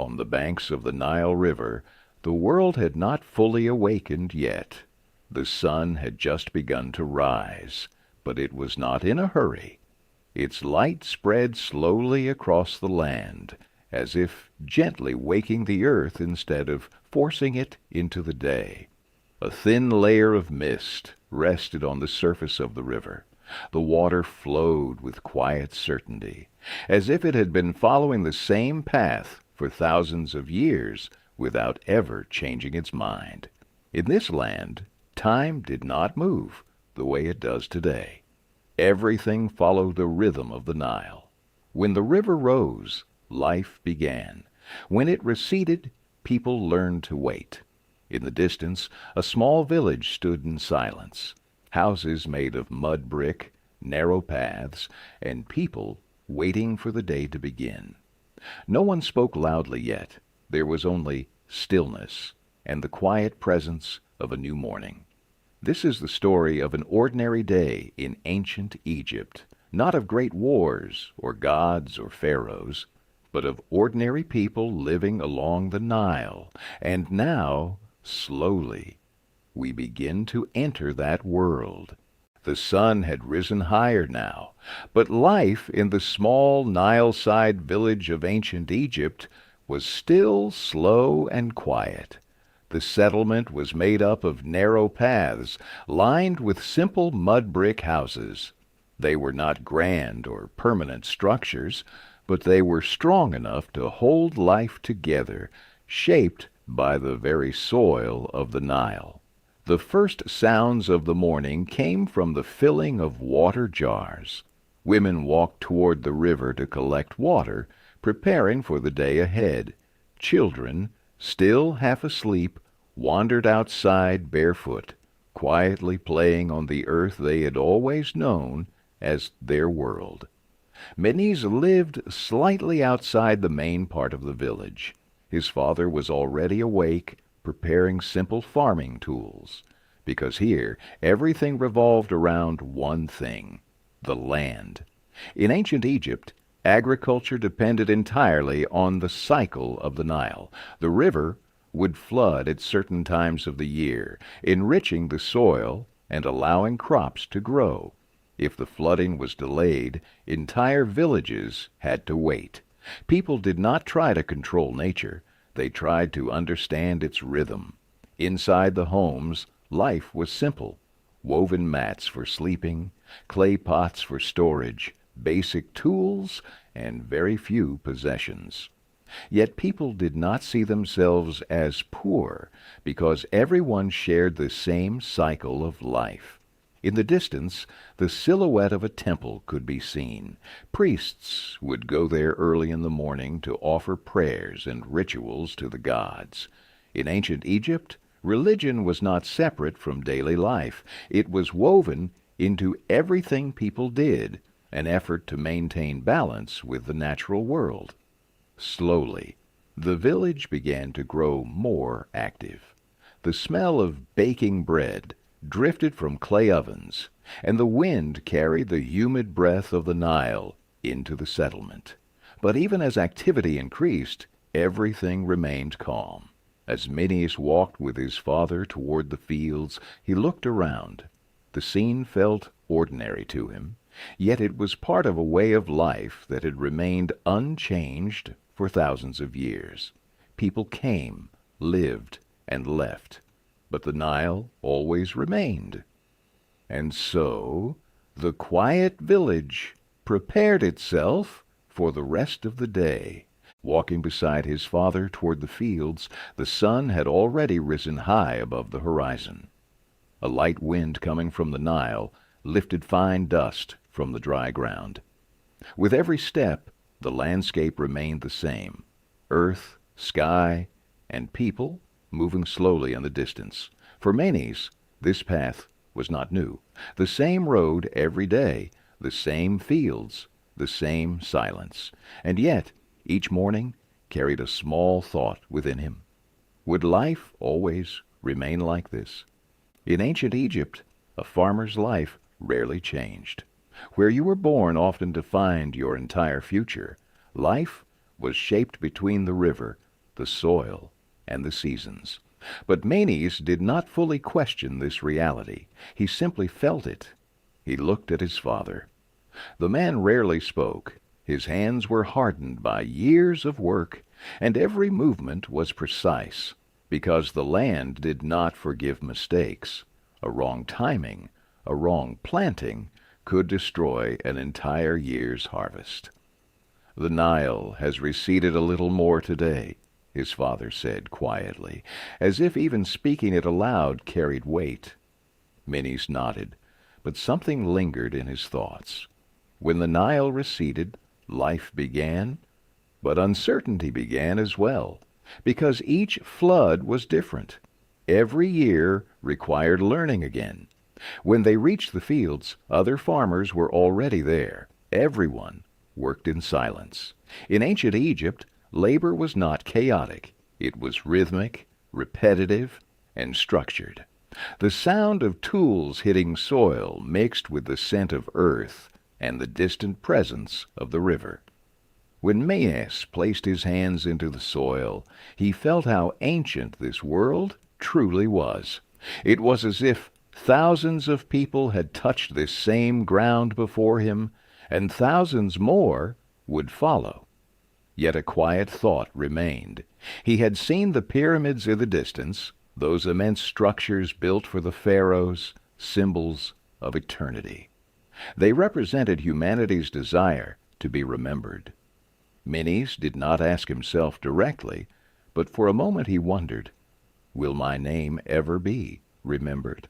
On the banks of the Nile River, the world had not fully awakened yet. The sun had just begun to rise, but it was not in a hurry. Its light spread slowly across the land, as if gently waking the earth instead of forcing it into the day. A thin layer of mist rested on the surface of the river. The water flowed with quiet certainty, as if it had been following the same path for thousands of years without ever changing its mind. In this land, time did not move the way it does today. Everything followed the rhythm of the Nile. When the river rose, life began. When it receded, people learned to wait. In the distance, a small village stood in silence. Houses made of mud brick, narrow paths, and people waiting for the day to begin. No one spoke loudly yet. There was only stillness and the quiet presence of a new morning. This is the story of an ordinary day in ancient Egypt, not of great wars or gods or pharaohs, but of ordinary people living along the Nile. And now, slowly, we begin to enter that world. The sun had risen higher now, but life in the small Nile-side village of ancient Egypt was still slow and quiet. The settlement was made up of narrow paths, lined with simple mud brick houses. They were not grand or permanent structures, but they were strong enough to hold life together, shaped by the very soil of the Nile. The first sounds of the morning came from the filling of water jars. Women walked toward the river to collect water, preparing for the day ahead. Children, still half asleep, wandered outside barefoot, quietly playing on the earth they had always known as their world. Menes lived slightly outside the main part of the village. His father was already awake, preparing simple farming tools, because here everything revolved around one thing: the land. In ancient Egypt, agriculture depended entirely on the cycle of the Nile. The river would flood at certain times of the year, enriching the soil and allowing crops to grow. If the flooding was delayed, entire villages had to wait. People did not try to control nature. They tried to understand its rhythm. Inside the homes, life was simple: woven mats for sleeping, clay pots for storage, basic tools, and very few possessions. Yet people did not see themselves as poor, because everyone shared the same cycle of life. In the distance, the silhouette of a temple could be seen. Priests would go there early in the morning to offer prayers and rituals to the gods. In ancient Egypt, religion was not separate from daily life. It was woven into everything people did, an effort to maintain balance with the natural world. Slowly, the village began to grow more active. The smell of baking bread drifted from clay ovens, and the wind carried the humid breath of the Nile into the settlement. But even as activity increased, everything remained calm. As Menes walked with his father toward the fields, he looked around. The scene felt ordinary to him, yet it was part of a way of life that had remained unchanged for thousands of years. People came, lived, and left, but the Nile always remained. And so the quiet village prepared itself for the rest of the day. Walking beside his father toward the fields, the sun had already risen high above the horizon. A light wind coming from the Nile lifted fine dust from the dry ground. With every step, the landscape remained the same: earth, sky, and people moving slowly in the distance. For Menes, this path was not new. The same road every day, the same fields, the same silence. And yet, each morning carried a small thought within him. Would life always remain like this? In ancient Egypt, a farmer's life rarely changed. Where you were born often defined your entire future. Life was shaped between the river, the soil, and the seasons. But Menes did not fully question this reality. He simply felt it. He looked at his father. The man rarely spoke. His hands were hardened by years of work, and every movement was precise, because the land did not forgive mistakes. A wrong timing, a wrong planting, could destroy an entire year's harvest. "The Nile has receded a little more today," his father said quietly, as if even speaking it aloud carried weight. Menes nodded, but something lingered in his thoughts. When the Nile receded, life began, but uncertainty began as well, because each flood was different. Every year required learning again. When they reached the fields, other farmers were already there. Everyone worked in silence. In ancient Egypt, labor was not chaotic. It was rhythmic, repetitive, and structured. The sound of tools hitting soil mixed with the scent of earth and the distant presence of the river. When Menes placed his hands into the soil, he felt how ancient this world truly was. It was as if thousands of people had touched this same ground before him, and thousands more would follow. Yet a quiet thought remained. He had seen the pyramids in the distance, those immense structures built for the pharaohs, symbols of eternity. They represented humanity's desire to be remembered. Menes did not ask himself directly, but for a moment he wondered, "Will my name ever be remembered?"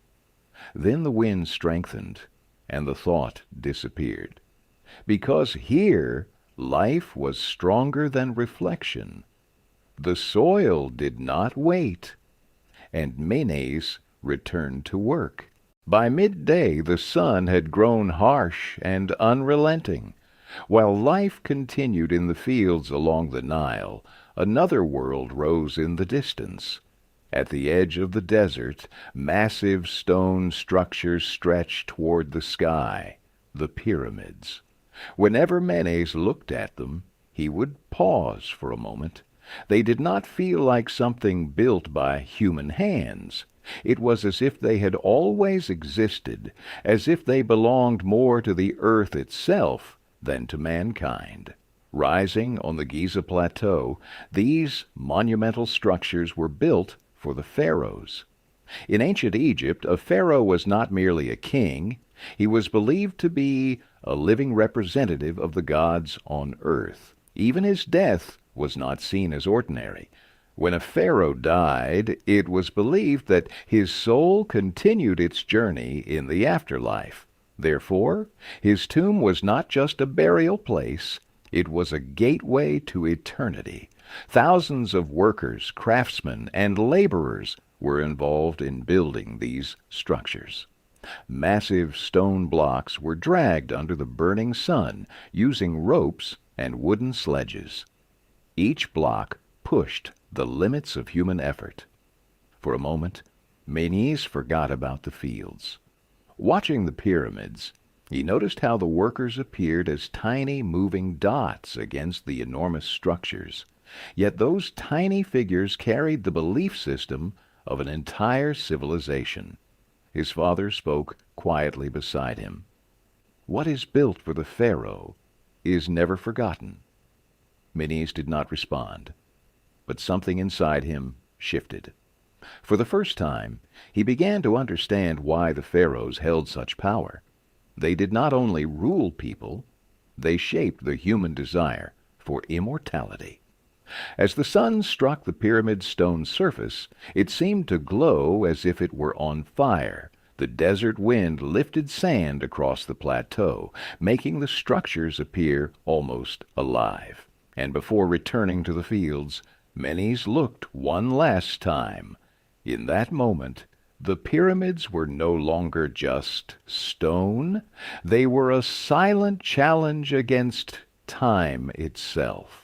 Then the wind strengthened, and the thought disappeared. Because here life was stronger than reflection. The soil did not wait, and Menes returned to work. By midday the sun had grown harsh and unrelenting. While life continued in the fields along the Nile, another world rose in the distance. At the edge of the desert, massive stone structures stretched toward the sky, the pyramids. Whenever Menes looked at them, he would pause for a moment. They did not feel like something built by human hands. It was as if they had always existed, as if they belonged more to the earth itself than to mankind. Rising on the Giza Plateau, these monumental structures were built for the pharaohs. In ancient Egypt, a pharaoh was not merely a king. He was believed to be a living representative of the gods on earth. Even his death was not seen as ordinary. When a pharaoh died, it was believed that his soul continued its journey in the afterlife. Therefore, his tomb was not just a burial place, it was a gateway to eternity. Thousands of workers, craftsmen, and laborers were involved in building these structures. Massive stone blocks were dragged under the burning sun using ropes and wooden sledges. Each block pushed the limits of human effort. For a moment, Menes forgot about the fields. Watching the pyramids, he noticed how the workers appeared as tiny moving dots against the enormous structures. Yet those tiny figures carried the belief system of an entire civilization. His father spoke quietly beside him. "What is built for the pharaoh is never forgotten." Menes did not respond, but something inside him shifted. For the first time, he began to understand why the pharaohs held such power. They did not only rule people, they shaped the human desire for immortality. As the sun struck the pyramid's stone surface, it seemed to glow as if it were on fire. The desert wind lifted sand across the plateau, making the structures appear almost alive. And before returning to the fields, Menes looked one last time. In that moment, the pyramids were no longer just stone. They were a silent challenge against time itself.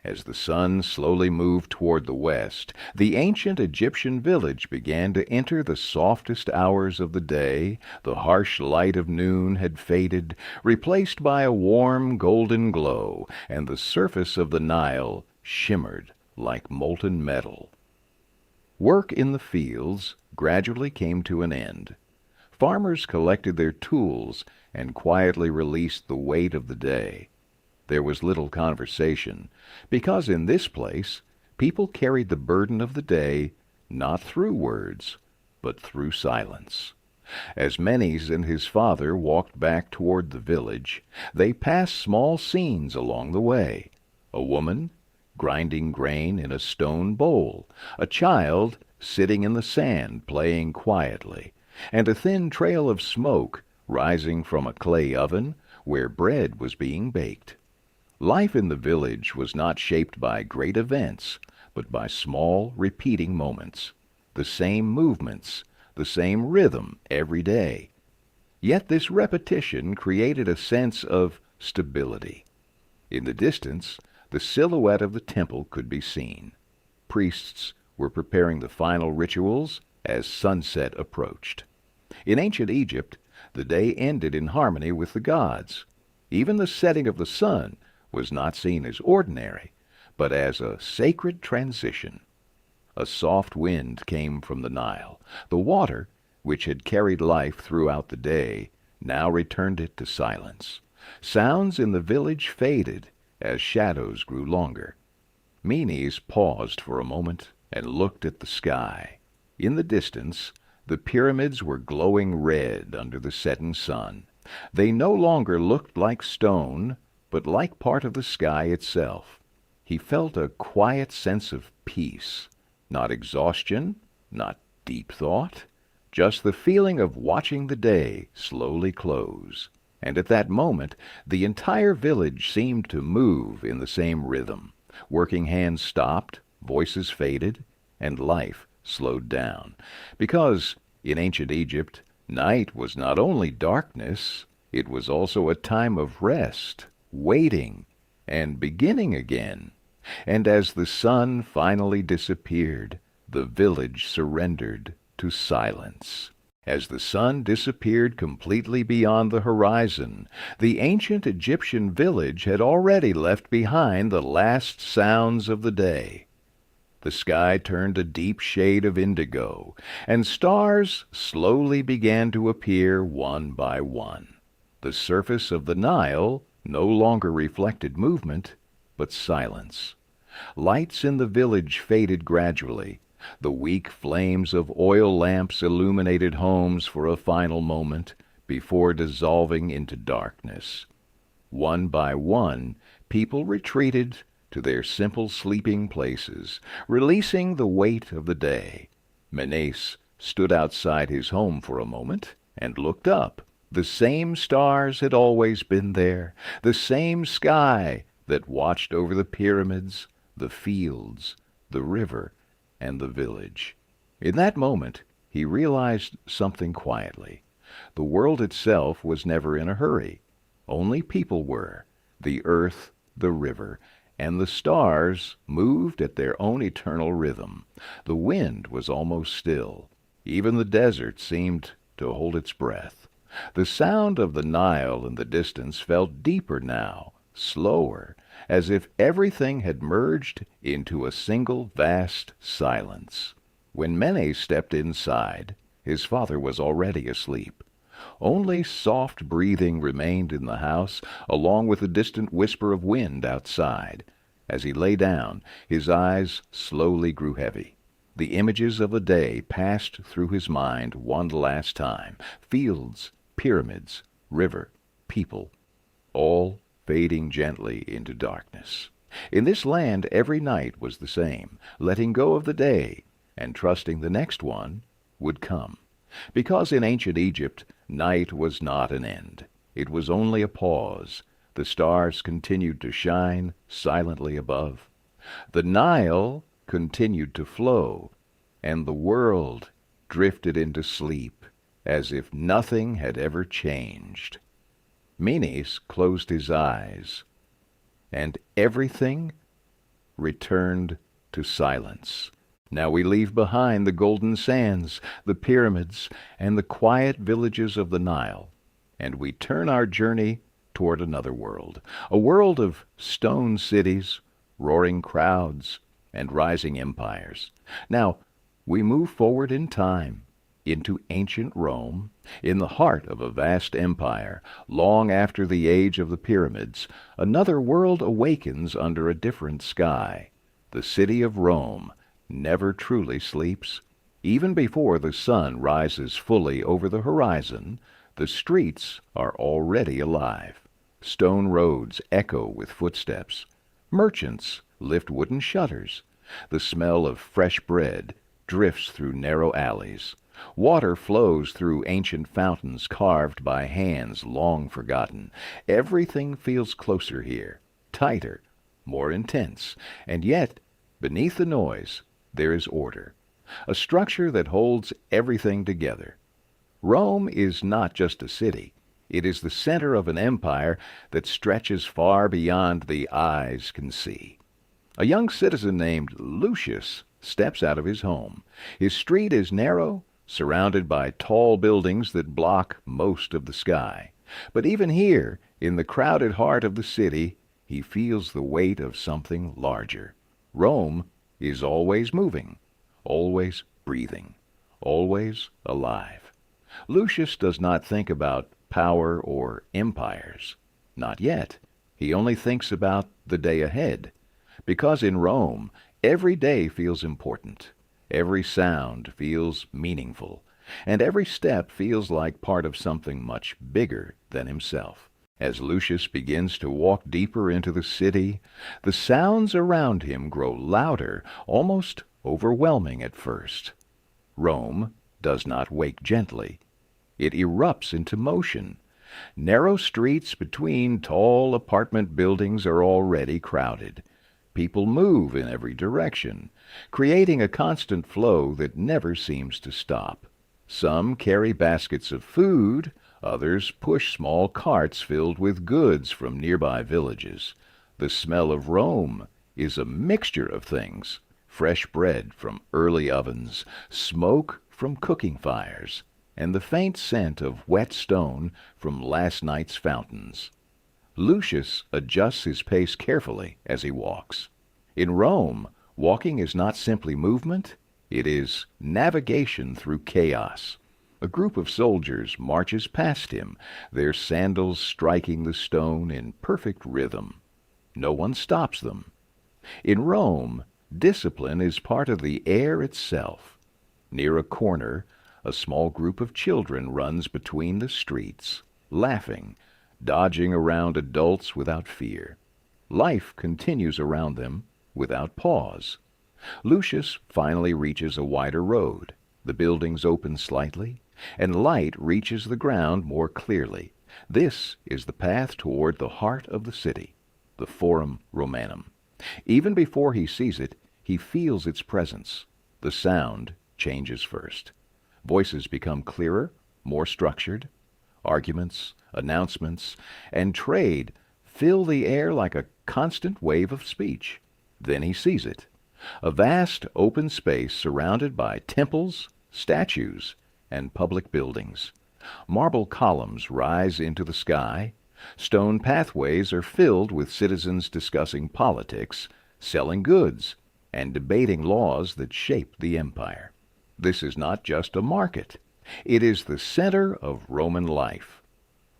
As the sun slowly moved toward the west, the ancient Egyptian village began to enter the softest hours of the day. The harsh light of noon had faded, replaced by a warm golden glow, and the surface of the Nile shimmered like molten metal. Work in the fields gradually came to an end. Farmers collected their tools and quietly released the weight of the day. There was little conversation, because in this place people carried the burden of the day not through words, but through silence. As Menes and his father walked back toward the village, they passed small scenes along the way. A woman grinding grain in a stone bowl, a child sitting in the sand playing quietly, and a thin trail of smoke rising from a clay oven where bread was being baked. Life in the village was not shaped by great events, but by small, repeating moments, the same movements, the same rhythm every day. Yet this repetition created a sense of stability. In the distance, the silhouette of the temple could be seen. Priests were preparing the final rituals as sunset approached. In ancient Egypt, the day ended in harmony with the gods. Even the setting of the sun was not seen as ordinary, but as a sacred transition. A soft wind came from the Nile. The water, which had carried life throughout the day, now returned it to silence. Sounds in the village faded as shadows grew longer. Menes paused for a moment and looked at the sky. In the distance, the pyramids were glowing red under the setting sun. They no longer looked like stone, but like part of the sky itself. He felt a quiet sense of peace, not exhaustion, not deep thought, just the feeling of watching the day slowly close. And at that moment, the entire village seemed to move in the same rhythm. Working hands stopped, voices faded, and life slowed down. Because in ancient Egypt, night was not only darkness, it was also a time of rest, waiting, and beginning again. And as the sun finally disappeared, the village surrendered to silence. As the sun disappeared completely beyond the horizon, the ancient Egyptian village had already left behind the last sounds of the day. The sky turned a deep shade of indigo, and stars slowly began to appear one by one. The surface of the Nile no longer reflected movement, but silence. Lights in the village faded gradually. The weak flames of oil lamps illuminated homes for a final moment before dissolving into darkness. One by one, people retreated to their simple sleeping places, releasing the weight of the day. Menes stood outside his home for a moment and looked up. The same stars had always been there, the same sky that watched over the pyramids, the fields, the river, and the village. In that moment, he realized something quietly. The world itself was never in a hurry. Only people were. The earth, the river, and the stars moved at their own eternal rhythm. The wind was almost still. Even the desert seemed to hold its breath. The sound of the Nile in the distance felt deeper now, slower, as if everything had merged into a single vast silence. When Menes stepped inside, his father was already asleep. Only soft breathing remained in the house, along with the distant whisper of wind outside. As he lay down, his eyes slowly grew heavy. The images of the day passed through his mind one last time. Fields, pyramids, river, people, all fading gently into darkness. In this land every night was the same, letting go of the day and trusting the next one would come. Because in ancient Egypt night was not an end. It was only a pause. The stars continued to shine silently above. The Nile continued to flow, and the world drifted into sleep as if nothing had ever changed. Menes closed his eyes, and everything returned to silence. Now we leave behind the golden sands, the pyramids, and the quiet villages of the Nile, and we turn our journey toward another world, a world of stone cities, roaring crowds, and rising empires. Now, we move forward in time, into ancient Rome, in the heart of a vast empire, long after the age of the pyramids. Another world awakens under a different sky. The city of Rome never truly sleeps. Even before the sun rises fully over the horizon, the streets are already alive. Stone roads echo with footsteps. Merchants lift wooden shutters. The smell of fresh bread drifts through narrow alleys. Water flows through ancient fountains carved by hands long forgotten. Everything feels closer here, tighter, more intense, and yet, beneath the noise, there is order, a structure that holds everything together. Rome is not just a city. It is the center of an empire that stretches far beyond the eyes can see. A young citizen named Lucius steps out of his home. His street is narrow, surrounded by tall buildings that block most of the sky. But even here, in the crowded heart of the city, he feels the weight of something larger. Rome is always moving, always breathing, always alive. Lucius does not think about power or empires. Not yet. He only thinks about the day ahead. Because in Rome, every day feels important. Every sound feels meaningful, and every step feels like part of something much bigger than himself. As Lucius begins to walk deeper into the city, the sounds around him grow louder, almost overwhelming at first. Rome does not wake gently. It erupts into motion. Narrow streets between tall apartment buildings are already crowded. People move in every direction, creating a constant flow that never seems to stop. Some carry baskets of food, others push small carts filled with goods from nearby villages. The smell of Rome is a mixture of things: fresh bread from early ovens, smoke from cooking fires, and the faint scent of wet stone from last night's fountains. Lucius adjusts his pace carefully as he walks. In Rome, walking is not simply movement, it is navigation through chaos. A group of soldiers marches past him, their sandals striking the stone in perfect rhythm. No one stops them. In Rome, discipline is part of the air itself. Near a corner, a small group of children runs between the streets, laughing, dodging around adults without fear. Life continues around them without pause. Lucius finally reaches a wider road. The buildings open slightly, and light reaches the ground more clearly. This is the path toward the heart of the city, the Forum Romanum. Even before he sees it, he feels its presence. The sound changes first. Voices become clearer, more structured. Arguments, announcements, and trade fill the air like a constant wave of speech. Then he sees it. A vast open space surrounded by temples, statues, and public buildings. Marble columns rise into the sky. Stone pathways are filled with citizens discussing politics, selling goods, and debating laws that shape the empire. This is not just a market. It is the center of Roman life.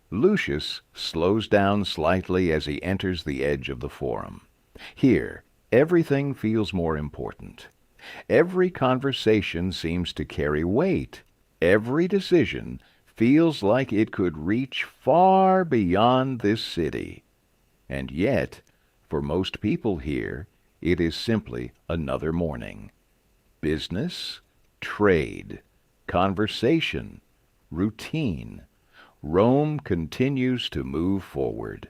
Lucius slows down slightly as he enters the edge of the Forum. Here, everything feels more important. Every conversation seems to carry weight. Every decision feels like it could reach far beyond this city. And yet, for most people here, it is simply another morning. Business, trade, conversation, routine. Rome continues to move forward,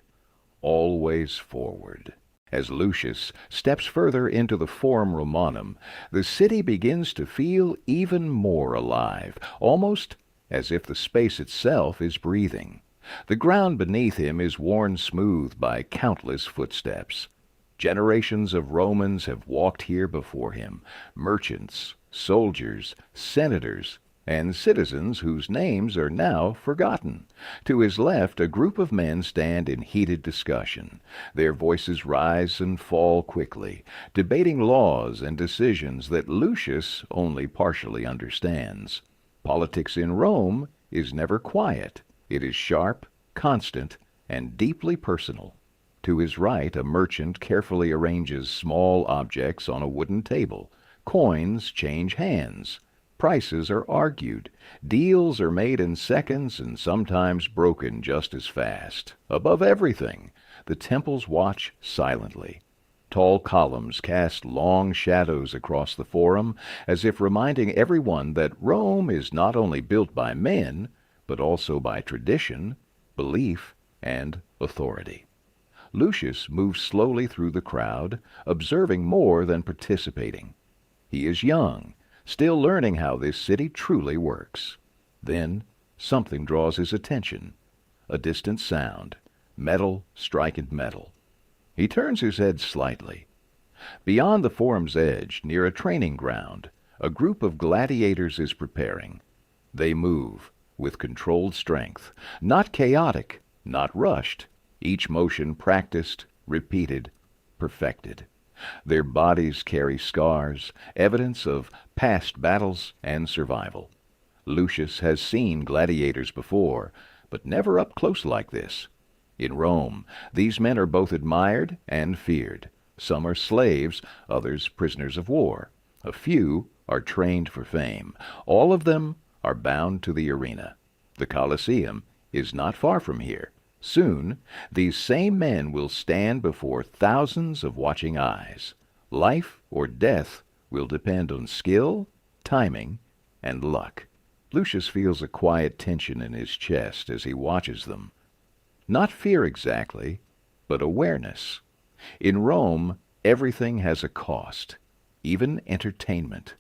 always forward. As Lucius steps further into the Forum Romanum, the city begins to feel even more alive, almost as if the space itself is breathing. The ground beneath him is worn smooth by countless footsteps. Generations of Romans have walked here before him, merchants, soldiers, senators, and citizens whose names are now forgotten. To his left, a group of men stand in heated discussion. Their voices rise and fall quickly, debating laws and decisions that Lucius only partially understands. Politics in Rome is never quiet. It is sharp, constant, and deeply personal. To his right, a merchant carefully arranges small objects on a wooden table. Coins change hands. Prices are argued. Deals are made in seconds and sometimes broken just as fast. Above everything, the temples watch silently. Tall columns cast long shadows across the forum, as if reminding everyone that Rome is not only built by men, but also by tradition, belief, and authority. Lucius moves slowly through the crowd, observing more than participating. He is young, still learning how this city truly works. Then something draws his attention. A distant sound, metal striking metal. He turns his head slightly. Beyond the forum's edge, near a training ground, a group of gladiators is preparing. They move with controlled strength, not chaotic, not rushed, each motion practiced, repeated, perfected. Their bodies carry scars, evidence of past battles and survival. Lucius has seen gladiators before, but never up close like this. In Rome, these men are both admired and feared. Some are slaves, others prisoners of war. A few are trained for fame. All of them are bound to the arena. The Colosseum is not far from here. Soon, these same men will stand before thousands of watching eyes. Life or death will depend on skill, timing, and luck. Lucius feels a quiet tension in his chest as he watches them. Not fear exactly, but awareness. In Rome, everything has a cost, even entertainment.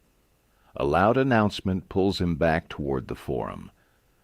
A loud announcement pulls him back toward the forum.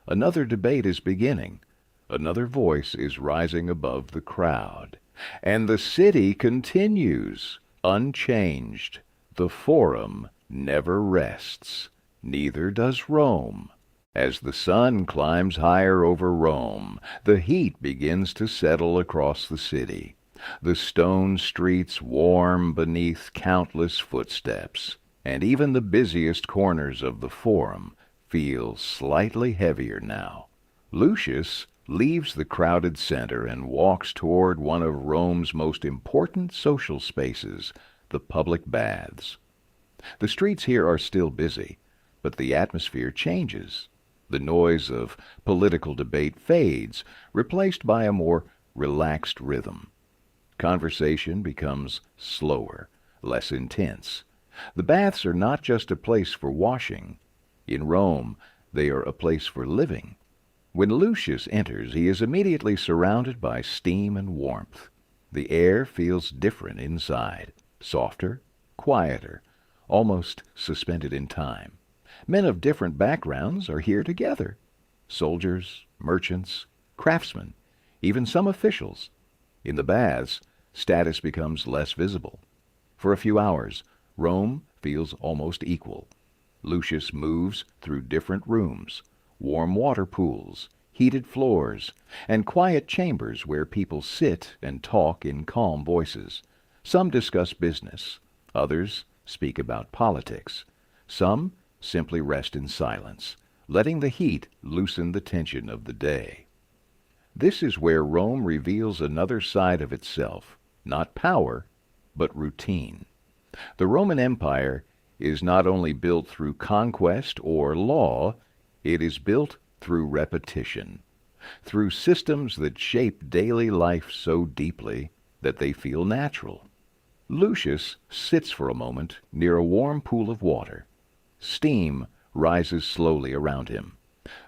Another debate is beginning. Another voice is rising above the crowd. And the city continues, unchanged. The forum never rests. Neither does Rome. As the sun climbs higher over Rome, the heat begins to settle across the city. The stone streets warm beneath countless footsteps, and even the busiest corners of the forum feel slightly heavier now. Lucius leaves the crowded center and walks toward one of Rome's most important social spaces, the public baths. The streets here are still busy, but the atmosphere changes. The noise of political debate fades, replaced by a more relaxed rhythm. Conversation becomes slower, less intense. The baths are not just a place for washing. In Rome, they are a place for living. When Lucius enters, he is immediately surrounded by steam and warmth. The air feels different inside, softer, quieter, almost suspended in time. Men of different backgrounds are here together. Soldiers, merchants, craftsmen, even some officials. In the baths, status becomes less visible. For a few hours, Rome feels almost equal. Lucius moves through different rooms, warm water pools, heated floors, and quiet chambers where people sit and talk in calm voices. Some discuss business. Others speak about politics. Some simply rest in silence, letting the heat loosen the tension of the day. This is where Rome reveals another side of itself, not power, but routine. The Roman Empire is not only built through conquest or law, it is built through repetition, through systems that shape daily life so deeply that they feel natural. Lucius sits for a moment near a warm pool of water. Steam rises slowly around him.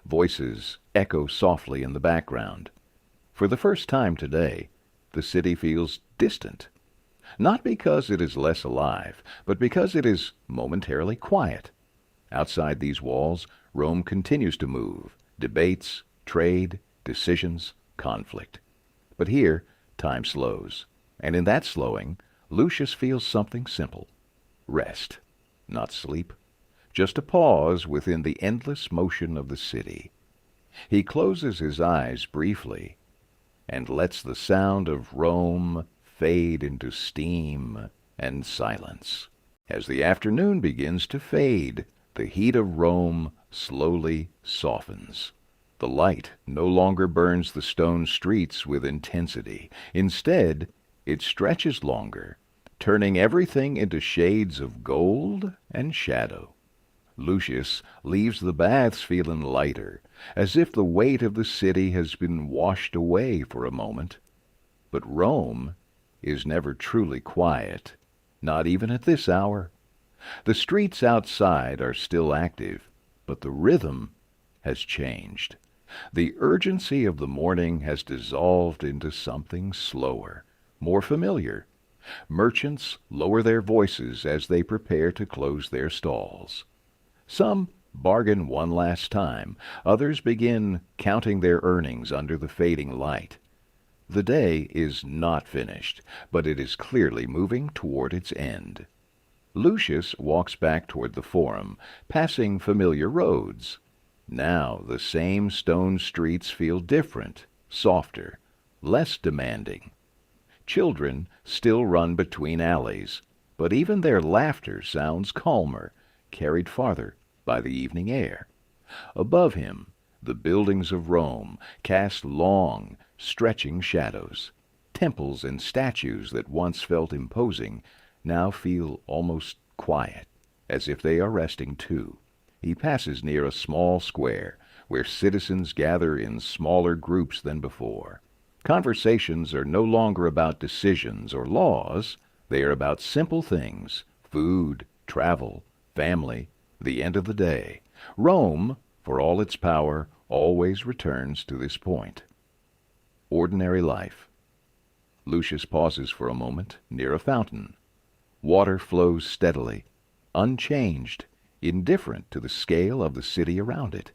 Voices echo softly in the background. For the first time today, the city feels distant. Not because it is less alive, but because it is momentarily quiet. Outside these walls, Rome continues to move. Debates, trade, decisions, conflict. But here, time slows. And in that slowing, Lucius feels something simple. Rest, not sleep. just a pause within the endless motion of the city. He closes his eyes briefly and lets the sound of Rome fade into steam and silence. As the afternoon begins to fade, the heat of Rome slowly softens. The light no longer burns the stone streets with intensity. Instead, it stretches longer, turning everything into shades of gold and shadow. Lucius leaves the baths feeling lighter, as if the weight of the city has been washed away for a moment. But Rome is never truly quiet, not even at this hour. The streets outside are still active, but the rhythm has changed. The urgency of the morning has dissolved into something slower, more familiar. Merchants lower their voices as they prepare to close their stalls. Some bargain one last time. Others begin counting their earnings under the fading light. The day is not finished, but it is clearly moving toward its end. Lucius walks back toward the Forum, passing familiar roads. Now the same stone streets feel different, softer, less demanding. Children still run between alleys, but even their laughter sounds calmer, carried farther by the evening air. Above him, the buildings of Rome cast long, stretching shadows. Temples and statues that once felt imposing now feel almost quiet, as if they are resting too. He passes near a small square, where citizens gather in smaller groups than before. Conversations are no longer about decisions or laws. They are about simple things: food, travel, family, the end of the day. Rome, for all its power, always returns to this point. Ordinary life. Lucius pauses for a moment near a fountain. Water flows steadily, unchanged, indifferent to the scale of the city around it.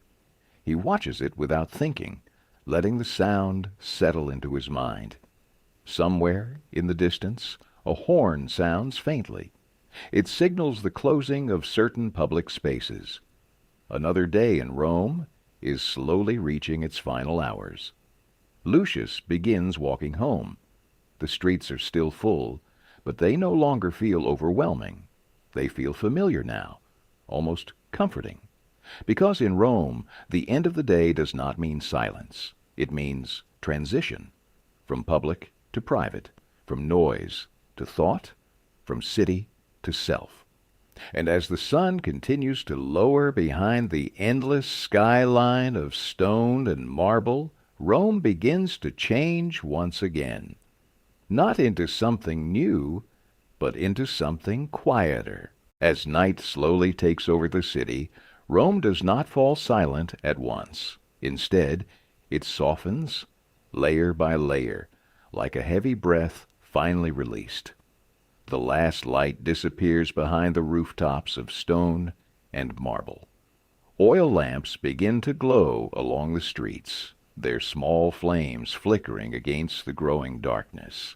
He watches it without thinking, letting the sound settle into his mind. Somewhere in the distance, a horn sounds faintly. It signals the closing of certain public spaces. Another day in Rome is slowly reaching its final hours. Lucius begins walking home. The streets are still full, but they no longer feel overwhelming. They feel familiar now, almost comforting. Because in Rome, the end of the day does not mean silence. It means transition, from public to private, from noise to thought, from city to self. And as the sun continues to lower behind the endless skyline of stone and marble, Rome begins to change once again. Not into something new, but into something quieter. As night slowly takes over the city, Rome does not fall silent at once. Instead, it softens, layer by layer, like a heavy breath finally released. The last light disappears behind the rooftops of stone and marble. Oil lamps begin to glow along the streets, their small flames flickering against the growing darkness.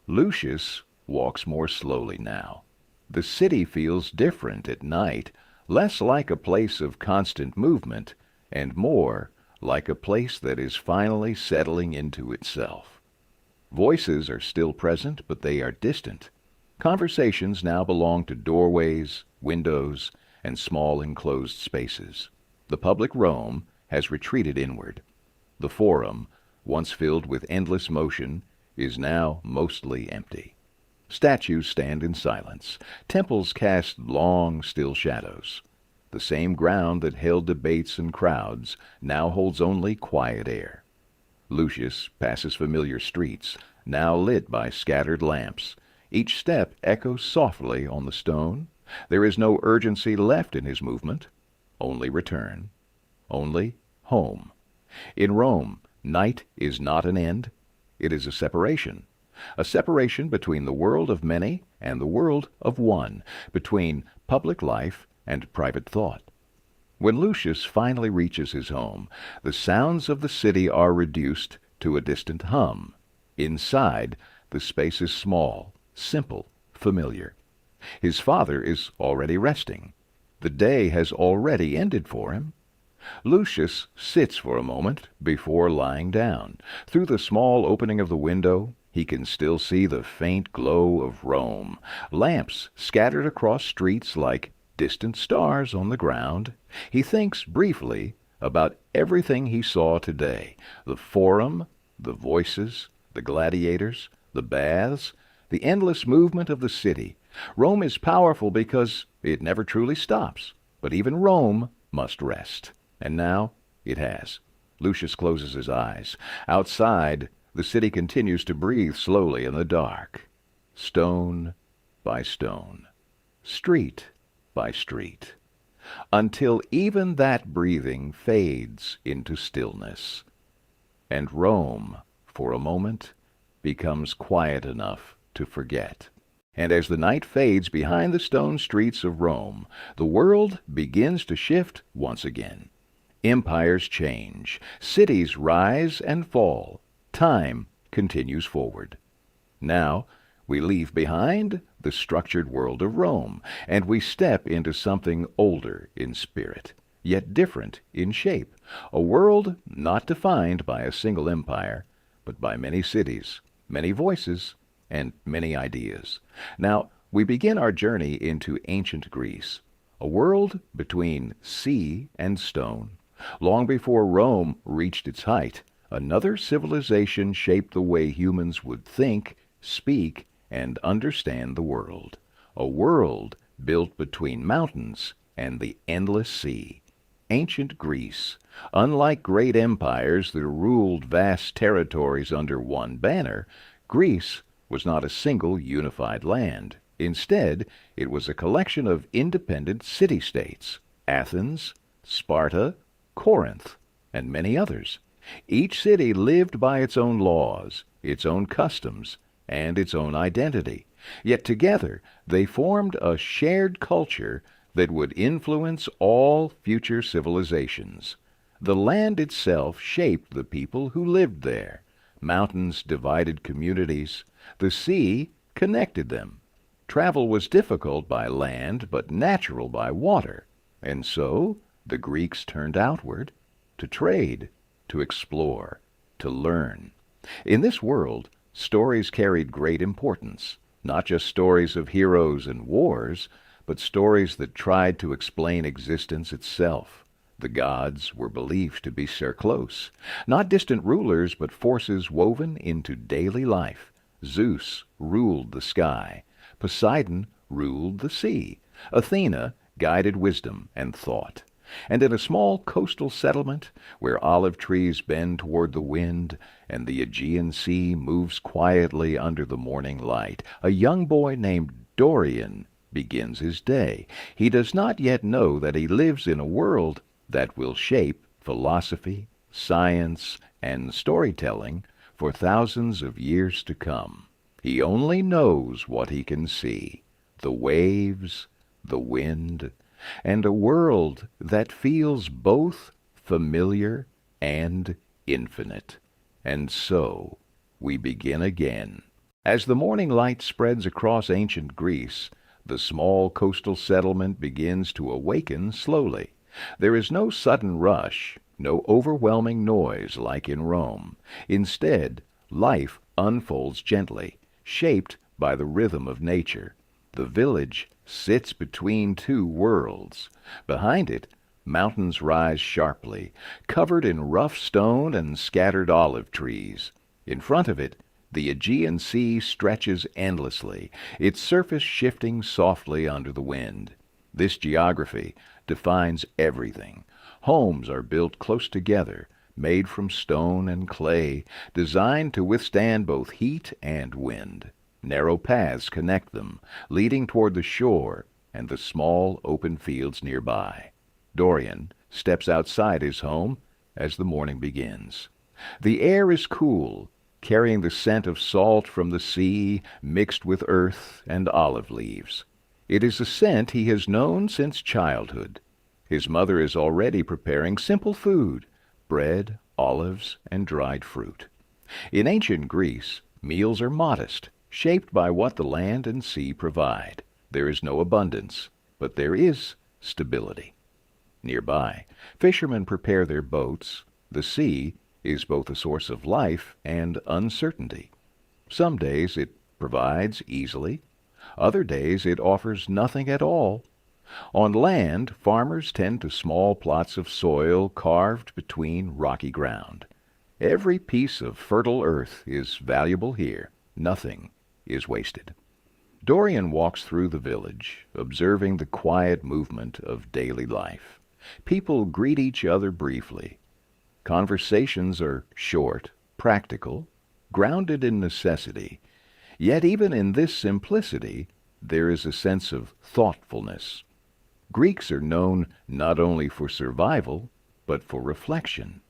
Lucius walks more slowly now. The city feels different at night, less like a place of constant movement, and more like a place that is finally settling into itself. Voices are still present, but they are distant. Conversations now belong to doorways, windows, and small enclosed spaces. The public Rome has retreated inward. The Forum, once filled with endless motion, is now mostly empty. Statues stand in silence. Temples cast long, still shadows. The same ground that held debates and crowds now holds only quiet air. Lucius passes familiar streets, now lit by scattered lamps. Each step echoes softly on the stone. There is no urgency left in his movement, only return, only home. In Rome, night is not an end, it is a separation between the world of many and the world of one, between public life and private thought. When Lucius finally reaches his home, the sounds of the city are reduced to a distant hum. Inside, the space is small, simple, familiar. His father is already resting. The day has already ended for him. Lucius sits for a moment before lying down. Through the small opening of the window, he can still see the faint glow of Rome, lamps scattered across streets like distant stars on the ground. He thinks briefly about everything he saw today: the Forum, the voices, the gladiators, the baths, the endless movement of the city. Rome is powerful because it never truly stops, but even Rome must rest. And now it has. Lucius closes his eyes. Outside, the city continues to breathe slowly in the dark. Stone by stone, street by street, until even that breathing fades into stillness. And Rome, for a moment, becomes quiet enough to forget. And as the night fades behind the stone streets of Rome, the world begins to shift once again. Empires change, cities rise and fall, time continues forward. Now we leave behind the structured world of Rome, and we step into something older in spirit, yet different in shape, a world not defined by a single empire, but by many cities, many voices, and many ideas. Now we begin our journey into ancient Greece, a world between sea and stone. Long before Rome reached its height, another civilization shaped the way humans would think, speak, and understand the world. A world built between mountains and the endless sea. Ancient Greece. Unlike great empires that ruled vast territories under one banner, Greece was not a single unified land. Instead, it was a collection of independent city-states: Athens, Sparta, Corinth, and many others. Each city lived by its own laws, its own customs, and its own identity. Yet together they formed a shared culture that would influence all future civilizations. The land itself shaped the people who lived there. Mountains divided communities. The sea connected them. Travel was difficult by land, but natural by water. And so the Greeks turned outward to trade, to explore, to learn. In this world, stories carried great importance. Not just stories of heroes and wars, but stories that tried to explain existence itself. The gods were believed to be close, not distant rulers, but forces woven into daily life. Zeus ruled the sky. Poseidon ruled the sea. Athena guided wisdom and thought. And in a small coastal settlement, where olive trees bend toward the wind and the Aegean Sea moves quietly under the morning light, a young boy named Dorian begins his day. He does not yet know that he lives in a world that will shape philosophy, science, and storytelling for thousands of years to come. He only knows what he can see: the waves, the wind, and a world that feels both familiar and infinite. And so we begin again. As the morning light spreads across ancient Greece, the small coastal settlement begins to awaken slowly. There is no sudden rush, no overwhelming noise like in Rome. Instead, life unfolds gently, shaped by the rhythm of nature. The village sits between two worlds. Behind it, mountains rise sharply, covered in rough stone and scattered olive trees. In front of it, the Aegean Sea stretches endlessly, its surface shifting softly under the wind. This geography defines everything. Homes are built close together, made from stone and clay, designed to withstand both heat and wind. Narrow paths connect them, leading toward the shore and the small open fields nearby. Dorian steps outside his home as the morning begins. The air is cool, carrying the scent of salt from the sea mixed with earth and olive leaves. It is a scent he has known since childhood. His mother is already preparing simple food: bread, olives, and dried fruit. In ancient Greece, meals are modest, shaped by what the land and sea provide. There is no abundance, but there is stability. Nearby, fishermen prepare their boats. The sea is both a source of life and uncertainty. Some days it provides easily. Other days it offers nothing at all. On land, farmers tend to small plots of soil carved between rocky ground. Every piece of fertile earth is valuable here. Nothing is wasted. Dorian walks through the village, observing the quiet movement of daily life. People greet each other briefly. Conversations are short, practical, grounded in necessity. Yet even in this simplicity, there is a sense of thoughtfulness. Greeks are known not only for survival, but for reflection.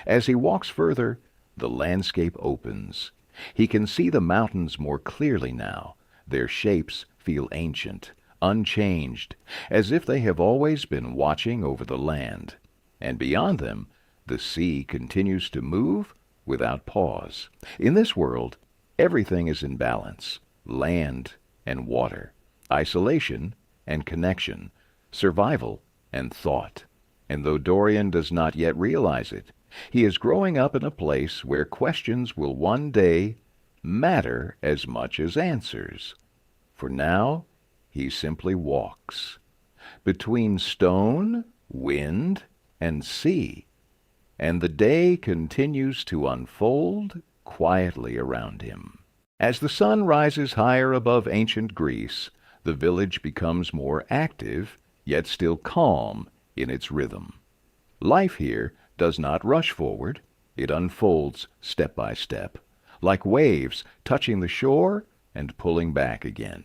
As he walks further, the landscape opens. He can see the mountains more clearly now. Their shapes feel ancient, unchanged, as if they have always been watching over the land. And beyond them, the sea continues to move without pause. In this world, everything is in balance: land and water, isolation and connection, survival and thought. And though Dorian does not yet realize it, he is growing up in a place where questions will one day matter as much as answers. For now, he simply walks between stone, wind, and sea, and the day continues to unfold quietly around him. As the sun rises higher above ancient Greece, the village becomes more active, yet still calm in its rhythm. Life here does not rush forward. It unfolds step by step, like waves touching the shore and pulling back again.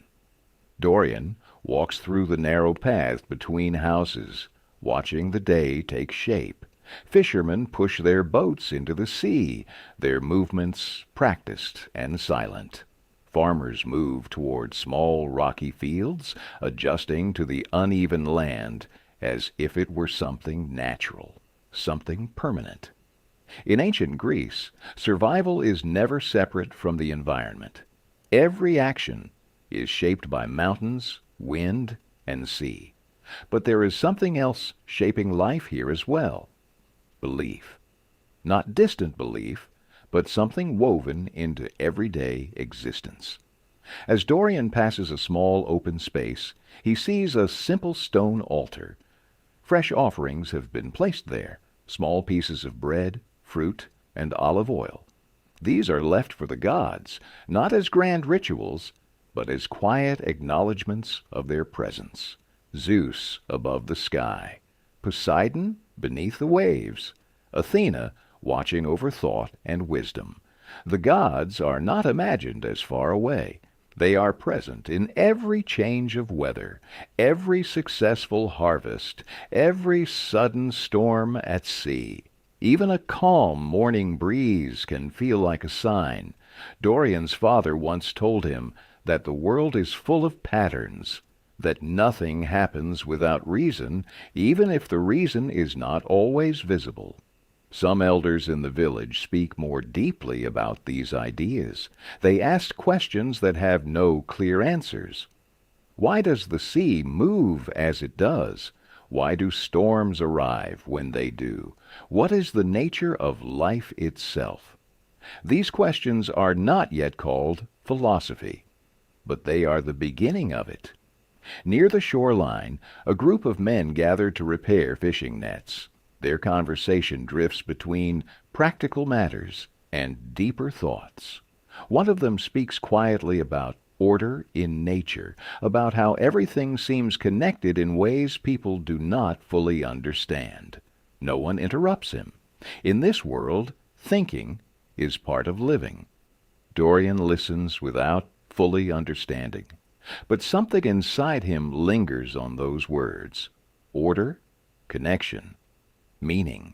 Dorian walks through the narrow path between houses, watching the day take shape. Fishermen push their boats into the sea, their movements practiced and silent. Farmers move toward small rocky fields, adjusting to the uneven land as if it were something natural, something permanent. In ancient Greece, survival is never separate from the environment. Every action is shaped by mountains, wind, and sea. But there is something else shaping life here as well: belief. Not distant belief, but something woven into everyday existence. As Dorian passes a small open space, he sees a simple stone altar. Fresh offerings have been placed there, small pieces of bread, fruit, and olive oil. These are left for the gods, not as grand rituals, but as quiet acknowledgments of their presence. Zeus above the sky, Poseidon beneath the waves, Athena watching over thought and wisdom. The gods are not imagined as far away. They are present in every change of weather, every successful harvest, every sudden storm at sea. Even a calm morning breeze can feel like a sign. Dorian's father once told him that the world is full of patterns, that nothing happens without reason, even if the reason is not always visible. Some elders in the village speak more deeply about these ideas. They ask questions that have no clear answers. Why does the sea move as it does? Why do storms arrive when they do? What is the nature of life itself? These questions are not yet called philosophy, but they are the beginning of it. Near the shoreline, a group of men gather to repair fishing nets. Their conversation drifts between practical matters and deeper thoughts. One of them speaks quietly about order in nature, about how everything seems connected in ways people do not fully understand. No one interrupts him. In this world, thinking is part of living. Dorian listens without fully understanding, but something inside him lingers on those words: order, connection, meaning.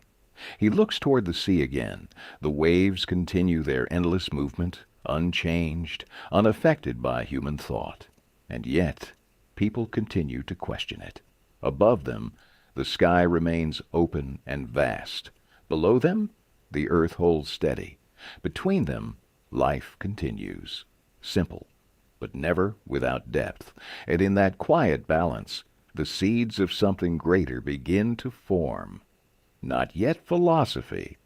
He looks toward the sea again. The waves continue their endless movement, unchanged, unaffected by human thought. And yet, people continue to question it. Above them, the sky remains open and vast. Below them, the earth holds steady. Between them, life continues, simple, but never without depth. And in that quiet balance, the seeds of something greater begin to form. Not yet philosophy,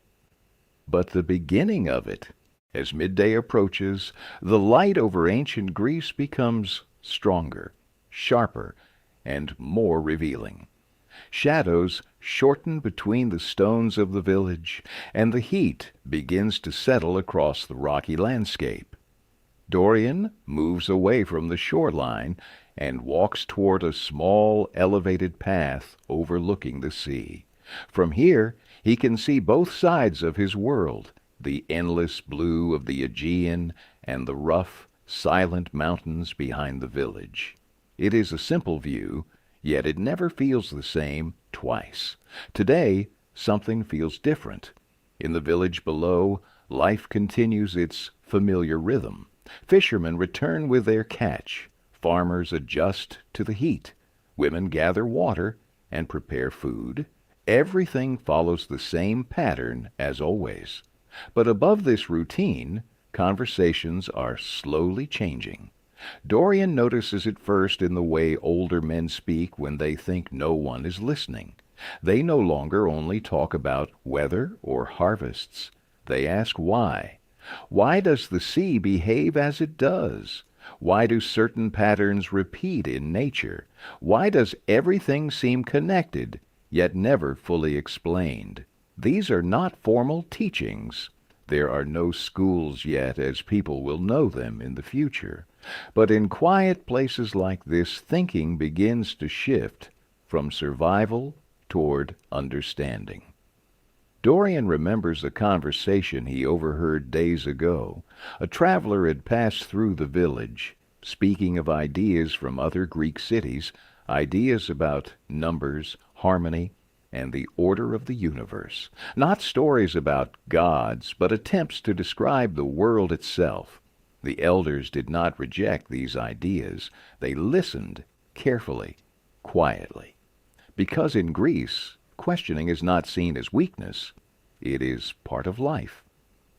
but the beginning of it. As midday approaches, the light over ancient Greece becomes stronger, sharper, and more revealing. Shadows shorten between the stones of the village, and the heat begins to settle across the rocky landscape. Dorian moves away from the shoreline and walks toward a small, elevated path overlooking the sea. From here, he can see both sides of his world, the endless blue of the Aegean and the rough, silent mountains behind the village. It is a simple view, yet it never feels the same twice. Today, something feels different. In the village below, life continues its familiar rhythm. Fishermen return with their catch. Farmers adjust to the heat. Women gather water and prepare food. Everything follows the same pattern as always. But above this routine, conversations are slowly changing. Dorian notices it first in the way older men speak when they think no one is listening. They no longer only talk about weather or harvests. They ask why. Why does the sea behave as it does? Why do certain patterns repeat in nature? Why does everything seem connected, yet never fully explained? These are not formal teachings. There are no schools yet, as people will know them in the future. But in quiet places like this, thinking begins to shift from survival toward understanding. Dorian remembers a conversation he overheard days ago. A traveler had passed through the village, speaking of ideas from other Greek cities, ideas about numbers, harmony, and the order of the universe. Not stories about gods, but attempts to describe the world itself. The elders did not reject these ideas. They listened carefully, quietly. Because in Greece, questioning is not seen as weakness. It is part of life.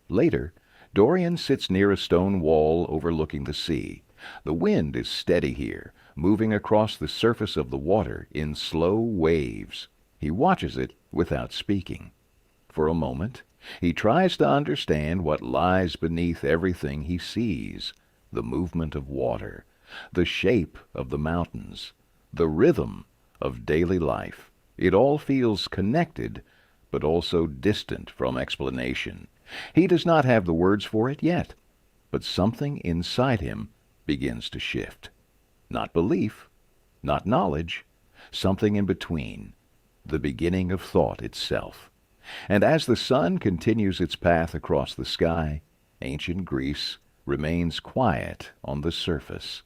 Later, Dorian sits near a stone wall overlooking the sea. The wind is steady here, moving across the surface of the water in slow waves. He watches it without speaking. For a moment, he tries to understand what lies beneath everything he sees: the movement of water, the shape of the mountains, the rhythm of daily life. It all feels connected, but also distant from explanation. He does not have the words for it yet, but something inside him begins to shift. Not belief, not knowledge, something in between, the beginning of thought itself. And as the sun continues its path across the sky, ancient Greece remains quiet on the surface,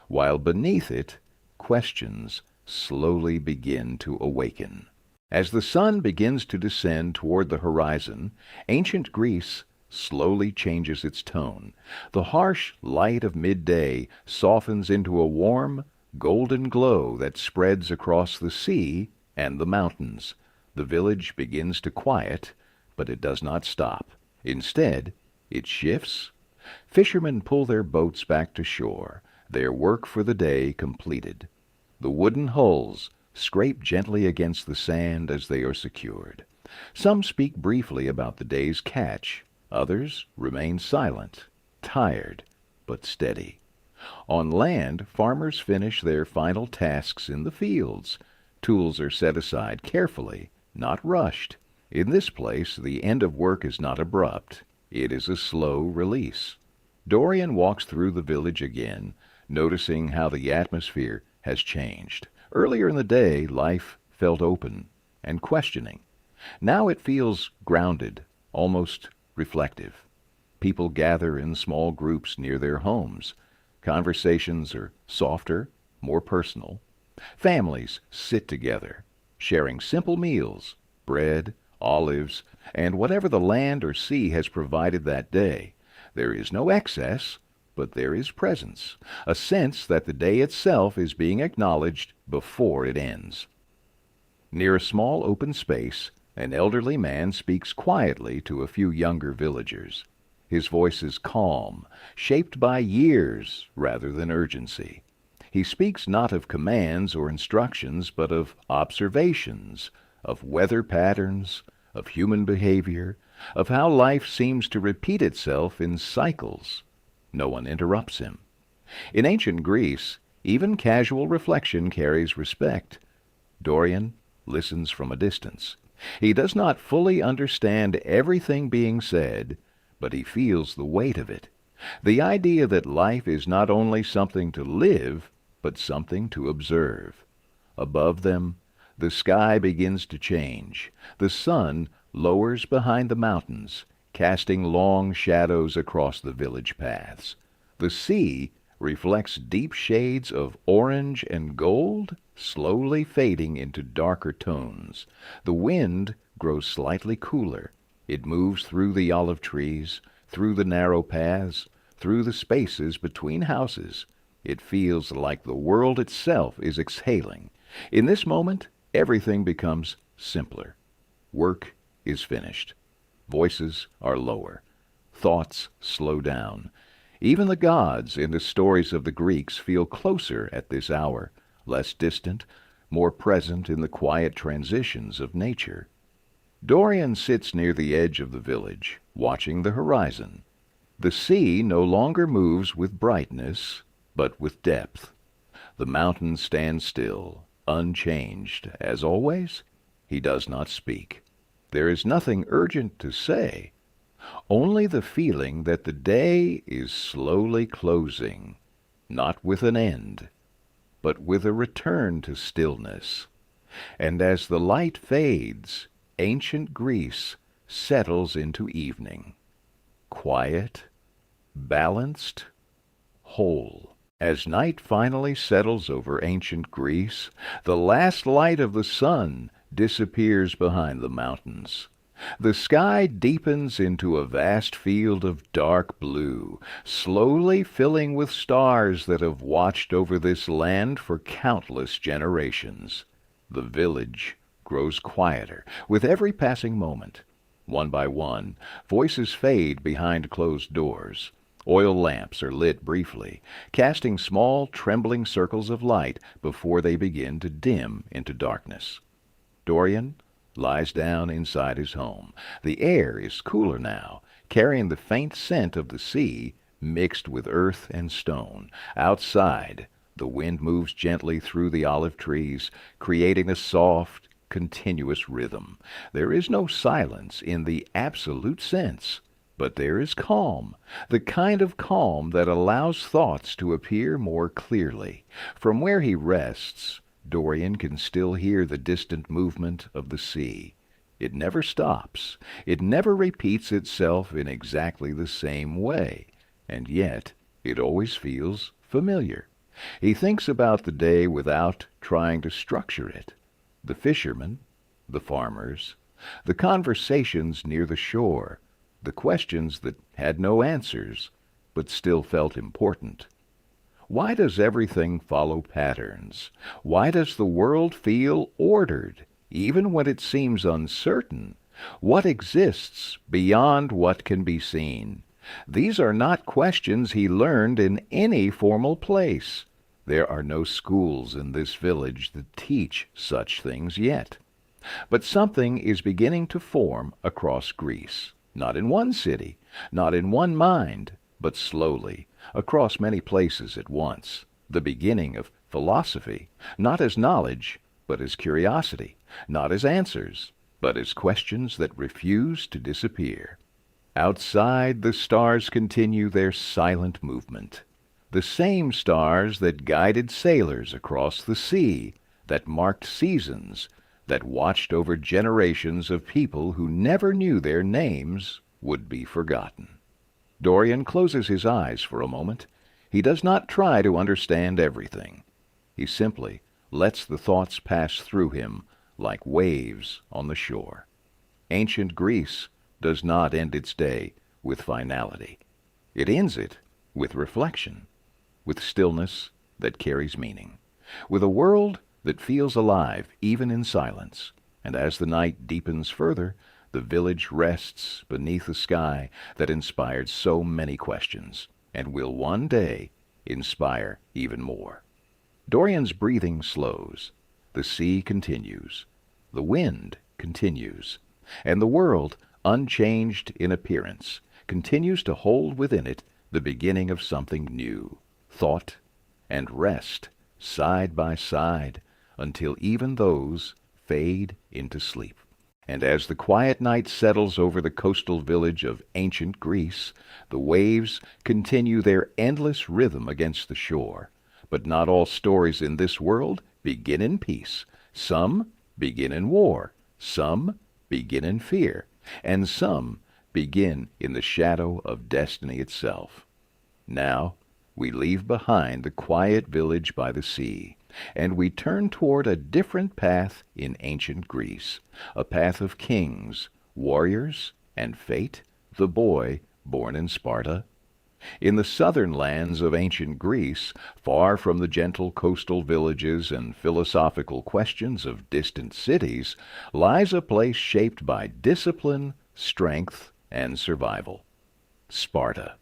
while beneath it, questions slowly begin to awaken. As the sun begins to descend toward the horizon, ancient Greece slowly changes its tone. The harsh light of midday softens into a warm, golden glow that spreads across the sea and the mountains. The village begins to quiet, but it does not stop. Instead, it shifts. Fishermen pull their boats back to shore, their work for the day completed. The wooden hulls scrape gently against the sand as they are secured. Some speak briefly about the day's catch. Others remain silent, tired, but steady. On land, farmers finish their final tasks in the fields. Tools are set aside carefully, not rushed. In this place, the end of work is not abrupt. It is a slow release. Dorian walks through the village again, noticing how the atmosphere has changed. Earlier in the day, life felt open and questioning. Now it feels grounded, almost reflective. People gather in small groups near their homes. Conversations are softer, more personal. Families sit together, sharing simple meals, bread, olives, and whatever the land or sea has provided that day. There is no excess, but there is presence, a sense that the day itself is being acknowledged before it ends. Near a small open space, an elderly man speaks quietly to a few younger villagers. His voice is calm, shaped by years rather than urgency. He speaks not of commands or instructions, but of observations, of weather patterns, of human behavior, of how life seems to repeat itself in cycles. No one interrupts him. In ancient Greece, even casual reflection carries respect. Dorian listens from a distance. He does not fully understand everything being said, but he feels the weight of it. The idea that life is not only something to live, but something to observe. Above them, the sky begins to change. The sun lowers behind the mountains, casting long shadows across the village paths. The sea reflects deep shades of orange and gold, slowly fading into darker tones. The wind grows slightly cooler. It moves through the olive trees, through the narrow paths, through the spaces between houses. It feels like the world itself is exhaling. In this moment, everything becomes simpler. Work is finished. Voices are lower. Thoughts slow down. Even the gods in the stories of the Greeks feel closer at this hour, less distant, more present in the quiet transitions of nature. Dorian sits near the edge of the village, watching the horizon. The sea no longer moves with brightness, but with depth. The mountains stand still, unchanged, as always. He does not speak. There is nothing urgent to say, only the feeling that the day is slowly closing, not with an end, but with a return to stillness. And as the light fades, ancient Greece settles into evening, quiet, balanced, whole. As night finally settles over ancient Greece, the last light of the sun disappears behind the mountains. The sky deepens into a vast field of dark blue, slowly filling with stars that have watched over this land for countless generations. The village grows quieter with every passing moment. One by one, voices fade behind closed doors. Oil lamps are lit briefly, casting small, trembling circles of light before they begin to dim into darkness. Dorian lies down inside his home. The air is cooler now, carrying the faint scent of the sea mixed with earth and stone. Outside, the wind moves gently through the olive trees, creating a soft, continuous rhythm. There is no silence in the absolute sense, but there is calm, the kind of calm that allows thoughts to appear more clearly. From where he rests, Dorian can still hear the distant movement of the sea. It never stops. It never repeats itself in exactly the same way, and yet it always feels familiar. He thinks about the day without trying to structure it. The fishermen, the farmers, the conversations near the shore, the questions that had no answers, but still felt important. Why does everything follow patterns? Why does the world feel ordered, even when it seems uncertain? What exists beyond what can be seen? These are not questions he learned in any formal place. There are no schools in this village that teach such things yet. But something is beginning to form across Greece. Not in one city, not in one mind, but slowly, across many places at once. The beginning of philosophy, not as knowledge, but as curiosity, not as answers, but as questions that refuse to disappear. Outside, the stars continue their silent movement. The same stars that guided sailors across the sea, that marked seasons, that watched over generations of people who never knew their names would be forgotten. Dorian closes his eyes for a moment. He does not try to understand everything. He simply lets the thoughts pass through him like waves on the shore. Ancient Greece does not end its day with finality. It ends it with reflection, with stillness that carries meaning, with a world that feels alive even in silence. And as the night deepens further, the village rests beneath a sky that inspired so many questions, and will one day inspire even more. Dorian's breathing slows. The sea continues. The wind continues. And the world, unchanged in appearance, continues to hold within it the beginning of something new, thought and rest, side by side, until even those fade into sleep. And as the quiet night settles over the coastal village of ancient Greece, the waves continue their endless rhythm against the shore. But not all stories in this world begin in peace. Some begin in war. Some begin in fear. And some begin in the shadow of destiny itself. Now we leave behind the quiet village by the sea, and we turn toward a different path in ancient Greece, a path of kings, warriors, and fate, the boy born in Sparta. In the southern lands of ancient Greece, far from the gentle coastal villages and philosophical questions of distant cities, lies a place shaped by discipline, strength, and survival. Sparta.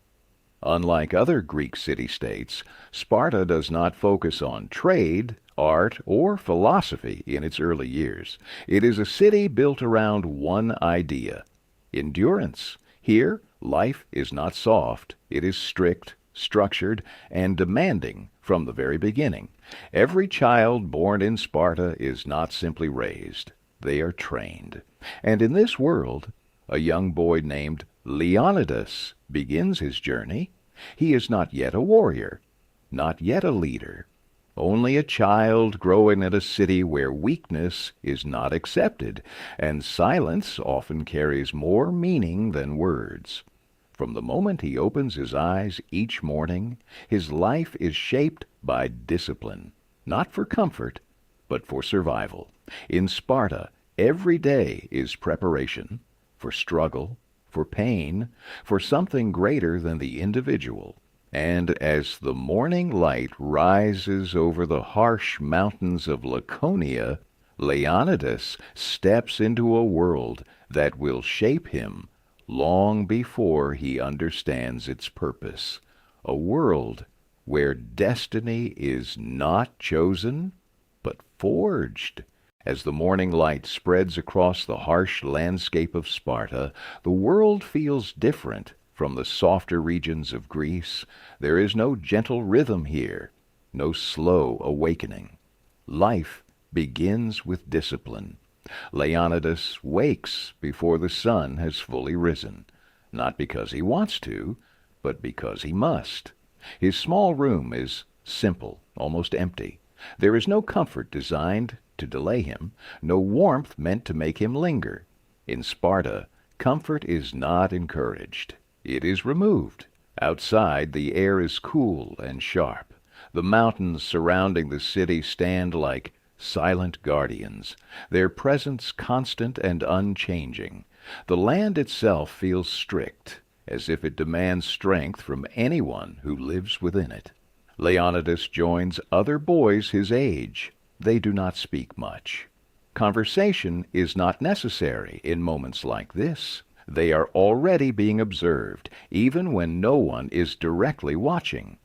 Unlike other Greek city-states, Sparta does not focus on trade, art, or philosophy in its early years. It is a city built around one idea: endurance. Here, life is not soft. It is strict, structured, and demanding from the very beginning. Every child born in Sparta is not simply raised. They are trained. And in this world, a young boy named Leonidas begins his journey. He is not yet a warrior, not yet a leader, only a child growing in a city where weakness is not accepted, and silence often carries more meaning than words. From the moment he opens his eyes each morning, his life is shaped by discipline, not for comfort, but for survival. In Sparta, every day is preparation for struggle, for pain, for something greater than the individual. And as the morning light rises over the harsh mountains of Laconia, Leonidas steps into a world that will shape him long before he understands its purpose. A world where destiny is not chosen, but forged. As the morning light spreads across the harsh landscape of Sparta, the world feels different from the softer regions of Greece. There is no gentle rhythm here, no slow awakening. Life begins with discipline. Leonidas wakes before the sun has fully risen, not because he wants to, but because he must. His small room is simple, almost empty. There is no comfort designed to delay him, no warmth meant to make him linger. In Sparta, comfort is not encouraged. It is removed. Outside, the air is cool and sharp. The mountains surrounding the city stand like silent guardians, their presence constant and unchanging. The land itself feels strict, as if it demands strength from anyone who lives within it. Leonidas joins other boys his age. They do not speak much. Conversation is not necessary in moments like this. They are already being observed, even when no one is directly watching.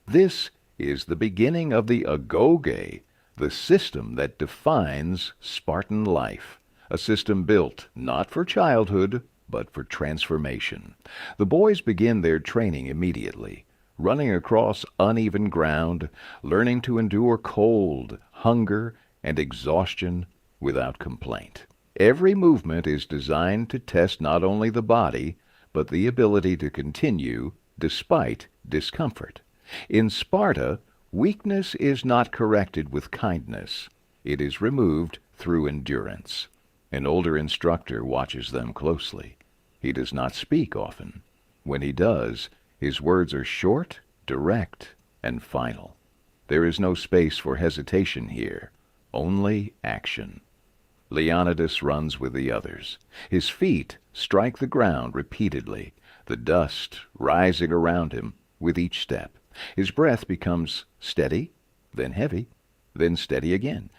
This is the beginning of the agoge, the system that defines Spartan life, a system built not for childhood, but for transformation. The boys begin their training immediately, running across uneven ground, learning to endure cold, hunger, and exhaustion without complaint. Every movement is designed to test not only the body, but the ability to continue despite discomfort. In Sparta, weakness is not corrected with kindness. It is removed through endurance. An older instructor watches them closely. He does not speak often. When he does, his words are short, direct, and final. There is no space for hesitation here, only action. Leonidas runs with the others. His feet strike the ground repeatedly, the dust rising around him with each step. His breath becomes steady, then heavy, then steady again.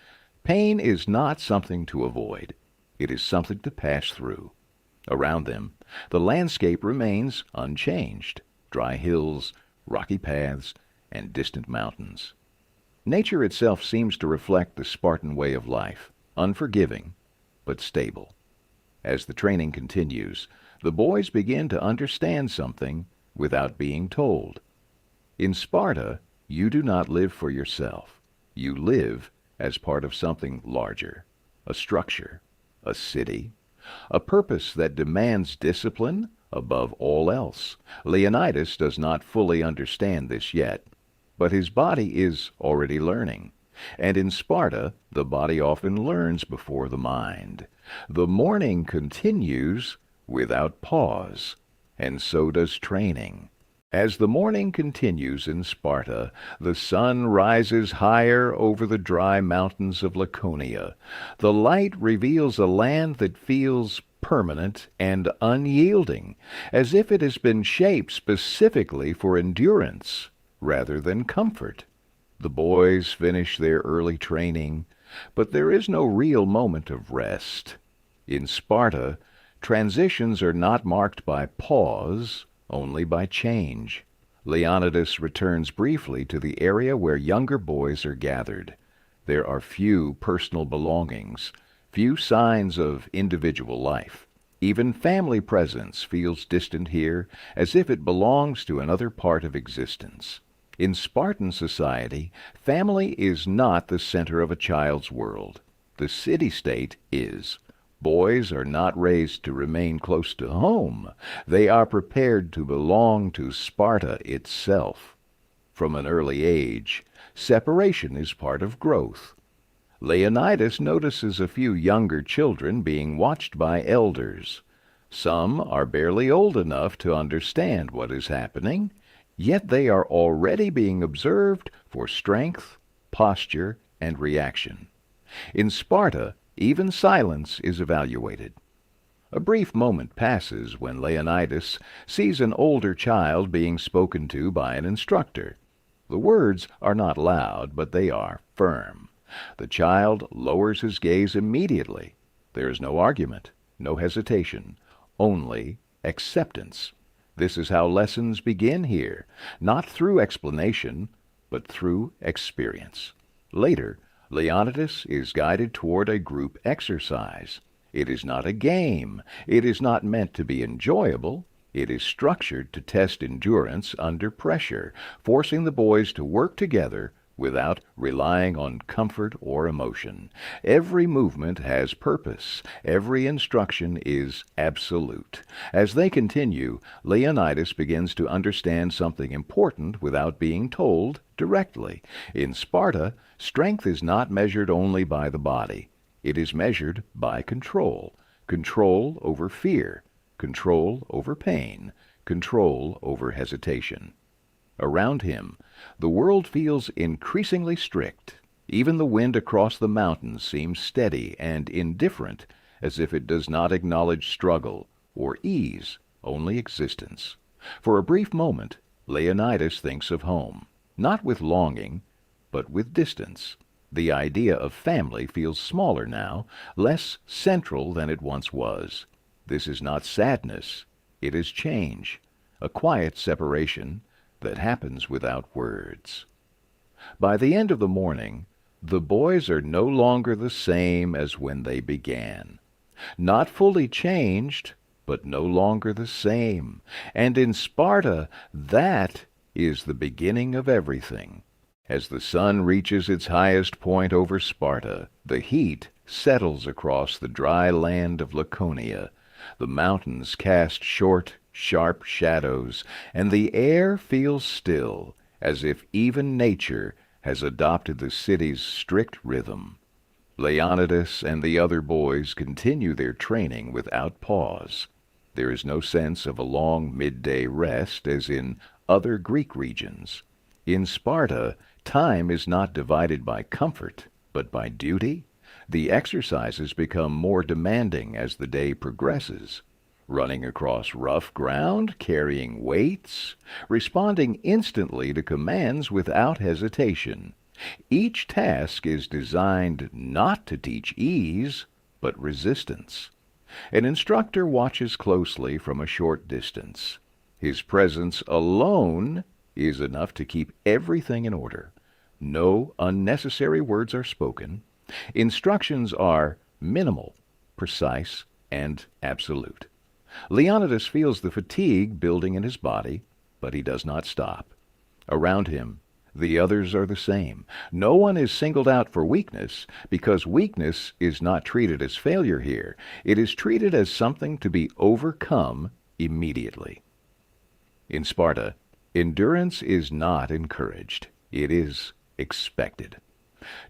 Pain is not something to avoid. It is something to pass through. Around them, the landscape remains unchanged. Dry hills, rocky paths, and distant mountains. Nature itself seems to reflect the Spartan way of life, unforgiving but stable. As the training continues, the boys begin to understand something without being told. In Sparta, you do not live for yourself. You live as part of something larger, a structure, a city, a purpose that demands discipline above all else. Leonidas does not fully understand this yet, but his body is already learning. And in Sparta, the body often learns before the mind. The morning continues without pause, and so does training. As the morning continues in Sparta, the sun rises higher over the dry mountains of Laconia. The light reveals a land that feels permanent and unyielding, as if it has been shaped specifically for endurance rather than comfort. The boys finish their early training, but there is no real moment of rest. In Sparta, transitions are not marked by pause, only by change. Leonidas returns briefly to the area where younger boys are gathered. There are few personal belongings, few signs of individual life. Even family presence feels distant here, as if it belongs to another part of existence. In Spartan society, family is not the center of a child's world. The city-state is. Boys are not raised to remain close to home. They are prepared to belong to Sparta itself. From an early age, separation is part of growth. Leonidas notices a few younger children being watched by elders. Some are barely old enough to understand what is happening, yet they are already being observed for strength, posture, and reaction. In Sparta, even silence is evaluated. A brief moment passes when Leonidas sees an older child being spoken to by an instructor. The words are not loud, but they are firm. The child lowers his gaze immediately. There is no argument, no hesitation, only acceptance. This is how lessons begin here, not through explanation, but through experience. Later, Leonidas is guided toward a group exercise. It is not a game. It is not meant to be enjoyable. It is structured to test endurance under pressure, forcing the boys to work together without relying on comfort or emotion. Every movement has purpose. Every instruction is absolute. As they continue, Leonidas begins to understand something important without being told directly. In Sparta, strength is not measured only by the body. It is measured by control. Control over fear. Control over pain. Control over hesitation. Around him, the world feels increasingly strict. Even the wind across the mountains seems steady and indifferent, as if it does not acknowledge struggle or ease, only existence. For a brief moment, Leonidas thinks of home, not with longing, but with distance. The idea of family feels smaller now, less central than it once was. This is not sadness, it is change, a quiet separation that happens without words. By the end of the morning, the boys are no longer the same as when they began. Not fully changed, but no longer the same. And in Sparta, that is the beginning of everything. As the sun reaches its highest point over Sparta, the heat settles across the dry land of Laconia. The mountains cast short, sharp shadows, and the air feels still, as if even nature has adopted the city's strict rhythm. Leonidas and the other boys continue their training without pause. There is no sense of a long midday rest as in other Greek regions. In Sparta, time is not divided by comfort, but by duty. The exercises become more demanding as the day progresses. Running across rough ground, carrying weights, responding instantly to commands without hesitation. Each task is designed not to teach ease, but resistance. An instructor watches closely from a short distance. His presence alone is enough to keep everything in order. No unnecessary words are spoken. Instructions are minimal, precise, and absolute. Leonidas feels the fatigue building in his body, but he does not stop. Around him, the others are the same. No one is singled out for weakness, because weakness is not treated as failure here. It is treated as something to be overcome immediately. In Sparta, endurance is not encouraged. It is expected.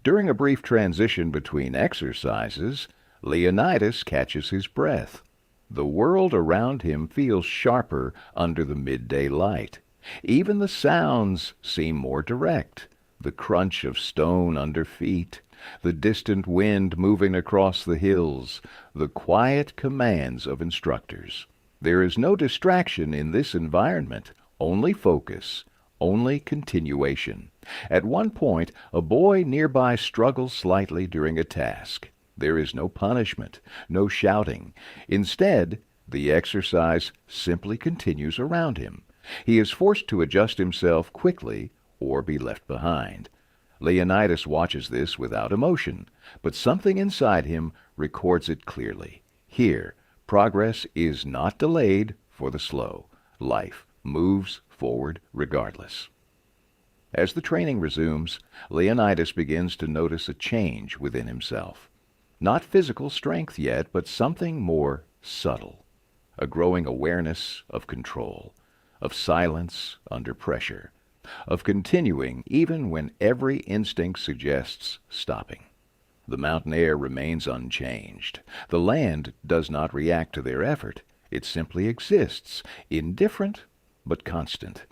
During a brief transition between exercises, Leonidas catches his breath. The world around him feels sharper under the midday light. Even the sounds seem more direct. The crunch of stone under feet, the distant wind moving across the hills, the quiet commands of instructors. There is no distraction in this environment, only focus, only continuation. At one point, a boy nearby struggles slightly during a task. There is no punishment, no shouting. Instead, the exercise simply continues around him. He is forced to adjust himself quickly or be left behind. Leonidas watches this without emotion, but something inside him records it clearly. Here, progress is not delayed for the slow. Life moves forward regardless. As the training resumes, Leonidas begins to notice a change within himself. Not physical strength yet, but something more subtle. A growing awareness of control, of silence under pressure, of continuing even when every instinct suggests stopping. The mountain air remains unchanged. The land does not react to their effort. It simply exists, indifferent but constant.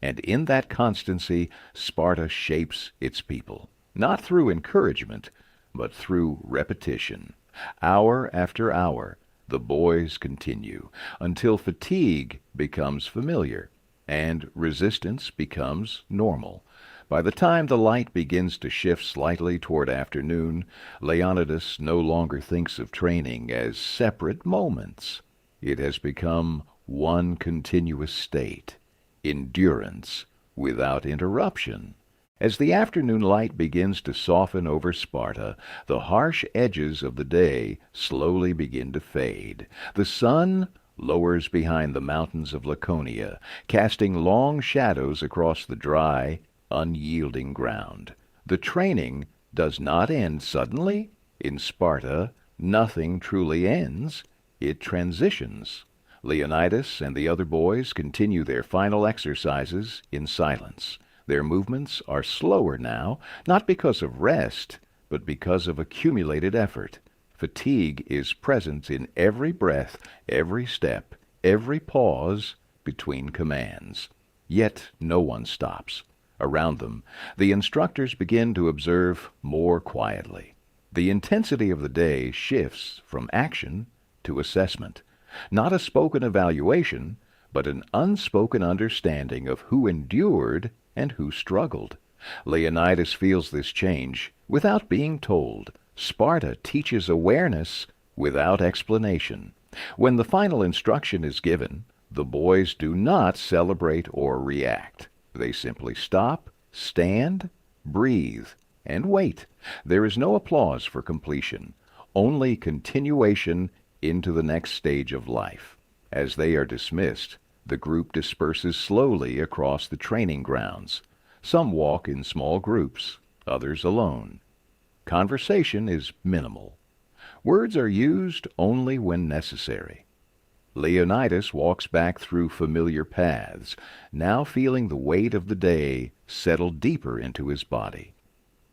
And in that constancy, Sparta shapes its people, not through encouragement, but through repetition. Hour after hour, the boys continue, until fatigue becomes familiar, and resistance becomes normal. By the time the light begins to shift slightly toward afternoon, Leonidas no longer thinks of training as separate moments. It has become one continuous state, endurance without interruption. As the afternoon light begins to soften over Sparta, the harsh edges of the day slowly begin to fade. The sun lowers behind the mountains of Laconia, casting long shadows across the dry, unyielding ground. The training does not end suddenly. In Sparta, nothing truly ends. It transitions. Leonidas and the other boys continue their final exercises in silence. Their movements are slower now, not because of rest, but because of accumulated effort. Fatigue is present in every breath, every step, every pause between commands. Yet no one stops. Around them, the instructors begin to observe more quietly. The intensity of the day shifts from action to assessment. Not a spoken evaluation, but an unspoken understanding of who endured and who struggled. Leonidas feels this change without being told. Sparta teaches awareness without explanation. When the final instruction is given, the boys do not celebrate or react. They simply stop, stand, breathe, and wait. There is no applause for completion, only continuation into the next stage of life. As they are dismissed, the group disperses slowly across the training grounds. Some walk in small groups, others alone. Conversation is minimal. Words are used only when necessary. Leonidas walks back through familiar paths, now feeling the weight of the day settle deeper into his body.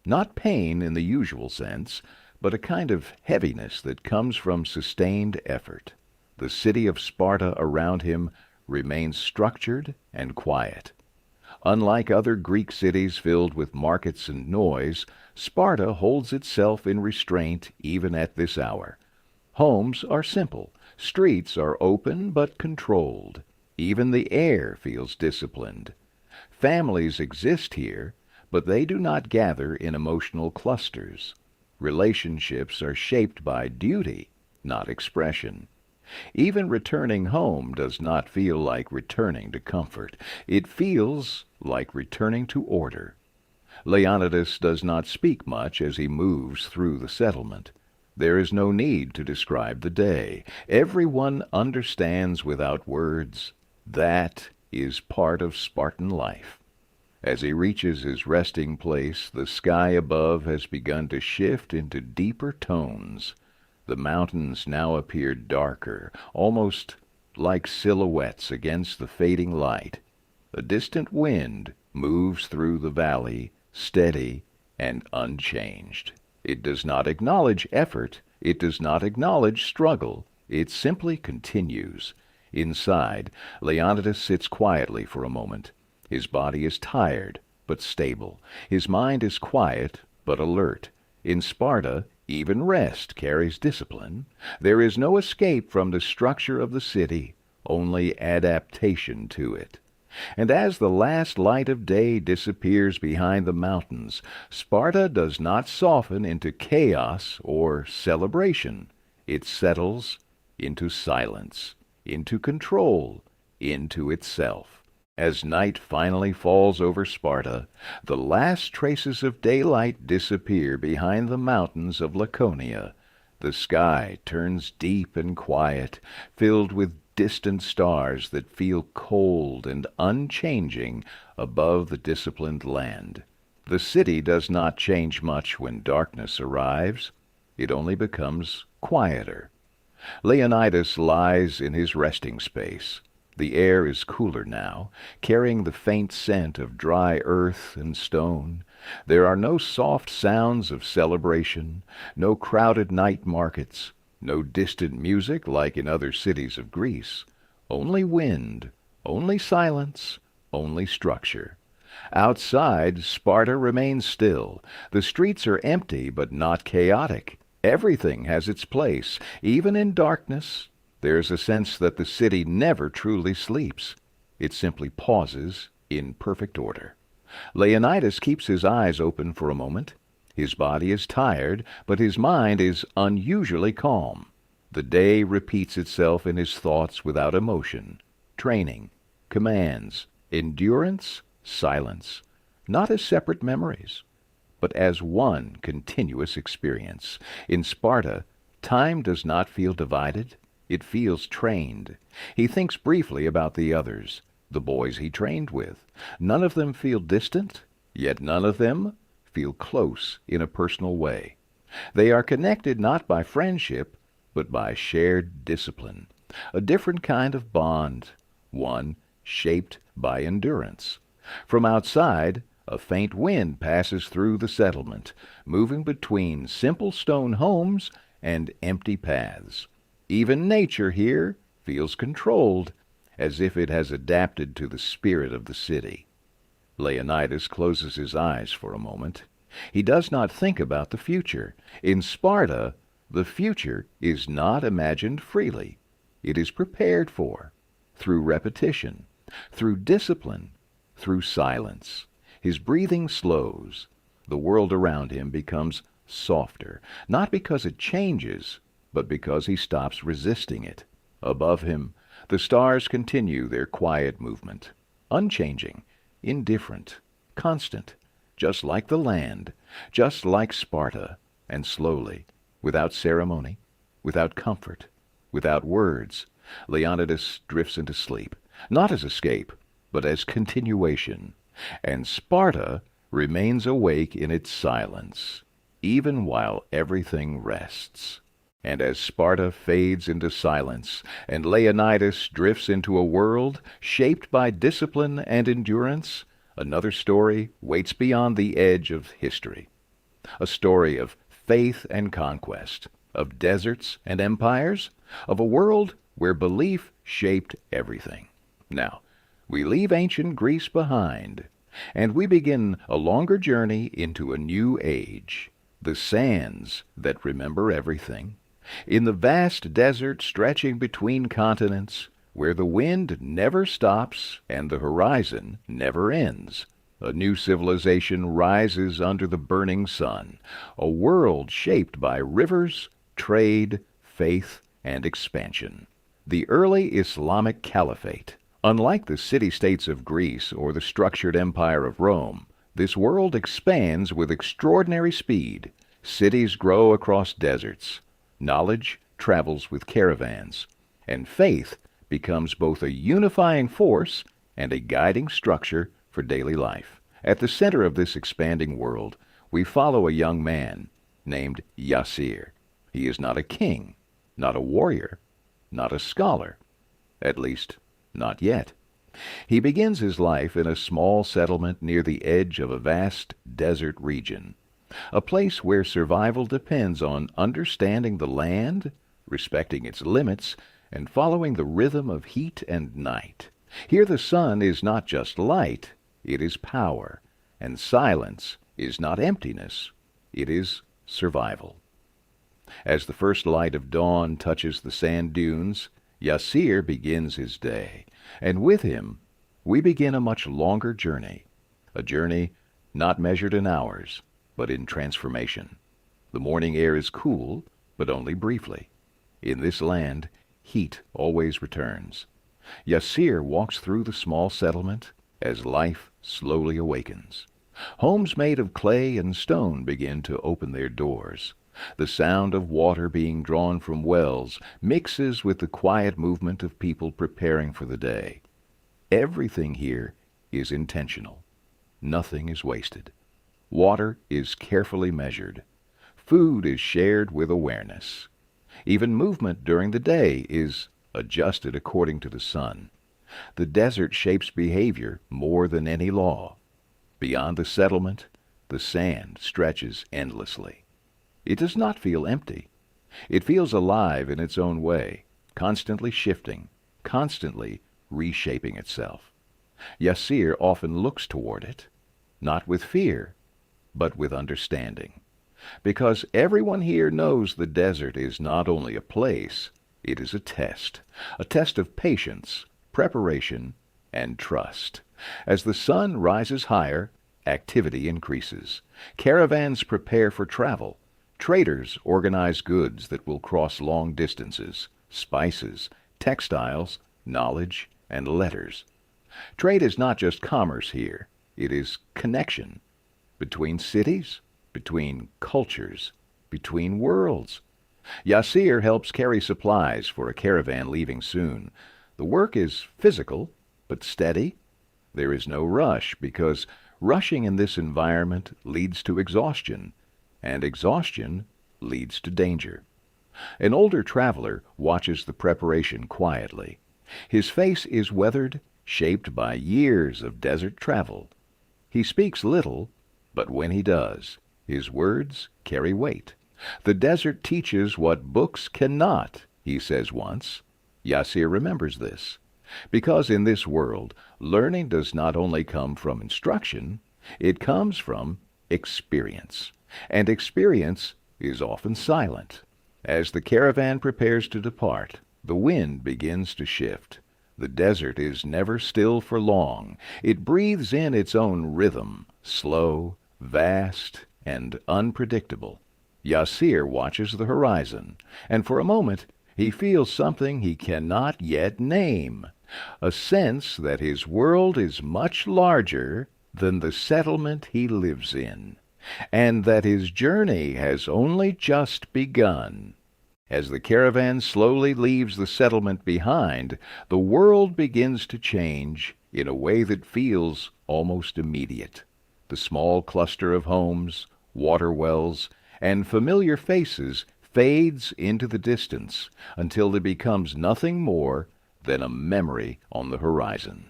Not pain in the usual sense, but a kind of heaviness that comes from sustained effort. The city of Sparta around him remains structured and quiet. Unlike other Greek cities filled with markets and noise, Sparta holds itself in restraint even at this hour. Homes are simple. Streets are open but controlled. Even the air feels disciplined. Families exist here, but they do not gather in emotional clusters. Relationships are shaped by duty, not expression. Even returning home does not feel like returning to comfort. It feels like returning to order. Leonidas does not speak much as he moves through the settlement. There is no need to describe the day. Everyone understands without words. That is part of Spartan life. As he reaches his resting place, the sky above has begun to shift into deeper tones. The mountains now appear darker, almost like silhouettes against the fading light. A distant wind moves through the valley, steady and unchanged. It does not acknowledge effort. It does not acknowledge struggle. It simply continues. Inside, Leonidas sits quietly for a moment. His body is tired, but stable. His mind is quiet, but alert. In Sparta, even rest carries discipline. There is no escape from the structure of the city, only adaptation to it. And as the last light of day disappears behind the mountains, Sparta does not soften into chaos or celebration. It settles into silence, into control, into itself. As night finally falls over Sparta, the last traces of daylight disappear behind the mountains of Laconia. The sky turns deep and quiet, filled with distant stars that feel cold and unchanging above the disciplined land. The city does not change much when darkness arrives. It only becomes quieter. Leonidas lies in his resting space. The air is cooler now, carrying the faint scent of dry earth and stone. There are no soft sounds of celebration, no crowded night markets, no distant music like in other cities of Greece. Only wind, only silence, only structure. Outside, Sparta remains still. The streets are empty but not chaotic. Everything has its place, even in darkness. There's a sense that the city never truly sleeps. It simply pauses in perfect order. Leonidas keeps his eyes open for a moment. His body is tired, but his mind is unusually calm. The day repeats itself in his thoughts without emotion. Training, commands, endurance, silence. Not as separate memories, but as one continuous experience. In Sparta, time does not feel divided. It feels trained. He thinks briefly about the others, the boys he trained with. None of them feel distant, yet none of them feel close in a personal way. They are connected not by friendship, but by shared discipline. A different kind of bond, one shaped by endurance. From outside, a faint wind passes through the settlement, moving between simple stone homes and empty paths. Even nature here feels controlled, as if it has adapted to the spirit of the city. Leonidas closes his eyes for a moment. He does not think about the future. In Sparta, the future is not imagined freely. It is prepared for, through repetition, through discipline, through silence. His breathing slows. The world around him becomes softer, not because it changes, but because he stops resisting it. Above him, the stars continue their quiet movement, unchanging, indifferent, constant, just like the land, just like Sparta, and slowly, without ceremony, without comfort, without words, Leonidas drifts into sleep, not as escape, but as continuation, and Sparta remains awake in its silence, even while everything rests. And as Sparta fades into silence, and Leonidas drifts into a world shaped by discipline and endurance, another story waits beyond the edge of history. A story of faith and conquest, of deserts and empires, of a world where belief shaped everything. Now, we leave ancient Greece behind, and we begin a longer journey into a new age, the sands that remember everything. In the vast desert stretching between continents, where the wind never stops and the horizon never ends, a new civilization rises under the burning sun, a world shaped by rivers, trade, faith, and expansion. The early Islamic Caliphate. Unlike the city-states of Greece or the structured empire of Rome, This world expands with extraordinary speed. Cities grow across deserts. Knowledge travels with caravans. And faith becomes both a unifying force and a guiding structure for daily life. At the center of this expanding world, we follow a young man named Yasir. He is not a king, not a warrior, not a scholar. At least, not yet. He begins his life in a small settlement near the edge of a vast desert region, a place where survival depends on understanding the land, respecting its limits, and following the rhythm of heat and night. Here the sun is not just light, it is power, and silence is not emptiness, it is survival. As the first light of dawn touches the sand dunes, Yasir begins his day, and with him we begin a much longer journey, a journey not measured in hours, but in transformation. The morning air is cool, but only briefly. In this land, heat always returns. Yasir walks through the small settlement as life slowly awakens. Homes made of clay and stone begin to open their doors. The sound of water being drawn from wells mixes with the quiet movement of people preparing for the day. Everything here is intentional. Nothing is wasted. Water is carefully measured. Food is shared with awareness. Even movement during the day is adjusted according to the sun. The desert shapes behavior more than any law. Beyond the settlement, the sand stretches endlessly. It does not feel empty. It feels alive in its own way, constantly shifting, constantly reshaping itself. Yasir often looks toward it, not with fear, but with understanding. Because everyone here knows the desert is not only a place, it is a test of patience, preparation, and trust. As the sun rises higher, activity increases. Caravans prepare for travel. Traders organize goods that will cross long distances, spices, textiles, knowledge, and letters. Trade is not just commerce here, it is connection between cities, between cultures, between worlds. Yasir helps carry supplies for a caravan leaving soon. The work is physical, but steady. There is no rush, because rushing in this environment leads to exhaustion, and exhaustion leads to danger. An older traveler watches the preparation quietly. His face is weathered, shaped by years of desert travel. He speaks little, but when he does, his words carry weight. The desert teaches what books cannot, he says once. Yasir remembers this, because in this world, learning does not only come from instruction, it comes from experience. And experience is often silent. As the caravan prepares to depart, the wind begins to shift. The desert is never still for long. It breathes in its own rhythm, slow, vast, and unpredictable. Yasir watches the horizon, and for a moment he feels something he cannot yet name, a sense that his world is much larger than the settlement he lives in, and that his journey has only just begun. As the caravan slowly leaves the settlement behind, the world begins to change in a way that feels almost immediate. The small cluster of homes, water wells, and familiar faces fades into the distance until it becomes nothing more than a memory on the horizon.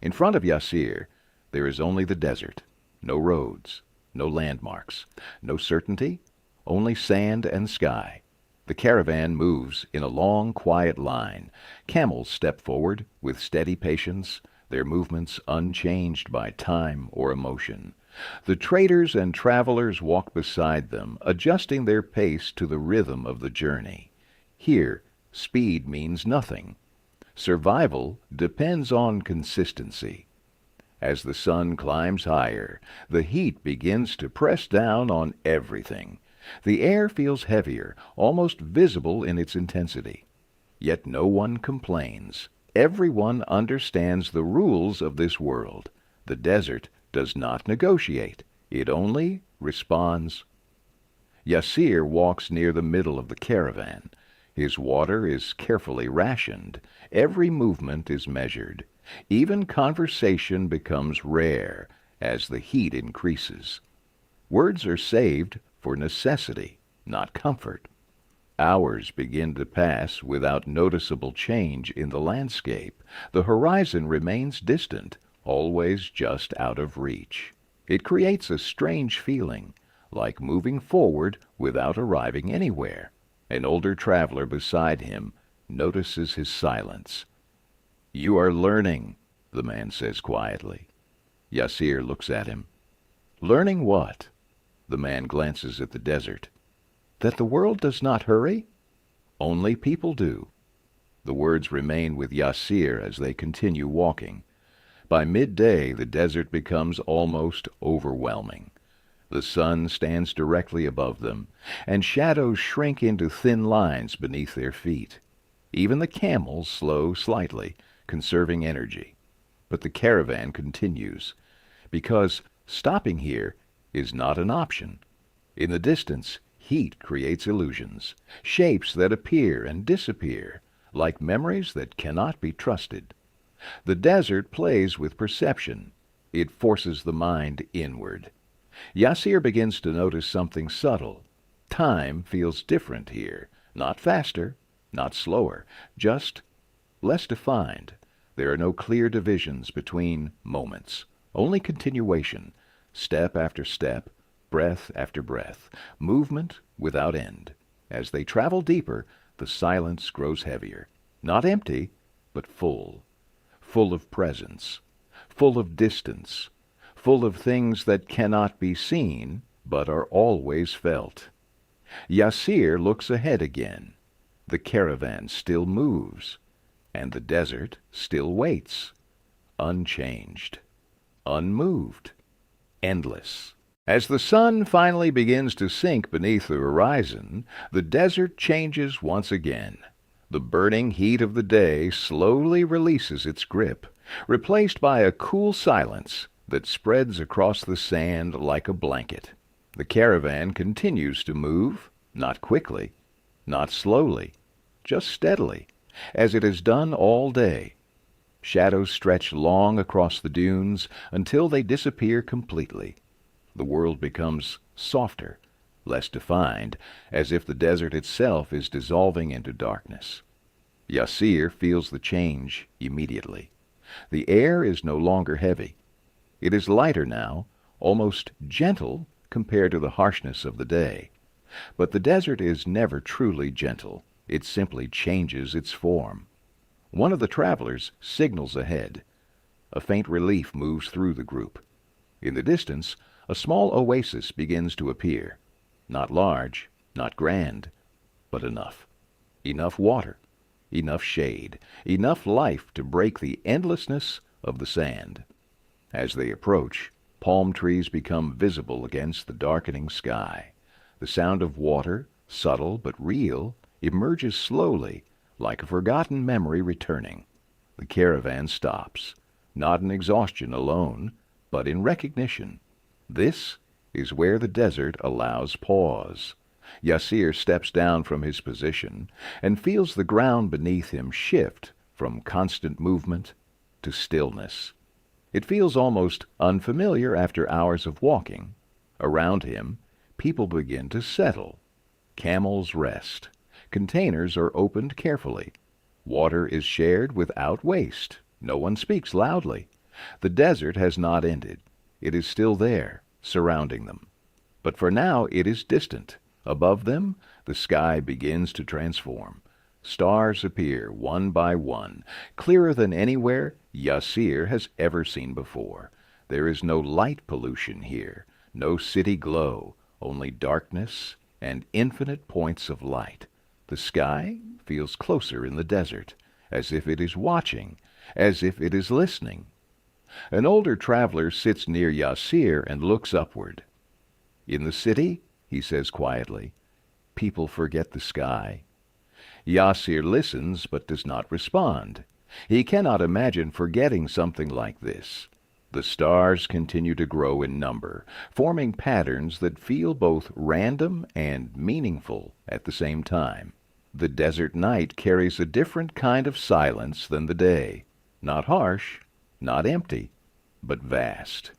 In front of Yasir, there is only the desert, no roads, no landmarks, no certainty, only sand and sky. The caravan moves in a long, quiet line. Camels step forward with steady patience, their movements unchanged by time or emotion. The traders and travelers walk beside them, adjusting their pace to the rhythm of the journey. Here, speed means nothing. Survival depends on consistency. As the sun climbs higher, the heat begins to press down on everything. The air feels heavier, almost visible in its intensity. Yet no one complains. Everyone understands the rules of this world. The desert does not negotiate. It only responds. Yasir walks near the middle of the caravan. His water is carefully rationed. Every movement is measured. Even conversation becomes rare as the heat increases. Words are saved for necessity, not comfort. Hours begin to pass without noticeable change in the landscape. The horizon remains distant, always just out of reach. It creates a strange feeling, like moving forward without arriving anywhere. An older traveler beside him notices his silence. "You are learning," the man says quietly. Yasir looks at him. "Learning what?" The man glances at the desert. "That the world does not hurry? Only people do." The words remain with Yasir as they continue walking. By midday, the desert becomes almost overwhelming. The sun stands directly above them, and shadows shrink into thin lines beneath their feet. Even the camels slow slightly, conserving energy. But the caravan continues, because stopping here is not an option. In the distance, heat creates illusions, shapes that appear and disappear, like memories that cannot be trusted. The desert plays with perception. It forces the mind inward. Yasir begins to notice something subtle. Time feels different here. Not faster, not slower, just less defined. There are no clear divisions between moments, only continuation, step after step, breath after breath, movement without end. As they travel deeper, the silence grows heavier, not empty, but full of presence, full of distance, full of things that cannot be seen, but are always felt. Yasir looks ahead again. The caravan still moves, and the desert still waits, unchanged, unmoved, endless. As the sun finally begins to sink beneath the horizon, the desert changes once again. The burning heat of the day slowly releases its grip, replaced by a cool silence that spreads across the sand like a blanket. The caravan continues to move, not quickly, not slowly, just steadily, as it has done all day. Shadows stretch long across the dunes until they disappear completely. The world becomes softer, less defined, as if the desert itself is dissolving into darkness. Yasir feels the change immediately. The air is no longer heavy. It is lighter now, almost gentle compared to the harshness of the day. But the desert is never truly gentle. It simply changes its form. One of the travelers signals ahead. A faint relief moves through the group. In the distance, a small oasis begins to appear. Not large, not grand, but enough. Enough water, enough shade, enough life to break the endlessness of the sand. As they approach, palm trees become visible against the darkening sky. The sound of water, subtle but real, emerges slowly, like a forgotten memory returning. The caravan stops, not in exhaustion alone, but in recognition. This is where the desert allows pause. Yasir steps down from his position and feels the ground beneath him shift from constant movement to stillness. It feels almost unfamiliar after hours of walking. Around him, people begin to settle. Camels rest. Containers are opened carefully. Water is shared without waste. No one speaks loudly. The desert has not ended. It is still there, surrounding them. But for now it is distant. Above them, the sky begins to transform. Stars appear one by one, clearer than anywhere Yasir has ever seen before. There is no light pollution here, no city glow, only darkness and infinite points of light. The sky feels closer in the desert, as if it is watching, as if it is listening. An older traveler sits near Yasir and looks upward. "In the city," he says quietly, "people forget the sky." Yasir listens but does not respond. He cannot imagine forgetting something like this. The stars continue to grow in number, forming patterns that feel both random and meaningful at the same time. The desert night carries a different kind of silence than the day. Not harsh, not empty, but vast.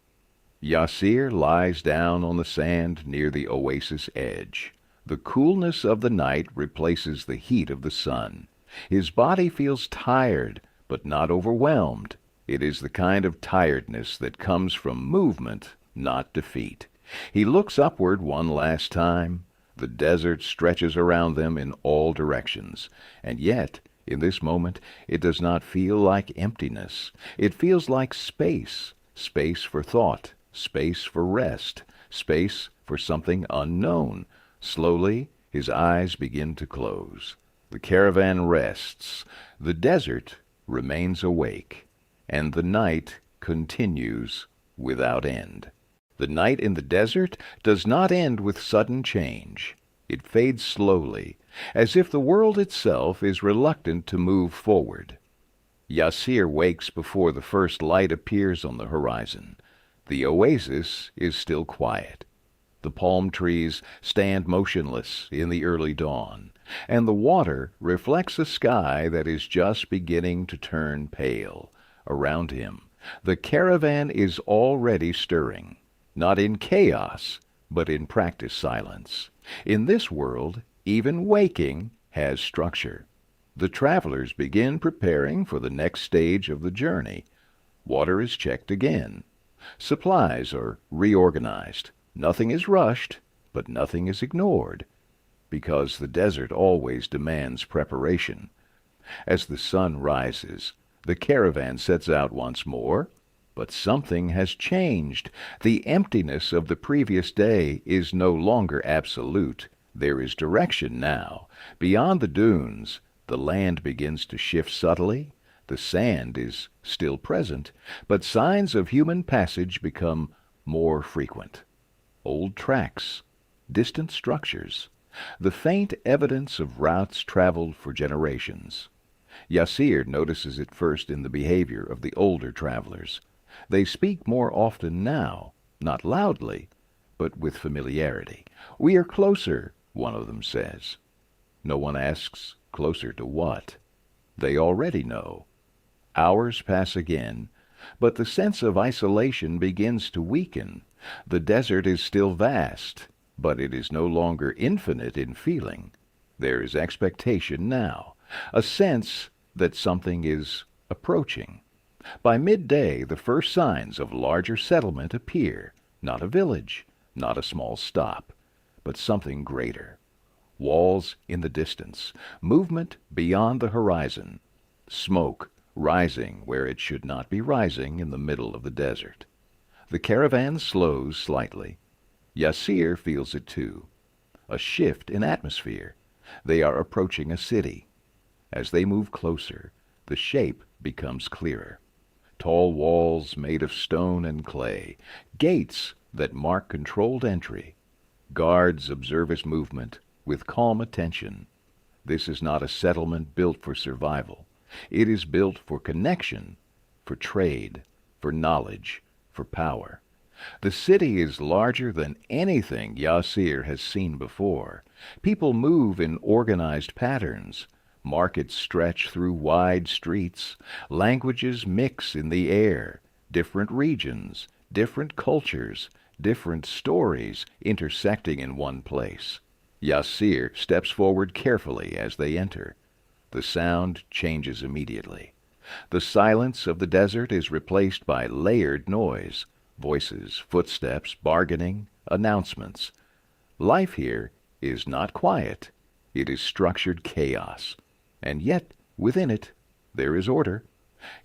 Yasir lies down on the sand near the oasis edge. The coolness of the night replaces the heat of the sun. His body feels tired, but not overwhelmed. It is the kind of tiredness that comes from movement, not defeat. He looks upward one last time. The desert stretches around them in all directions, and yet, in this moment, it does not feel like emptiness. It feels like space, space for thought, space for rest, space for something unknown. Slowly, his eyes begin to close. The caravan rests. The desert remains awake, and the night continues without end. The night in the desert does not end with sudden change. It fades slowly, as if the world itself is reluctant to move forward. Yasir wakes before the first light appears on the horizon. The oasis is still quiet. The palm trees stand motionless in the early dawn, and the water reflects a sky that is just beginning to turn pale. Around him, the caravan is already stirring, not in chaos, but in practiced silence. In this world, even waking has structure. The travelers begin preparing for the next stage of the journey. Water is checked again. Supplies are reorganized. Nothing is rushed, but nothing is ignored, because the desert always demands preparation. As the sun rises, the caravan sets out once more, but something has changed. The emptiness of the previous day is no longer absolute. There is direction now. Beyond the dunes, the land begins to shift subtly. The sand is still present, but signs of human passage become more frequent. Old tracks, distant structures, the faint evidence of routes traveled for generations. Yasir notices it first in the behavior of the older travelers. They speak more often now, not loudly, but with familiarity. "We are closer," one of them says. No one asks, closer to what? They already know. Hours pass again, but the sense of isolation begins to weaken. The desert is still vast, but it is no longer infinite in feeling. There is expectation now, a sense that something is approaching. By midday, the first signs of larger settlement appear. Not a village, not a small stop, but something greater. Walls in the distance, movement beyond the horizon, smoke rising where it should not be rising in the middle of the desert. The caravan slows slightly. Yasir feels it too. A shift in atmosphere. They are approaching a city. As they move closer, the shape becomes clearer. Tall walls made of stone and clay, gates that mark controlled entry. Guards observe his movement with calm attention. This is not a settlement built for survival. It is built for connection, for trade, for knowledge, for power. The city is larger than anything Yasir has seen before. People move in organized patterns. Markets stretch through wide streets. Languages mix in the air. Different regions, different cultures, different stories intersecting in one place. Yasir steps forward carefully as they enter. The sound changes immediately. The silence of the desert is replaced by layered noise, voices, footsteps, bargaining, announcements. Life here is not quiet. It is structured chaos. And yet, within it, there is order.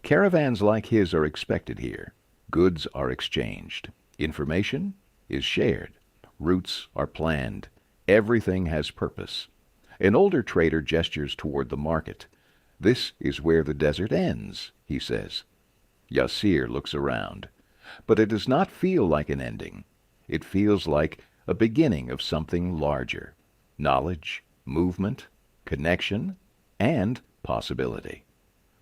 Caravans like his are expected here. Goods are exchanged. Information is shared. Routes are planned. Everything has purpose. An older trader gestures toward the market. "This is where the desert ends," he says. Yasir looks around. But it does not feel like an ending. It feels like a beginning of something larger. Knowledge, movement, connection, and possibility.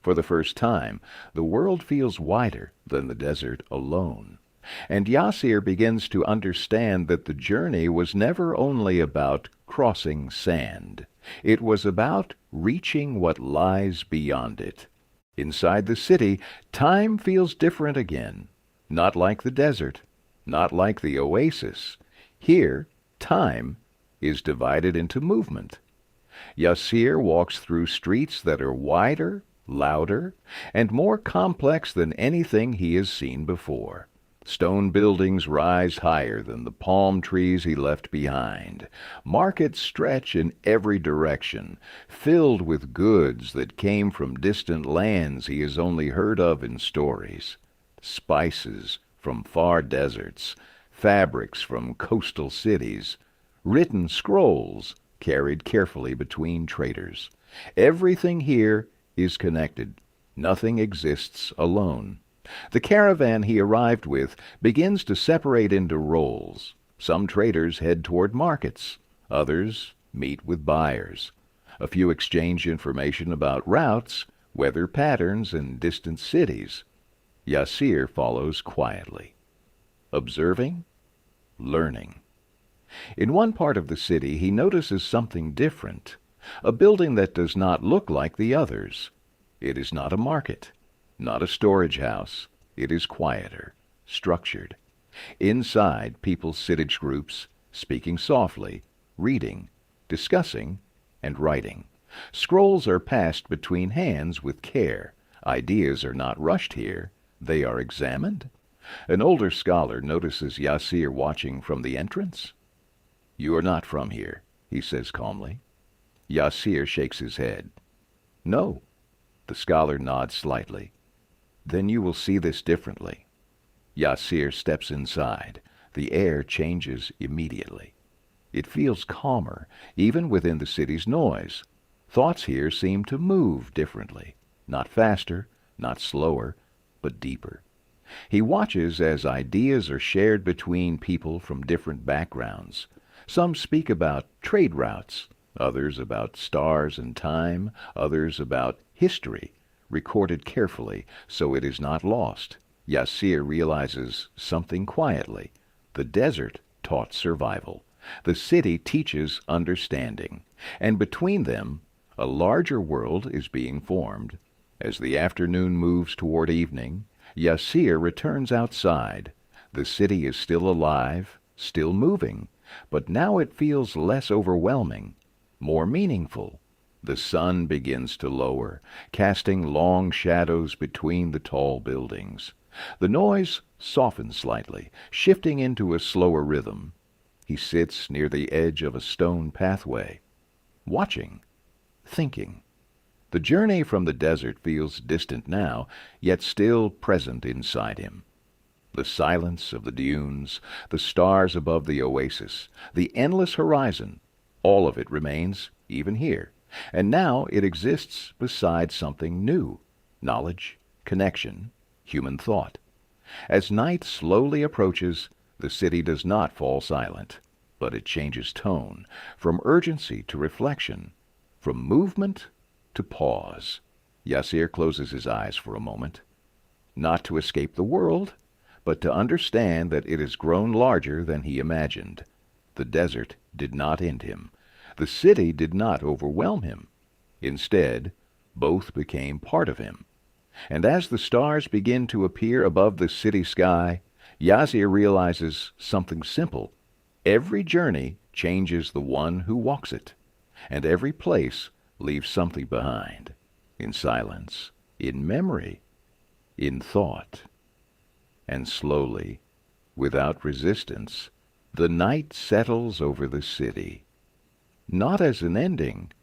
For the first time, the world feels wider than the desert alone. And Yasir begins to understand that the journey was never only about crossing sand. It was about reaching what lies beyond it. Inside the city, time feels different again. Not like the desert, not like the oasis. Here, time is divided into movement. Yasir walks through streets that are wider, louder, and more complex than anything he has seen before. Stone buildings rise higher than the palm trees he left behind. Markets stretch in every direction, filled with goods that came from distant lands he has only heard of in stories. Spices from far deserts, fabrics from coastal cities, written scrolls carried carefully between traders. Everything here is connected. Nothing exists alone. The caravan he arrived with begins to separate into roles. Some traders head toward markets. Others meet with buyers. A few exchange information about routes, weather patterns, and distant cities. Yasir follows quietly, observing, learning. In one part of the city he notices something different, a building that does not look like the others. It is not a market, not a storage house. It is quieter, structured. Inside, people sit in groups, speaking softly, reading, discussing, and writing. Scrolls are passed between hands with care. Ideas are not rushed here. They are examined. An older scholar notices Yasir watching from the entrance. "You are not from here," he says calmly. Yasir shakes his head. "No." The scholar nods slightly. "Then you will see this differently." Yasir steps inside. The air changes immediately. It feels calmer, even within the city's noise. Thoughts here seem to move differently. Not faster, not slower, but deeper. He watches as ideas are shared between people from different backgrounds. Some speak about trade routes, others about stars and time, others about history, recorded carefully so it is not lost. Yasir realizes something quietly. The desert taught survival. The city teaches understanding. And between them, a larger world is being formed. As the afternoon moves toward evening, Yasir returns outside. The city is still alive, still moving, but now it feels less overwhelming, more meaningful. The sun begins to lower, casting long shadows between the tall buildings. The noise softens slightly, shifting into a slower rhythm. He sits near the edge of a stone pathway, watching, thinking. The journey from the desert feels distant now, yet still present inside him. The silence of the dunes, the stars above the oasis, the endless horizon, all of it remains, even here. And now it exists beside something new, knowledge, connection, human thought. As night slowly approaches, the city does not fall silent, but it changes tone, from urgency to reflection, from movement to pause. Yasir closes his eyes for a moment, not to escape the world, but to understand that it has grown larger than he imagined. The desert did not end him. The city did not overwhelm him. Instead, both became part of him. And as the stars begin to appear above the city sky, Yasir realizes something simple. Every journey changes the one who walks it, and every place leaves something behind, in silence, in memory, in thought. And slowly, without resistance, the night settles over the city, not as an ending,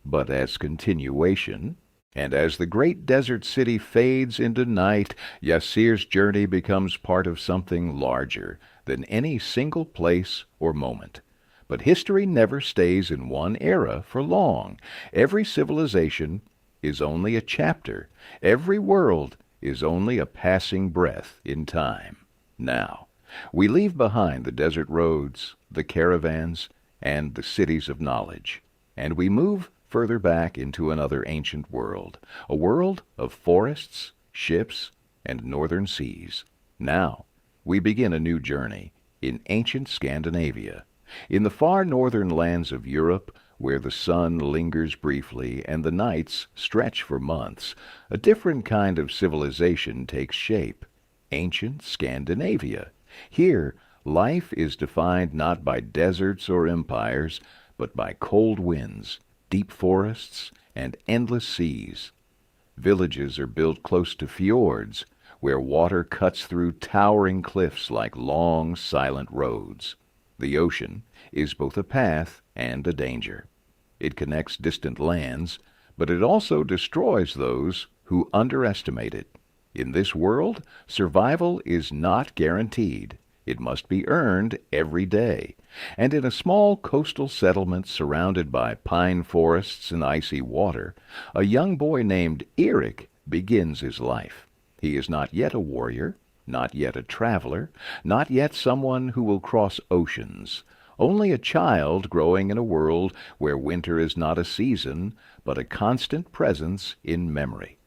but as continuation. And as the great desert city fades into night, Yasir's journey becomes part of something larger than any single place or moment. But history never stays in one era for long. Every civilization is only a chapter. Every world is only a passing breath in time. Now, we leave behind the desert roads, the caravans, and the cities of knowledge, and we move further back into another ancient world, a world of forests, ships, and northern seas. Now, we begin a new journey in ancient Scandinavia, in the far northern lands of Europe, where the sun lingers briefly and the nights stretch for months. A different kind of civilization takes shape. Ancient Scandinavia. Here, life is defined not by deserts or empires, but by cold winds, deep forests, and endless seas. Villages are built close to fjords, where water cuts through towering cliffs like long, silent roads. The ocean is both a path and a danger. It connects distant lands, but it also destroys those who underestimate it. In this world, survival is not guaranteed. It must be earned every day. And in a small coastal settlement surrounded by pine forests and icy water, a young boy named Erik begins his life. He is not yet a warrior, not yet a traveler, not yet someone who will cross oceans. Only a child growing in a world where winter is not a season, but a constant presence in memory.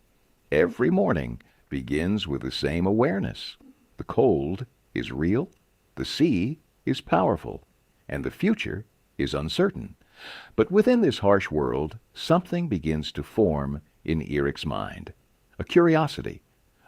Every morning begins with the same awareness. The cold is real, the sea is powerful, and the future is uncertain. But within this harsh world, something begins to form in Erik's mind. A curiosity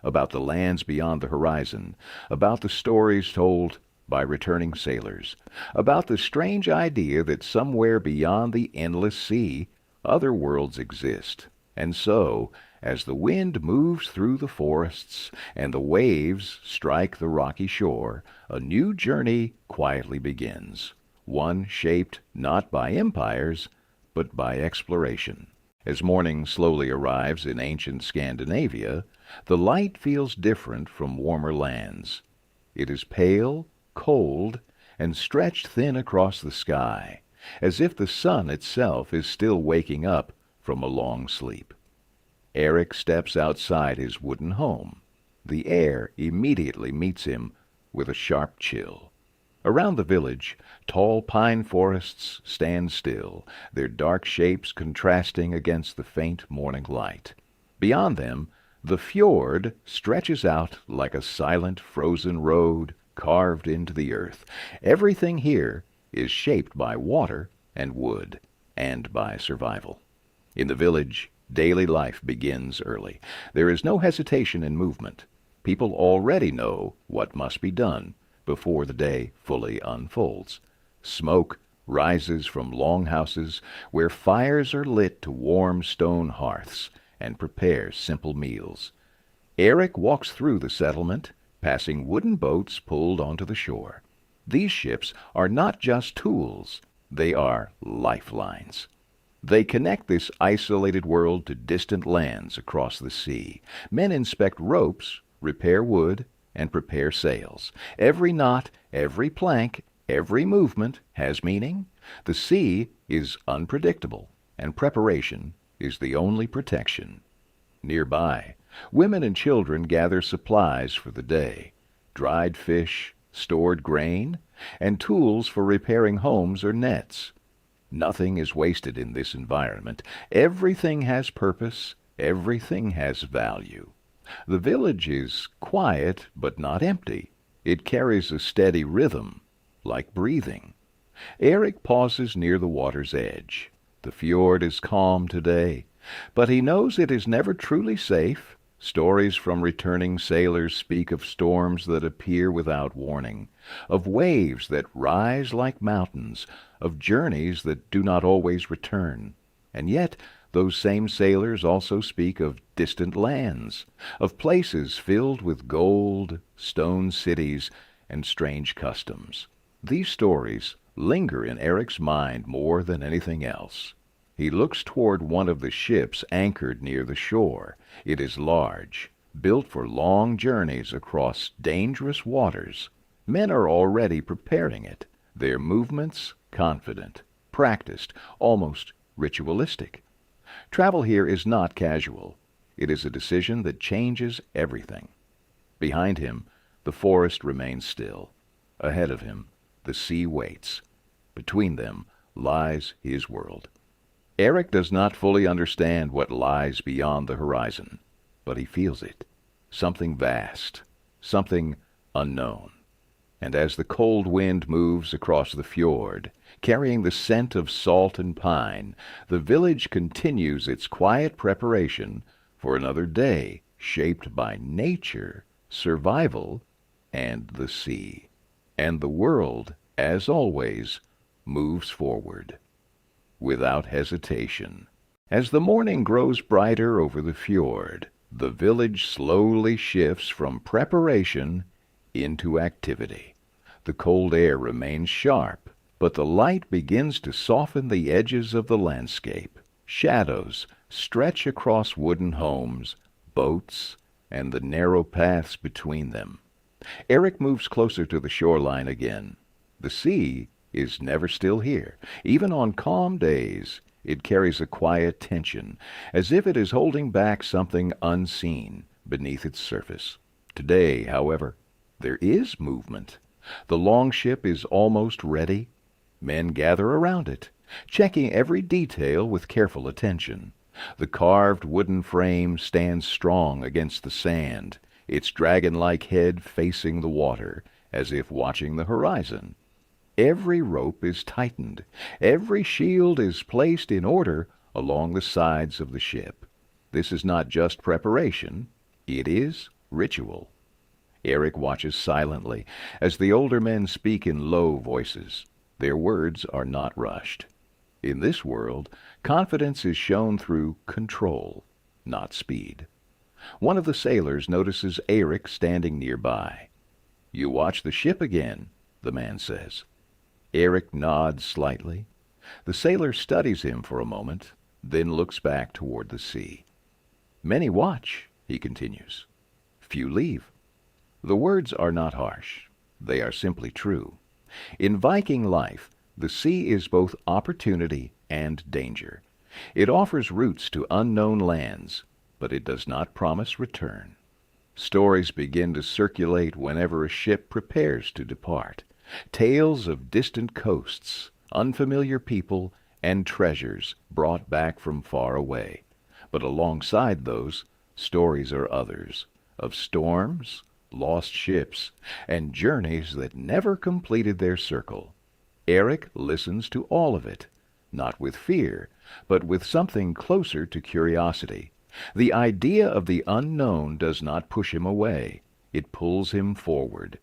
about the lands beyond the horizon, about the stories told by returning sailors, about the strange idea that somewhere beyond the endless sea, other worlds exist. And so, as the wind moves through the forests and the waves strike the rocky shore, a new journey quietly begins, one shaped not by empires, but by exploration. As morning slowly arrives in ancient Scandinavia, the light feels different from warmer lands. It is pale, cold, and stretched thin across the sky, as if the sun itself is still waking up from a long sleep. Erik steps outside his wooden home. The air immediately meets him with a sharp chill. Around the village, tall pine forests stand still, their dark shapes contrasting against the faint morning light. Beyond them, the fjord stretches out like a silent frozen road carved into the earth. Everything here is shaped by water and wood, and by survival. In the village, daily life begins early. There is no hesitation in movement. People already know what must be done before the day fully unfolds. Smoke rises from longhouses where fires are lit to warm stone hearths and prepare simple meals. Erik walks through the settlement, passing wooden boats pulled onto the shore. These ships are not just tools, they are lifelines. They connect this isolated world to distant lands across the sea. Men inspect ropes, repair wood, and prepare sails. Every knot, every plank, every movement has meaning. The sea is unpredictable, and preparation is the only protection. Nearby, women and children gather supplies for the day: dried fish, stored grain, and tools for repairing homes or nets. Nothing is wasted in this environment. Everything has purpose. Everything has value. The village is quiet but not empty. It carries a steady rhythm, like breathing. Erik pauses near the water's edge. The fjord is calm today, but he knows it is never truly safe. Stories from returning sailors speak of storms that appear without warning, of waves that rise like mountains, of journeys that do not always return. And yet, those same sailors also speak of distant lands, of places filled with gold, stone cities, and strange customs. These stories linger in Erik's mind more than anything else. He looks toward one of the ships anchored near the shore. It is large, built for long journeys across dangerous waters. Men are already preparing it, their movements confident, practiced, almost ritualistic. Travel here is not casual. It is a decision that changes everything. Behind him, the forest remains still. Ahead of him, the sea waits. Between them lies his world. Eric does not fully understand what lies beyond the horizon, but he feels it. Something vast, something unknown. And as the cold wind moves across the fjord, carrying the scent of salt and pine, the village continues its quiet preparation for another day shaped by nature, survival, and the sea. And the world, as always, moves forward, without hesitation. As the morning grows brighter over the fjord, the village slowly shifts from preparation into activity. The cold air remains sharp, but the light begins to soften the edges of the landscape. Shadows stretch across wooden homes, boats, and the narrow paths between them. Eric moves closer to the shoreline again. The sea is never still here. Even on calm days, it carries a quiet tension, as if it is holding back something unseen beneath its surface. Today, however, there is movement. The longship is almost ready. Men gather around it, checking every detail with careful attention. The carved wooden frame stands strong against the sand, its dragon-like head facing the water, as if watching the horizon. Every rope is tightened. Every shield is placed in order along the sides of the ship. This is not just preparation. It is ritual. Eric watches silently as the older men speak in low voices. Their words are not rushed. In this world, confidence is shown through control, not speed. One of the sailors notices Eric standing nearby. "You watch the ship again," the man says. Eric nods slightly. The sailor studies him for a moment, then looks back toward the sea. "Many watch," he continues. "Few leave." The words are not harsh. They are simply true. In Viking life, the sea is both opportunity and danger. It offers routes to unknown lands, but it does not promise return. Stories begin to circulate whenever a ship prepares to depart. Tales of distant coasts, unfamiliar people, and treasures brought back from far away. But alongside those, stories are others, of storms, lost ships, and journeys that never completed their circle. Eric listens to all of it, not with fear, but with something closer to curiosity. The idea of the unknown does not push him away. It pulls him forward.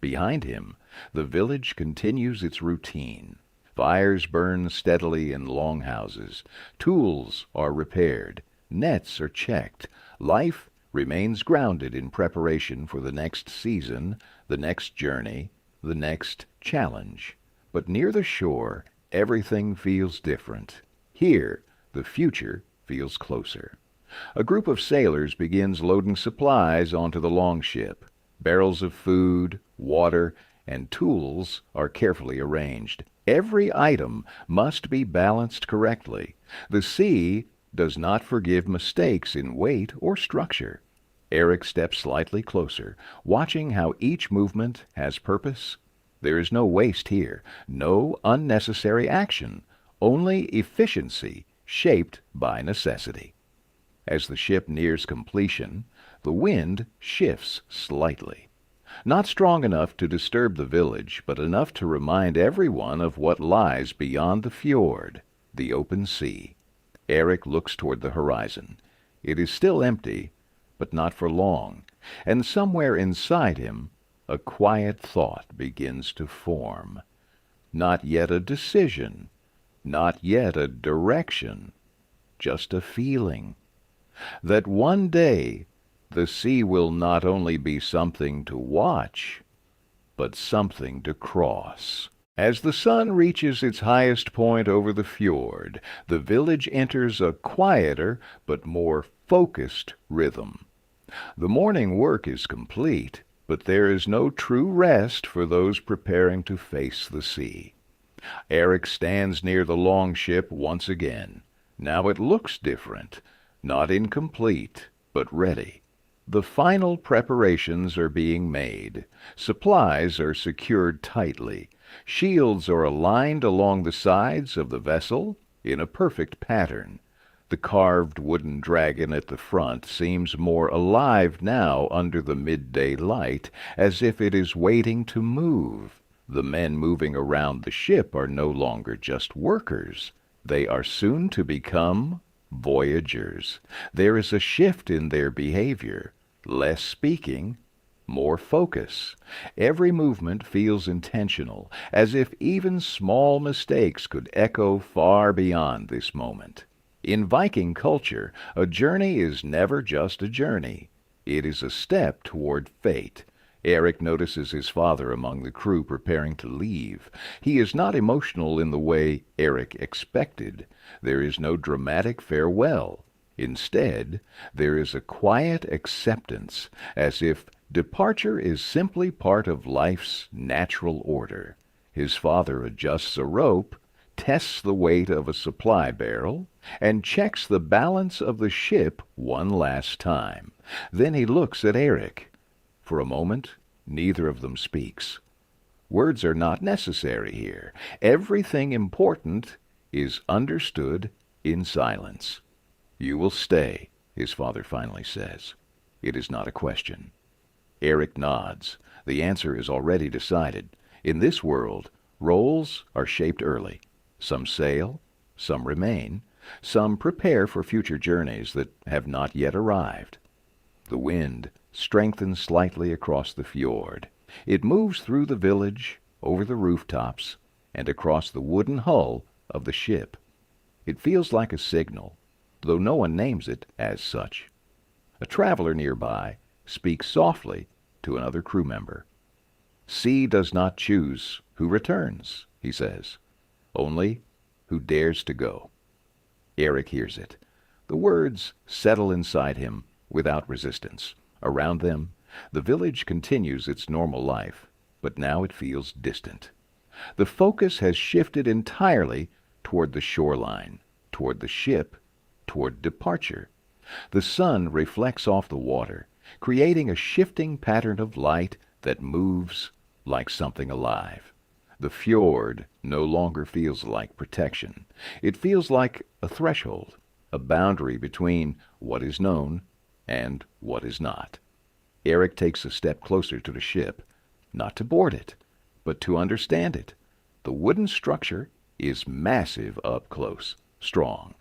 Behind him, the village continues its routine. Fires burn steadily in longhouses. Tools are repaired. Nets are checked. Life remains grounded in preparation for the next season, the next journey, the next challenge. But near the shore, everything feels different. Here, the future feels closer. A group of sailors begins loading supplies onto the longship. Barrels of food, water, and tools are carefully arranged. Every item must be balanced correctly. The sea does not forgive mistakes in weight or structure. Eric steps slightly closer, watching how each movement has purpose. There is no waste here, no unnecessary action, only efficiency shaped by necessity. As the ship nears completion, the wind shifts slightly. Not strong enough to disturb the village, but enough to remind everyone of what lies beyond the fjord, the open sea. Eric looks toward the horizon. It is still empty, but not for long, and somewhere inside him, a quiet thought begins to form. Not yet a decision, not yet a direction, just a feeling. That one day the sea will not only be something to watch, but something to cross. As the sun reaches its highest point over the fjord, the village enters a quieter but more focused rhythm. The morning work is complete, but there is no true rest for those preparing to face the sea. Eric stands near the longship once again. Now it looks different, not incomplete, but ready. The final preparations are being made. Supplies are secured tightly. Shields are aligned along the sides of the vessel. in a perfect pattern. The carved wooden dragon at the front seems more alive now under the midday light, as if it is waiting to move. The men moving around the ship are no longer just workers. They are soon to become voyagers. There is a shift in their behavior. Less speaking, more focus. Every movement feels intentional, as if even small mistakes could echo far beyond this moment. In Viking culture, a journey is never just a journey. It is a step toward fate. Eric notices his father among the crew preparing to leave. He is not emotional in the way Eric expected. There is no dramatic farewell. Instead, there is a quiet acceptance, as if departure is simply part of life's natural order. His father adjusts a rope, tests the weight of a supply barrel, and checks the balance of the ship one last time. Then he looks at Eric. For a moment, neither of them speaks. Words are not necessary here. Everything important is understood in silence. "You will stay," his father finally says. It is not a question. Eric nods. The answer is already decided. In this world, roles are shaped early. Some sail, some remain, some prepare for future journeys that have not yet arrived. The wind strengthens slightly across the fjord. It moves through the village, over the rooftops, and across the wooden hull of the ship. It feels like a signal, though no one names it as such. A traveler nearby speaks softly to another crew member. "Sea does not choose who returns," he says, "only who dares to go." Eric hears it. The words settle inside him without resistance. Around them, the village continues its normal life, but now it feels distant. The focus has shifted entirely toward the shoreline, toward the ship, toward departure. The sun reflects off the water, creating a shifting pattern of light that moves like something alive. The fjord no longer feels like protection. It feels like a threshold, a boundary between what is known and what is not. Eric takes a step closer to the ship, not to board it, but to understand it. The wooden structure is massive up close, strong,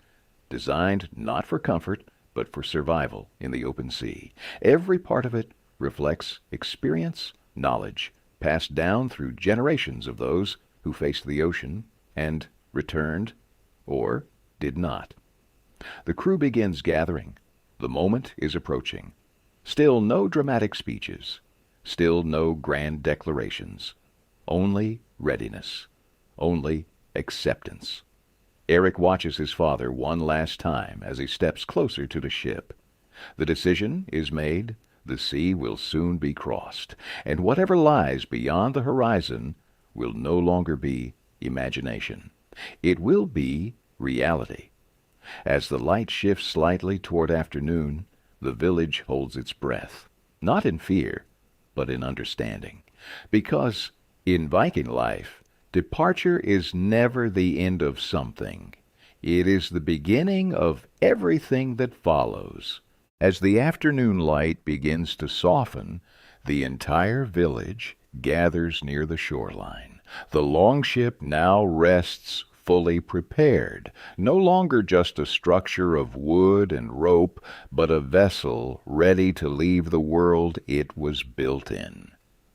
designed not for comfort, but for survival in the open sea. Every part of it reflects experience, knowledge, passed down through generations of those who faced the ocean and returned or did not. The crew begins gathering. The moment is approaching. Still no dramatic speeches. Still no grand declarations. Only readiness. Only acceptance. Eric watches his father one last time as he steps closer to the ship. The decision is made. The sea will soon be crossed, and whatever lies beyond the horizon will no longer be imagination. It will be reality. As the light shifts slightly toward afternoon, the village holds its breath, not in fear, but in understanding. Because in Viking life, departure is never the end of something. It is the beginning of everything that follows. As the afternoon light begins to soften, the entire village gathers near the shoreline. The longship now rests fully prepared, no longer just a structure of wood and rope, but a vessel ready to leave the world it was built in.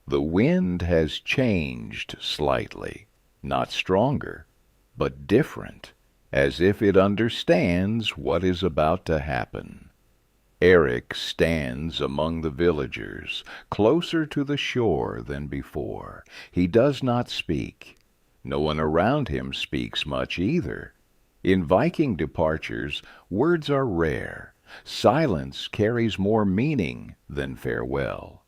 The wind has changed slightly, not stronger, but different, as if it understands what is about to happen. Eric stands among the villagers, closer to the shore than before. He does not speak. No one around him speaks much either. In Viking departures, words are rare. Silence carries more meaning than farewell.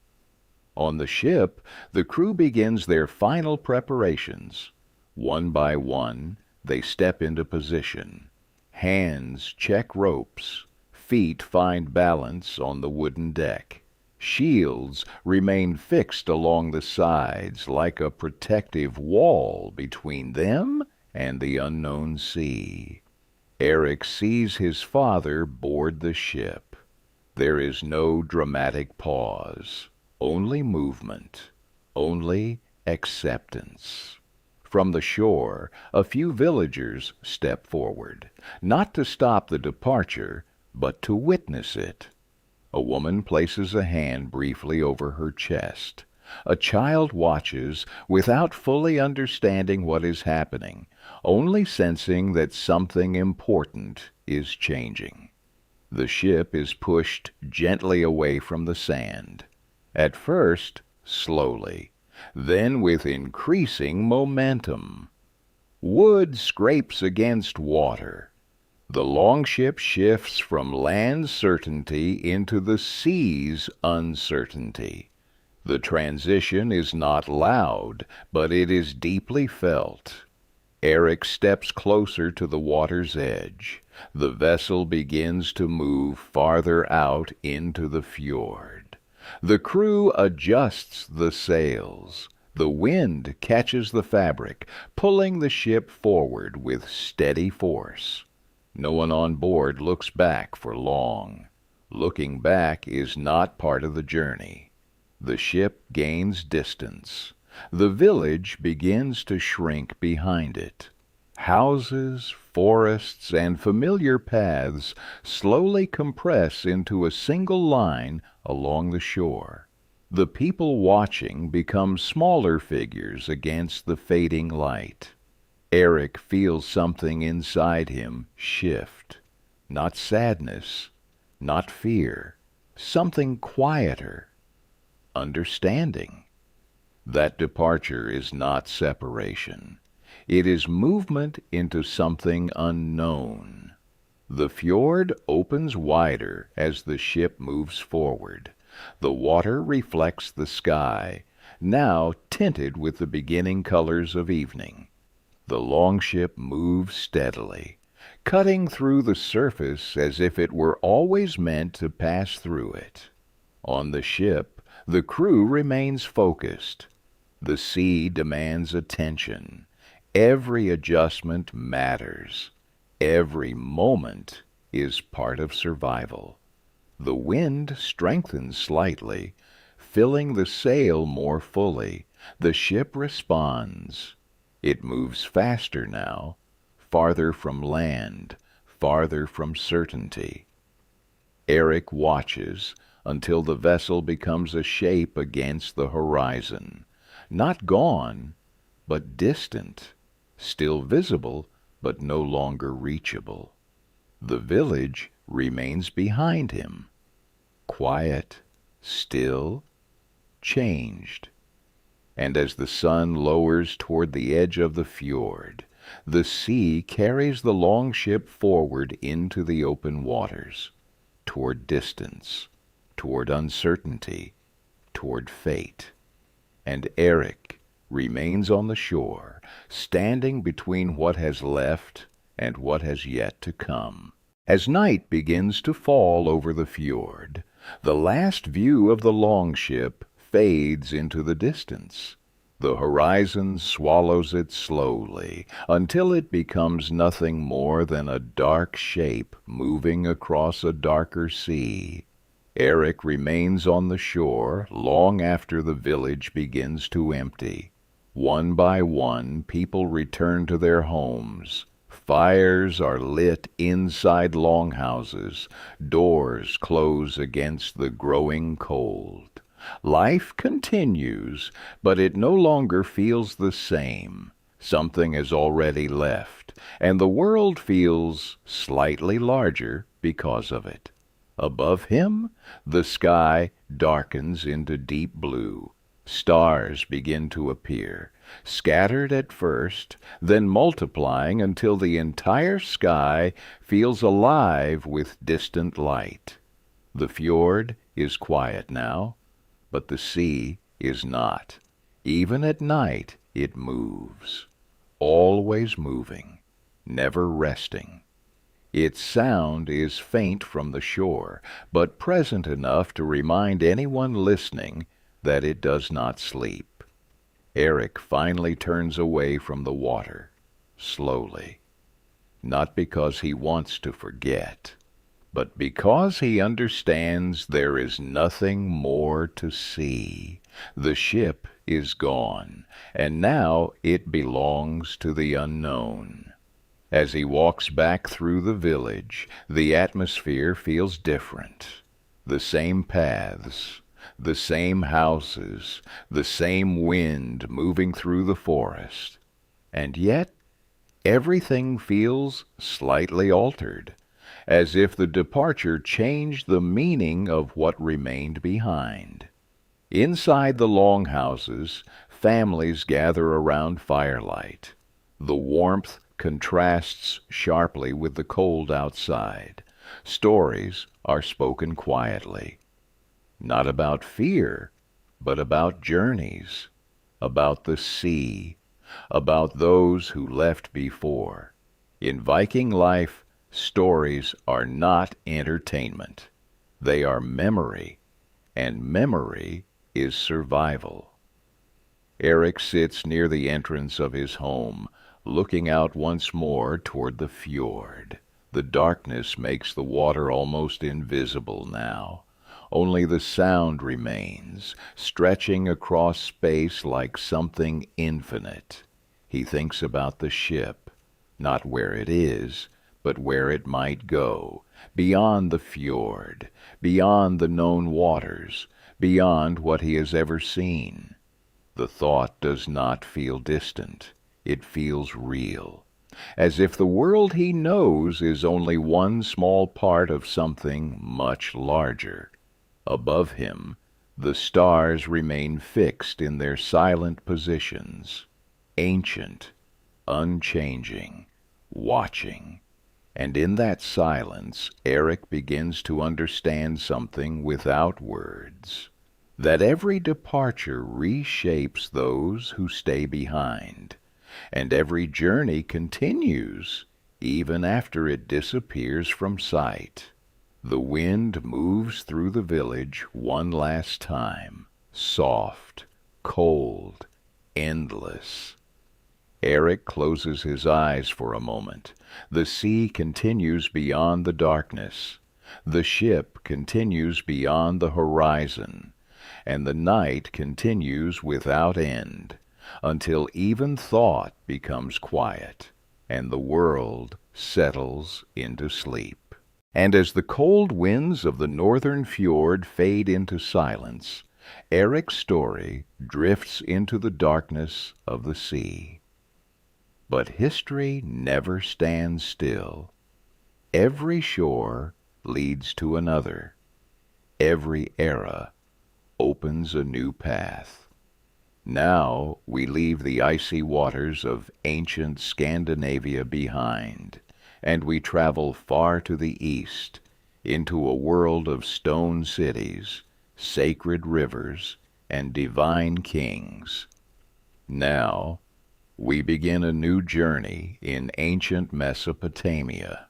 On the ship, the crew begins their final preparations. One by one, they step into position. Hands check ropes. Feet find balance on the wooden deck. Shields remain fixed along the sides like a protective wall between them and the unknown sea. Eric sees his father board the ship. There is no dramatic pause, only movement, only acceptance. From the shore, a few villagers step forward, not to stop the departure, but to witness it. A woman places a hand briefly over her chest. A child watches without fully understanding what is happening, only sensing that something important is changing. The ship is pushed gently away from the sand. At first, slowly, then with increasing momentum. Wood scrapes against water. The longship shifts from land's certainty into the sea's uncertainty. The transition is not loud, but it is deeply felt. Eric steps closer to the water's edge. The vessel begins to move farther out into the fjord. The crew adjusts the sails. The wind catches the fabric, pulling the ship forward with steady force. No one on board looks back for long. Looking back is not part of the journey. The ship gains distance. The village begins to shrink behind it. Houses, forests, and familiar paths slowly compress into a single line along the shore. The people watching become smaller figures against the fading light. Eric feels something inside him shift. Not sadness, not fear, something quieter. Understanding. That departure is not separation. It is movement into something unknown. The fjord opens wider as the ship moves forward. The water reflects the sky, now tinted with the beginning colors of evening. The longship moves steadily, cutting through the surface as if it were always meant to pass through it. On the ship, the crew remains focused. The sea demands attention. Every adjustment matters. Every moment is part of survival. The wind strengthens slightly, filling the sail more fully. The ship responds. It moves faster now, farther from land, farther from certainty. Eric watches until the vessel becomes a shape against the horizon. Not gone, but distant. Still visible, but no longer reachable. The village remains behind him. Quiet, still, changed. And as the sun lowers toward the edge of the fjord, the sea carries the longship forward into the open waters, toward distance, toward uncertainty, toward fate. And Eric remains on the shore, standing between what has left and what has yet to come. As night begins to fall over the fjord, the last view of the longship fades into the distance. The horizon swallows it slowly until it becomes nothing more than a dark shape moving across a darker sea. Eric remains on the shore long after the village begins to empty. One by one, people return to their homes. Fires are lit inside longhouses. Doors close against the growing cold. Life continues, but it no longer feels the same. Something has already left, and the world feels slightly larger because of it. Above him, the sky darkens into deep blue. Stars begin to appear, scattered at first, then multiplying until the entire sky feels alive with distant light. The fjord is quiet now, but the sea is not. Even at night it moves, always moving, never resting. Its sound is faint from the shore, but present enough to remind anyone listening that it does not sleep. Eric finally turns away from the water, slowly. not because he wants to forget, but because he understands there is nothing more to see. The ship is gone, and now it belongs to the unknown. As he walks back through the village, the atmosphere feels different. The same paths, the same houses, the same wind moving through the forest. And yet everything feels slightly altered, as if the departure changed the meaning of what remained behind. Inside the longhouses, families gather around firelight. The warmth contrasts sharply with the cold outside. Stories are spoken quietly, not about fear, but about journeys, about the sea, about those who left before. In Viking life, stories are not entertainment. They are memory, and memory is survival. Eric sits near the entrance of his home, looking out once more toward the fjord. The darkness makes the water almost invisible now. Only the sound remains, stretching across space like something infinite. He thinks about the ship, not where it is, but where it might go, beyond the fjord, beyond the known waters, beyond what he has ever seen. The thought does not feel distant. It feels real, as if the world he knows is only one small part of something much larger. Above him, the stars remain fixed in their silent positions, ancient, unchanging, watching. And in that silence, Eric begins to understand something without words, that every departure reshapes those who stay behind, and every journey continues even after it disappears from sight. The wind moves through the village one last time, soft, cold, endless. Eric closes his eyes for a moment. The sea continues beyond the darkness. The ship continues beyond the horizon, and the night continues without end, until even thought becomes quiet, and the world settles into sleep. And as the cold winds of the northern fjord fade into silence, Eric's story drifts into the darkness of the sea. But history never stands still. Every shore leads to another. Every era opens a new path. Now we leave the icy waters of ancient Scandinavia behind, and we travel far to the east, into a world of stone cities, sacred rivers, and divine kings. Now we begin a new journey in ancient Mesopotamia.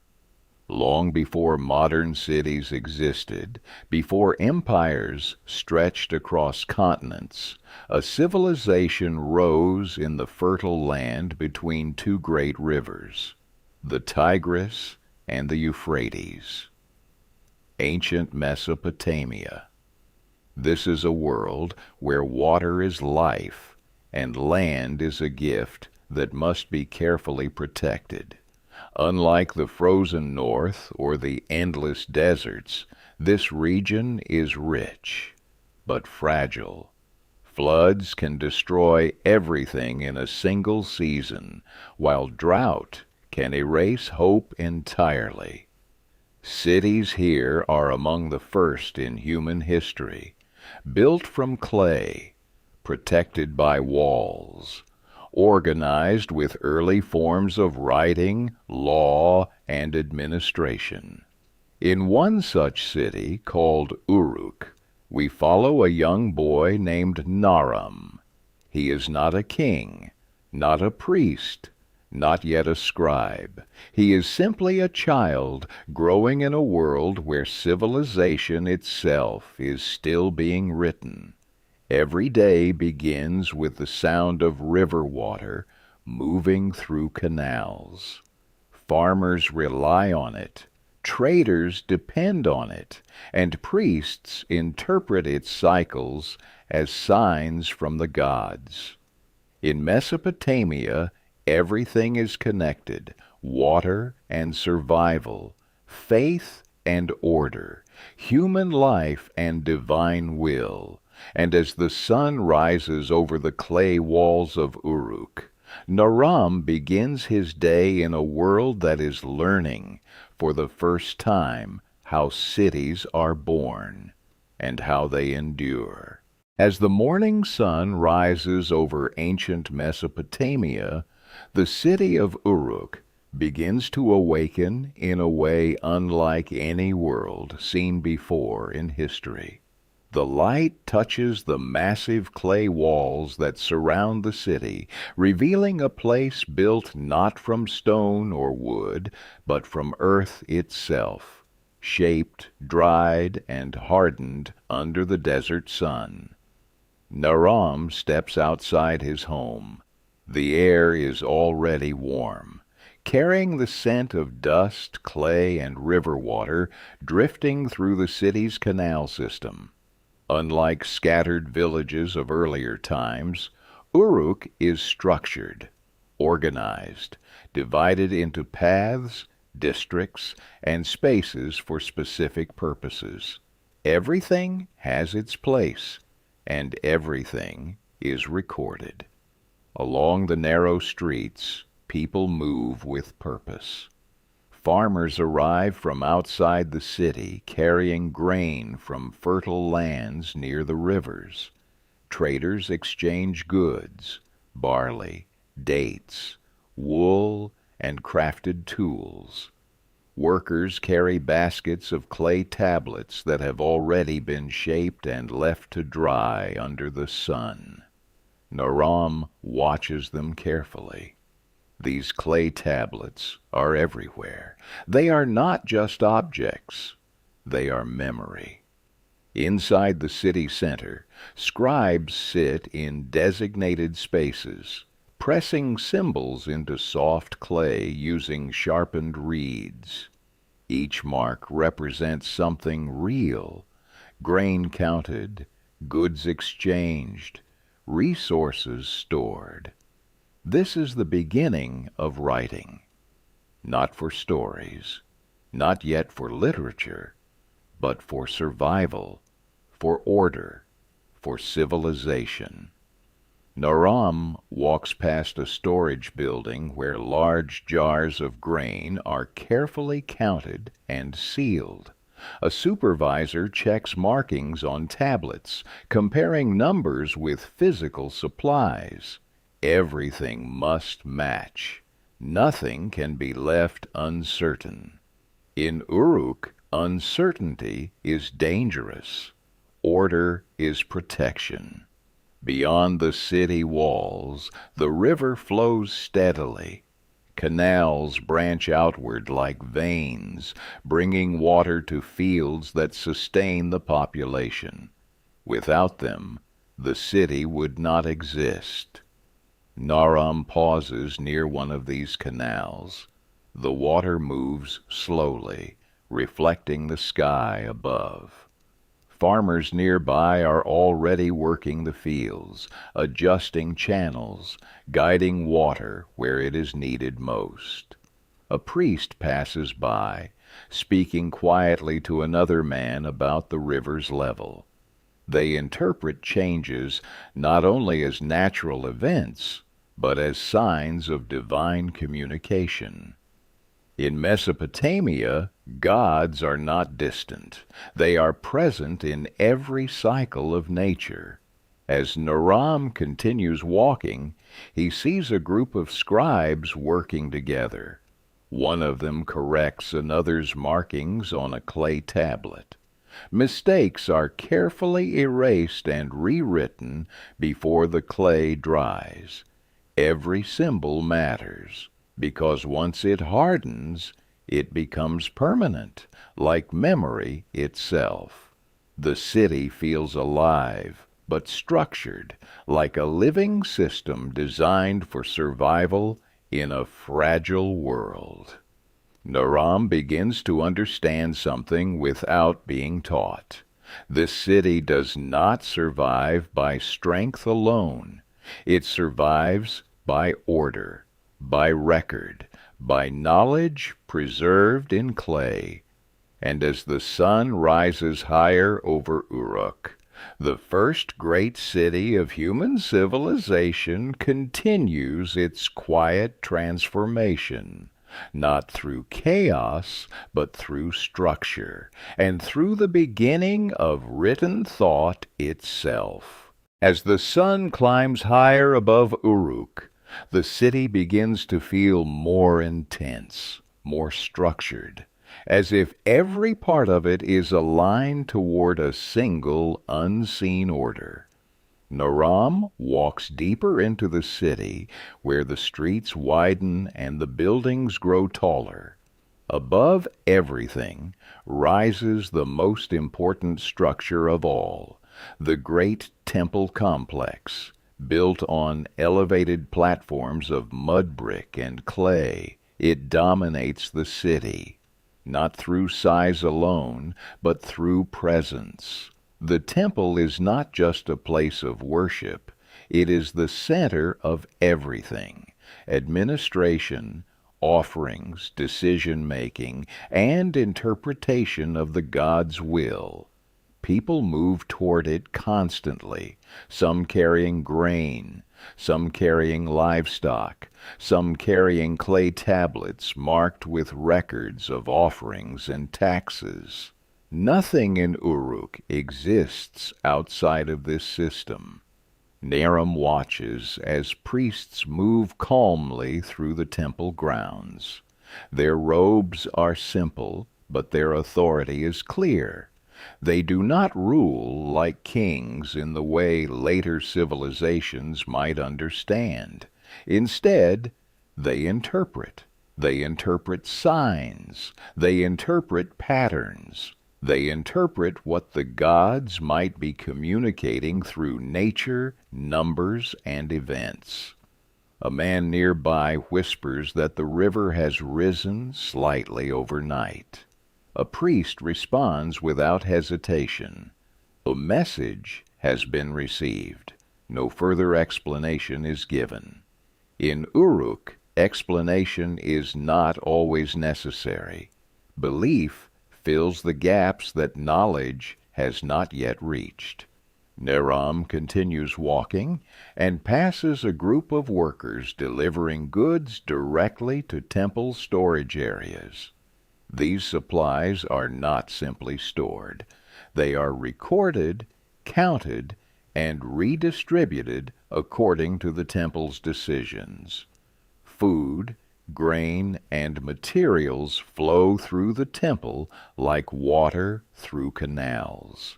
Long before modern cities existed, before empires stretched across continents, a civilization rose in the fertile land between two great rivers, the Tigris and the Euphrates. Ancient Mesopotamia. This is a world where water is life, and land is a gift that must be carefully protected. Unlike the frozen north or the endless deserts, this region is rich, but fragile. Floods can destroy everything in a single season, while drought can erase hope entirely. Cities here are among the first in human history, built from clay, protected by walls, organized with early forms of writing, law, and administration. In one such city, called Uruk, we follow a young boy named Naram. He is not a king, not a priest, not yet a scribe. He is simply a child growing in a world where civilization itself is still being written. Every day begins with the sound of river water moving through canals. Farmers rely on it, traders depend on it, and priests interpret its cycles as signs from the gods. In Mesopotamia, everything is connected: water and survival, faith and order, human life and divine will. And as the sun rises over the clay walls of Uruk, Naram begins his day in a world that is learning, for the first time, how cities are born and how they endure. As the morning sun rises over ancient Mesopotamia, the city of Uruk begins to awaken in a way unlike any world seen before in history. The light touches the massive clay walls that surround the city, revealing a place built not from stone or wood, but from earth itself, shaped, dried, and hardened under the desert sun. Naram steps outside his home. The air is already warm, carrying the scent of dust, clay, and river water drifting through the city's canal system. Unlike scattered villages of earlier times, Uruk is structured, organized, divided into paths, districts, and spaces for specific purposes. Everything has its place, and everything is recorded. Along the narrow streets, people move with purpose. Farmers arrive from outside the city carrying grain from fertile lands near the rivers. Traders exchange goods: barley, dates, wool, and crafted tools. Workers carry baskets of clay tablets that have already been shaped and left to dry under the sun. Naram watches them carefully. These clay tablets are everywhere. They are not just objects. They are memory. Inside the city center, scribes sit in designated spaces, pressing symbols into soft clay using sharpened reeds. Each mark represents something real: grain counted, goods exchanged, resources stored. This is the beginning of writing, not for stories, not yet for literature, but for survival, for order, for civilization. Naram walks past a storage building where large jars of grain are carefully counted and sealed. A supervisor checks markings on tablets, comparing numbers with physical supplies. Everything must match. Nothing can be left uncertain. In Uruk, uncertainty is dangerous. Order is protection. Beyond the city walls, the river flows steadily. Canals branch outward like veins, bringing water to fields that sustain the population. Without them, the city would not exist. Naram pauses near one of these canals. The water moves slowly, reflecting the sky above. Farmers nearby are already working the fields, adjusting channels, guiding water where it is needed most. A priest passes by, speaking quietly to another man about the river's level. They interpret changes not only as natural events, but as signs of divine communication. In Mesopotamia, gods are not distant. They are present in every cycle of nature. As Naram continues walking, he sees a group of scribes working together. One of them corrects another's markings on a clay tablet. Mistakes are carefully erased and rewritten before the clay dries. Every symbol matters, because once it hardens, it becomes permanent, like memory itself. The city feels alive, but structured, like a living system designed for survival in a fragile world. Naram begins to understand something without being taught. This city does not survive by strength alone. It survives by order, by record, by knowledge preserved in clay. And as the sun rises higher over Uruk, the first great city of human civilization continues its quiet transformation, not through chaos, but through structure, and through the beginning of written thought itself. As the sun climbs higher above Uruk, the city begins to feel more intense, more structured, as if every part of it is aligned toward a single unseen order. Naram walks deeper into the city, where the streets widen and the buildings grow taller. Above everything rises the most important structure of all, the great temple complex, built on elevated platforms of mud brick and clay. It dominates the city, not through size alone, but through presence. The temple is not just a place of worship, it is the center of everything: administration, offerings, decision-making, and interpretation of the God's will. People move toward it constantly, some carrying grain, some carrying livestock, some carrying clay tablets marked with records of offerings and taxes. Nothing in Uruk exists outside of this system. Naram watches as priests move calmly through the temple grounds. Their robes are simple, but their authority is clear. They do not rule like kings in the way later civilizations might understand. Instead, they interpret. They interpret signs. They interpret patterns. They interpret what the gods might be communicating through nature, numbers, and events. A man nearby whispers that the river has risen slightly overnight. A priest responds without hesitation. The message has been received. No further explanation is given. In Uruk, explanation is not always necessary. Belief fills the gaps that knowledge has not yet reached. Naram continues walking and passes a group of workers delivering goods directly to temple storage areas. These supplies are not simply stored. They are recorded, counted, and redistributed according to the temple's decisions. Food, grain, and materials flow through the temple like water through canals.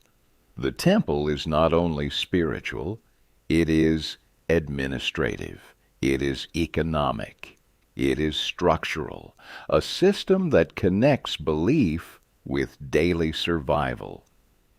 The temple is not only spiritual, it is administrative, it is economic. It is structural, a system that connects belief with daily survival.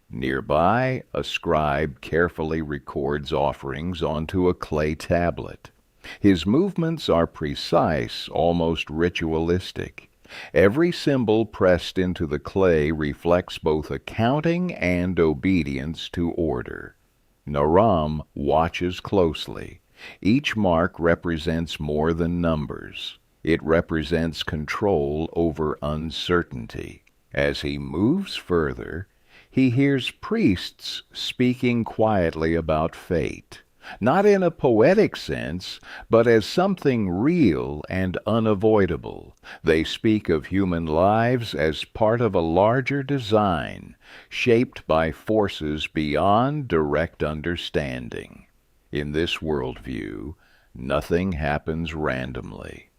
Nearby, a scribe carefully records offerings onto a clay tablet. His movements are precise, almost ritualistic. Every symbol pressed into the clay reflects both accounting and obedience to order. Naram watches closely. Each mark represents more than numbers. It represents control over uncertainty. As he moves further, he hears priests speaking quietly about fate, not in a poetic sense, but as something real and unavoidable. They speak of human lives as part of a larger design, shaped by forces beyond direct understanding. In this worldview, nothing happens randomly.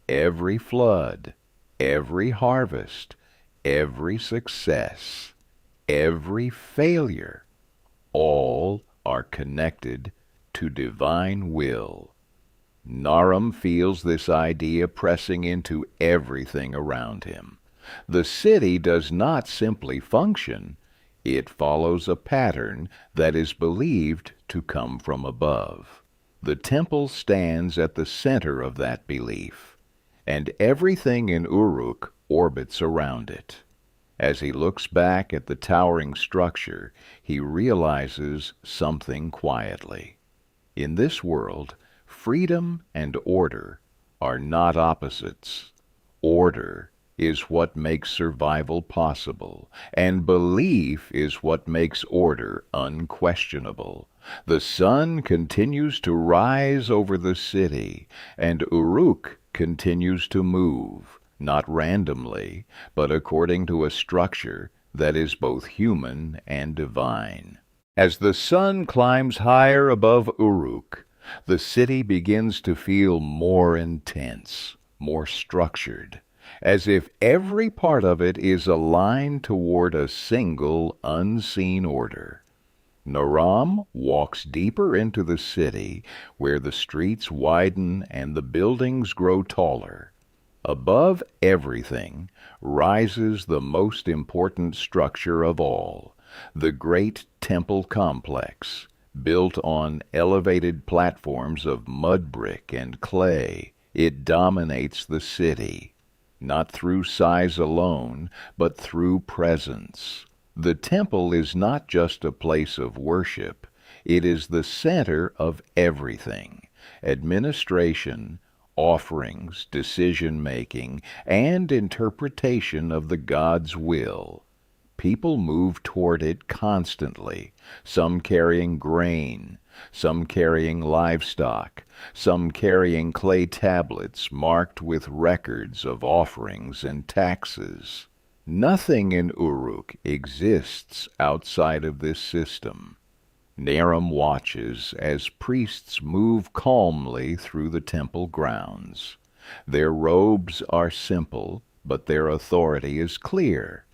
Every flood, every harvest, every success, every failure, all are connected to divine will. Naram feels this idea pressing into everything around him. The city does not simply function, it follows a pattern that is believed to come from above. The temple stands at the center of that belief. and everything in Uruk orbits around it. As he looks back at the towering structure, he realizes something quietly. In this world, freedom and order are not opposites. Order is what makes survival possible, and belief is what makes order unquestionable. The sun continues to rise over the city, and Uruk continues to move, not randomly, but according to a structure that is both human and divine. As the sun climbs higher above Uruk, the city begins to feel more intense, more structured, as if every part of it is aligned toward a single unseen order. Naram walks deeper into the city, where the streets widen and the buildings grow taller. Above everything rises the most important structure of all, the great temple complex, built on elevated platforms of mud brick and clay. It dominates the city, not through size alone, but through presence. The temple is not just a place of worship, it is the center of everything: administration, offerings, decision-making, and interpretation of the God's will. People move toward it constantly, some carrying grain, some carrying livestock, some carrying clay tablets marked with records of offerings and taxes. Nothing in Uruk exists outside of this system. Naram watches as priests move calmly through the temple grounds. Their robes are simple, but their authority is clear.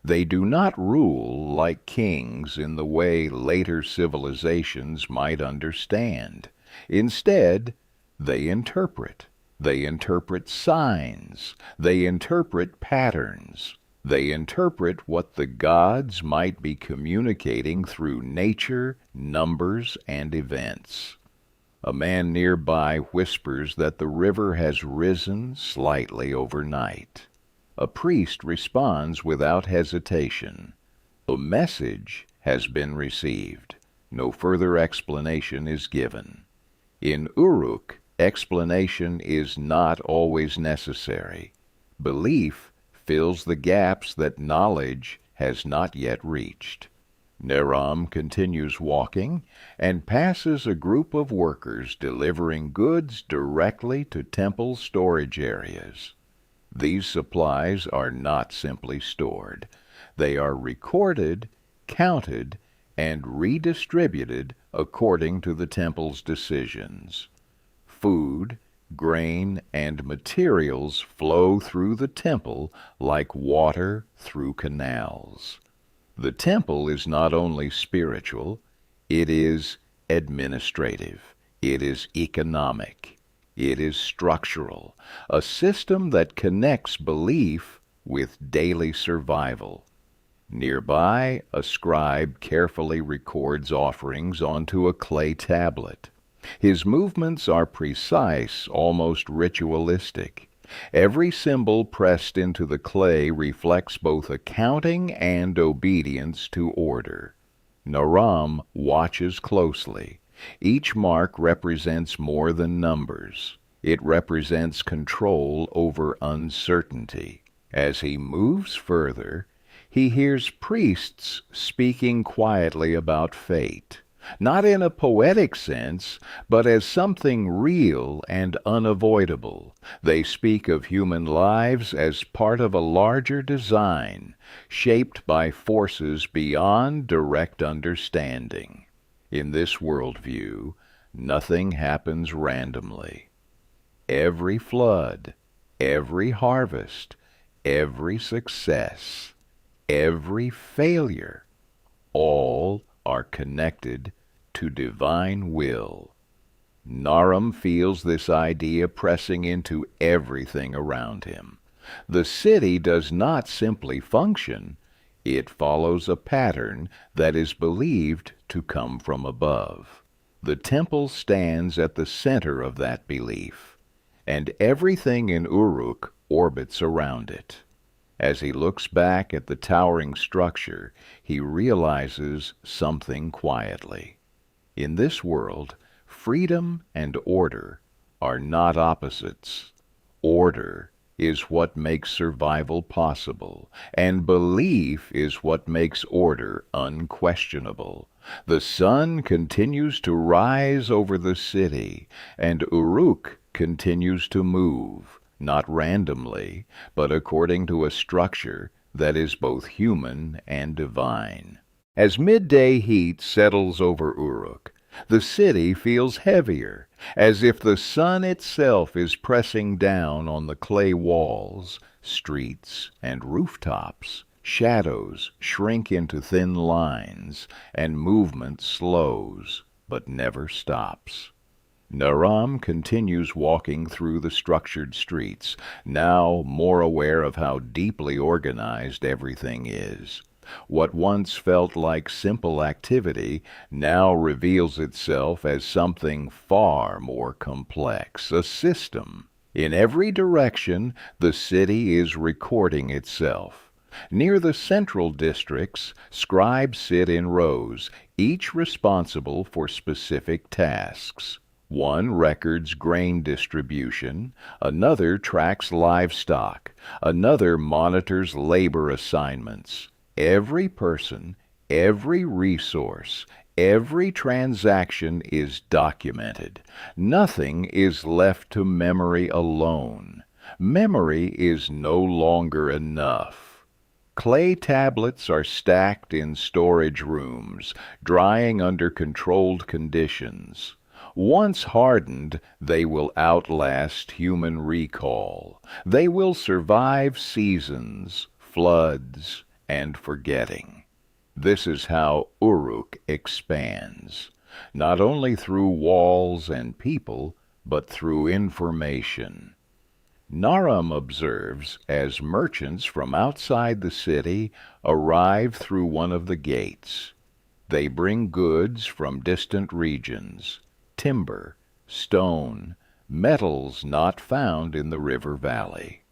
They do not rule like kings in the way later civilizations might understand. Instead, they interpret. They interpret signs. They interpret patterns. They interpret what the gods might be communicating through nature, numbers, and events. A man nearby whispers that the river has risen slightly overnight. A priest responds without hesitation. The message has been received. No further explanation is given. In Uruk, explanation is not always necessary. Belief fills the gaps that knowledge has not yet reached. Naram continues walking and passes a group of workers delivering goods directly to temple storage areas. These supplies are not simply stored. They are recorded, counted, and redistributed according to the temple's decisions. Food, grain, and materials flow through the temple like water through canals. The temple is not only spiritual, it is administrative, it is economic. It is structural, a system that connects belief with daily survival. Nearby, a scribe carefully records offerings onto a clay tablet. His movements are precise, almost ritualistic. Every symbol pressed into the clay reflects both accounting and obedience to order. Naram watches closely. Each mark represents more than numbers. It represents control over uncertainty. As he moves further, he hears priests speaking quietly about fate, not in a poetic sense, but as something real and unavoidable. They speak of human lives as part of a larger design, shaped by forces beyond direct understanding. In this worldview, nothing happens randomly. Every flood, every harvest, every success, every failure, all are connected to divine will. Naram feels this idea pressing into everything around him. The city does not simply function, it follows a pattern that is believed to come from above. The temple stands at the center of that belief. and everything in Uruk orbits around it. As he looks back at the towering structure, he realizes something quietly. In this world, freedom and order are not opposites. Order is what makes survival possible, and belief is what makes order unquestionable. The sun continues to rise over the city, and Uruk continues to move, not randomly, but according to a structure that is both human and divine. As midday heat settles over Uruk, the city feels heavier, as if the sun itself is pressing down on the clay walls, streets, and rooftops. Shadows shrink into thin lines, and movement slows, but never stops. Naram continues walking through the structured streets, now more aware of how deeply organized everything is. What once felt like simple activity now reveals itself as something far more complex, a system. In every direction, the city is recording itself. Near the central districts, scribes sit in rows, each responsible for specific tasks. One records grain distribution, another tracks livestock, another monitors labor assignments. Every person, every resource, every transaction is documented. Nothing is left to memory alone. Memory is no longer enough. Clay tablets are stacked in storage rooms, drying under controlled conditions. Once hardened, they will outlast human recall. They will survive seasons, floods, and forgetting. This is how Uruk expands, not only through walls and people, but through information. Naram observes as merchants from outside the city arrive through one of the gates. They bring goods from distant regions, timber, stone, metals not found in the river valley.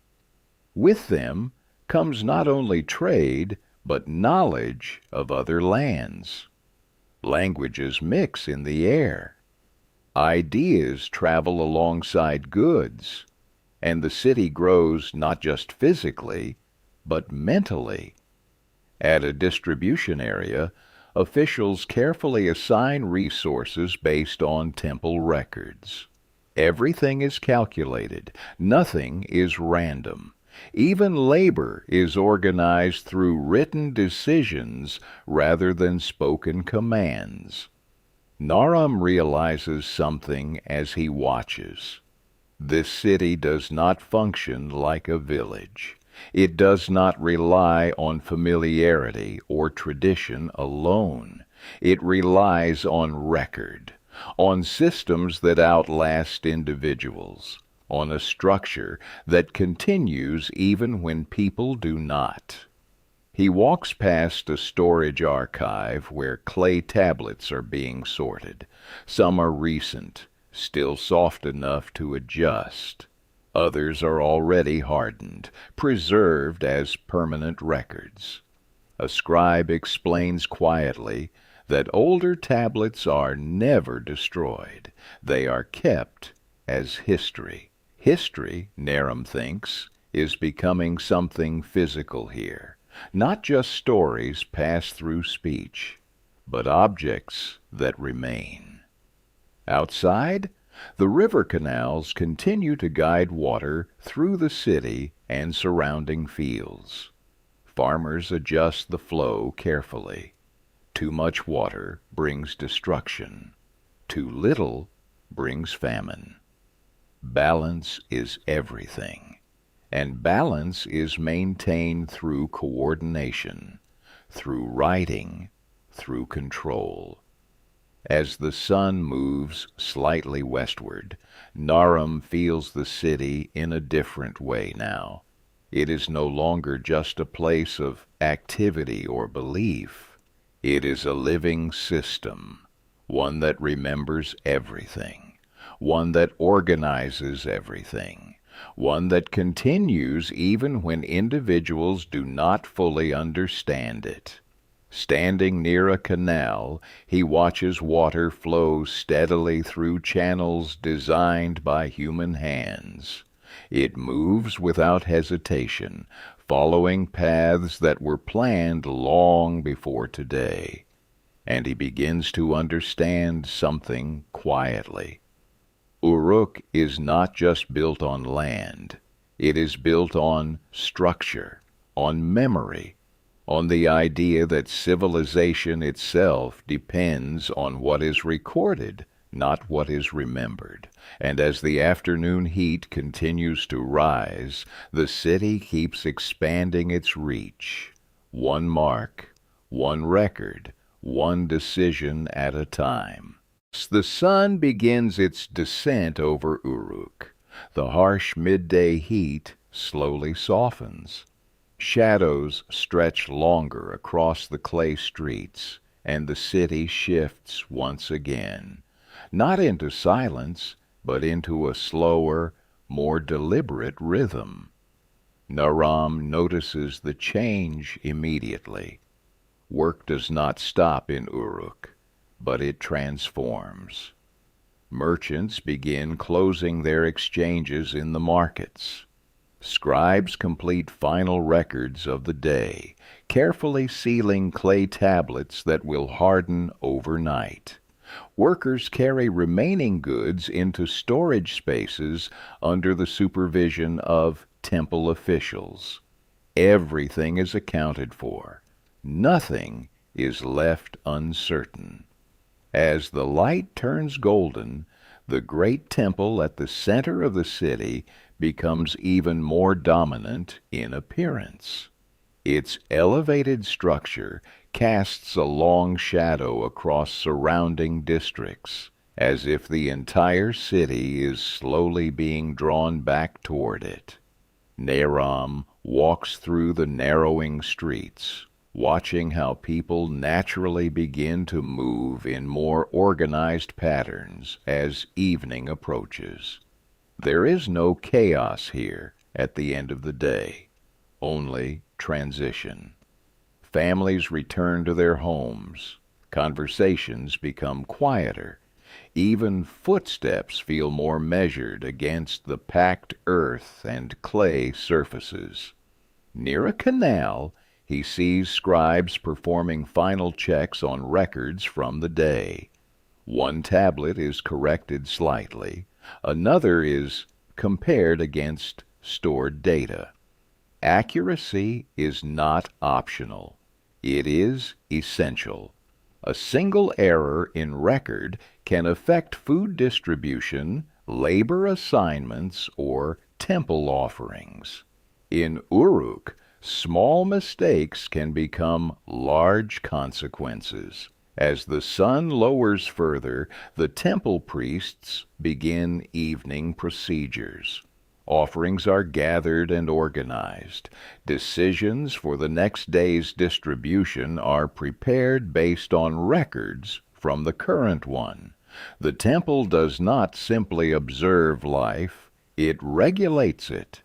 With them comes not only trade, but knowledge of other lands. Languages mix in the air. Ideas travel alongside goods, and the city grows not just physically, but mentally. At a distribution area, officials carefully assign resources based on temple records. Everything is calculated. Nothing is random. Even labor is organized through written decisions rather than spoken commands. Naram realizes something as he watches. This city does not function like a village. It does not rely on familiarity or tradition alone. It relies on record, on systems that outlast individuals, on a structure that continues even when people do not. He walks past a storage archive where clay tablets are being sorted. Some are recent, still soft enough to adjust. Others are already hardened, preserved as permanent records. A scribe explains quietly that older tablets are never destroyed. They are kept as history. History, Naram thinks, is becoming something physical here. Not just stories passed through speech, but objects that remain. Outside, the river canals continue to guide water through the city and surrounding fields. Farmers adjust the flow carefully. Too much water brings destruction. Too little brings famine. Balance is everything, and balance is maintained through coordination, through writing, through control. As the sun moves slightly westward, Naram feels the city in a different way now. It is no longer just a place of activity or belief. It is a living system, one that remembers everything, one that organizes everything, one that continues even when individuals do not fully understand it. Standing near a canal, he watches water flow steadily through channels designed by human hands. It moves without hesitation, following paths that were planned long before today. And he begins to understand something quietly. Uruk is not just built on land. It is built on structure, on memory, on the idea that civilization itself depends on what is recorded, not what is remembered. And as the afternoon heat continues to rise, the city keeps expanding its reach. One mark, one record, one decision at a time. The sun begins its descent over Uruk. The harsh midday heat slowly softens. Shadows stretch longer across the clay streets, and the city shifts once again, not into silence, but into a slower, more deliberate rhythm. Naram notices the change immediately. Work does not stop in Uruk, but it transforms. Merchants begin closing their exchanges in the markets. Scribes complete final records of the day, carefully sealing clay tablets that will harden overnight. Workers carry remaining goods into storage spaces under the supervision of temple officials. Everything is accounted for. Nothing is left uncertain. As the light turns golden, the great temple at the center of the city becomes even more dominant in appearance. Its elevated structure casts a long shadow across surrounding districts, as if the entire city is slowly being drawn back toward it. Naram walks through the narrowing streets, watching how people naturally begin to move in more organized patterns as evening approaches. There is no chaos here at the end of the day, only transition. Families return to their homes. Conversations become quieter. Even footsteps feel more measured against the packed earth and clay surfaces. Near a canal, he sees scribes performing final checks on records from the day. One tablet is corrected slightly. Another is compared against stored data. Accuracy is not optional. It is essential. A single error in record can affect food distribution, labor assignments, or temple offerings. In Uruk, small mistakes can become large consequences. As the sun lowers further, the temple priests begin evening procedures. Offerings are gathered and organized. Decisions for the next day's distribution are prepared based on records from the current one. The temple does not simply observe life, it regulates it.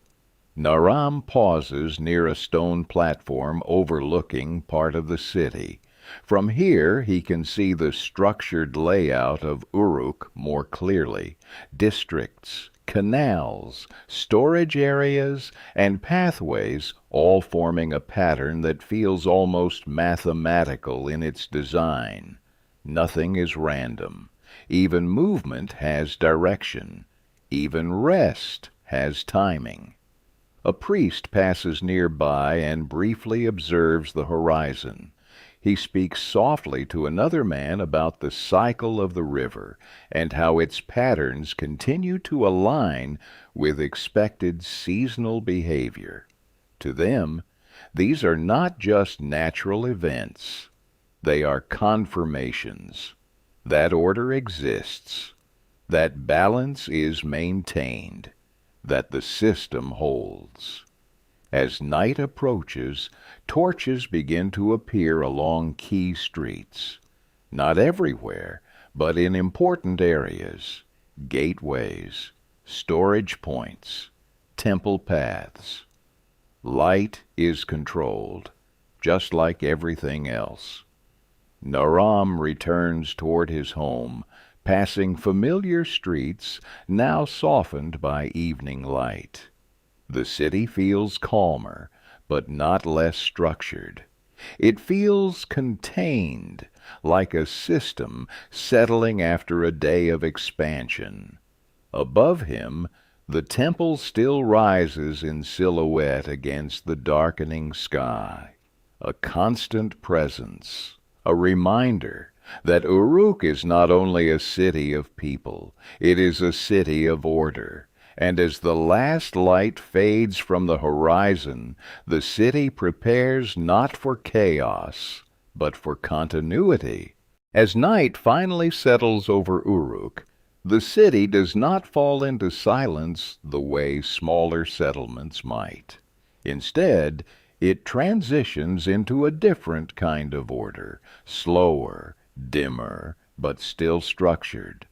Naram pauses near a stone platform overlooking part of the city. From here he can see the structured layout of Uruk more clearly. Districts, canals, storage areas, and pathways all forming a pattern that feels almost mathematical in its design. Nothing is random. Even movement has direction. Even rest has timing. A priest passes nearby and briefly observes the horizon. He speaks softly to another man about the cycle of the river and how its patterns continue to align with expected seasonal behavior. To them, these are not just natural events. They are confirmations. That order exists. That balance is maintained. That the system holds. As night approaches, torches begin to appear along key streets. Not everywhere, but in important areas. gateways, storage points, temple paths. Light is controlled, just like everything else. Naram returns toward his home, passing familiar streets now softened by evening light. The city feels calmer, but not less structured. It feels contained, like a system settling after a day of expansion. Above him, the temple still rises in silhouette against the darkening sky, a constant presence, a reminder that Uruk is not only a city of people, it is a city of order. And as the last light fades from the horizon, the city prepares not for chaos, but for continuity. As night finally settles over Uruk, the city does not fall into silence the way smaller settlements might. Instead, it transitions into a different kind of order, slower, dimmer, but still structured.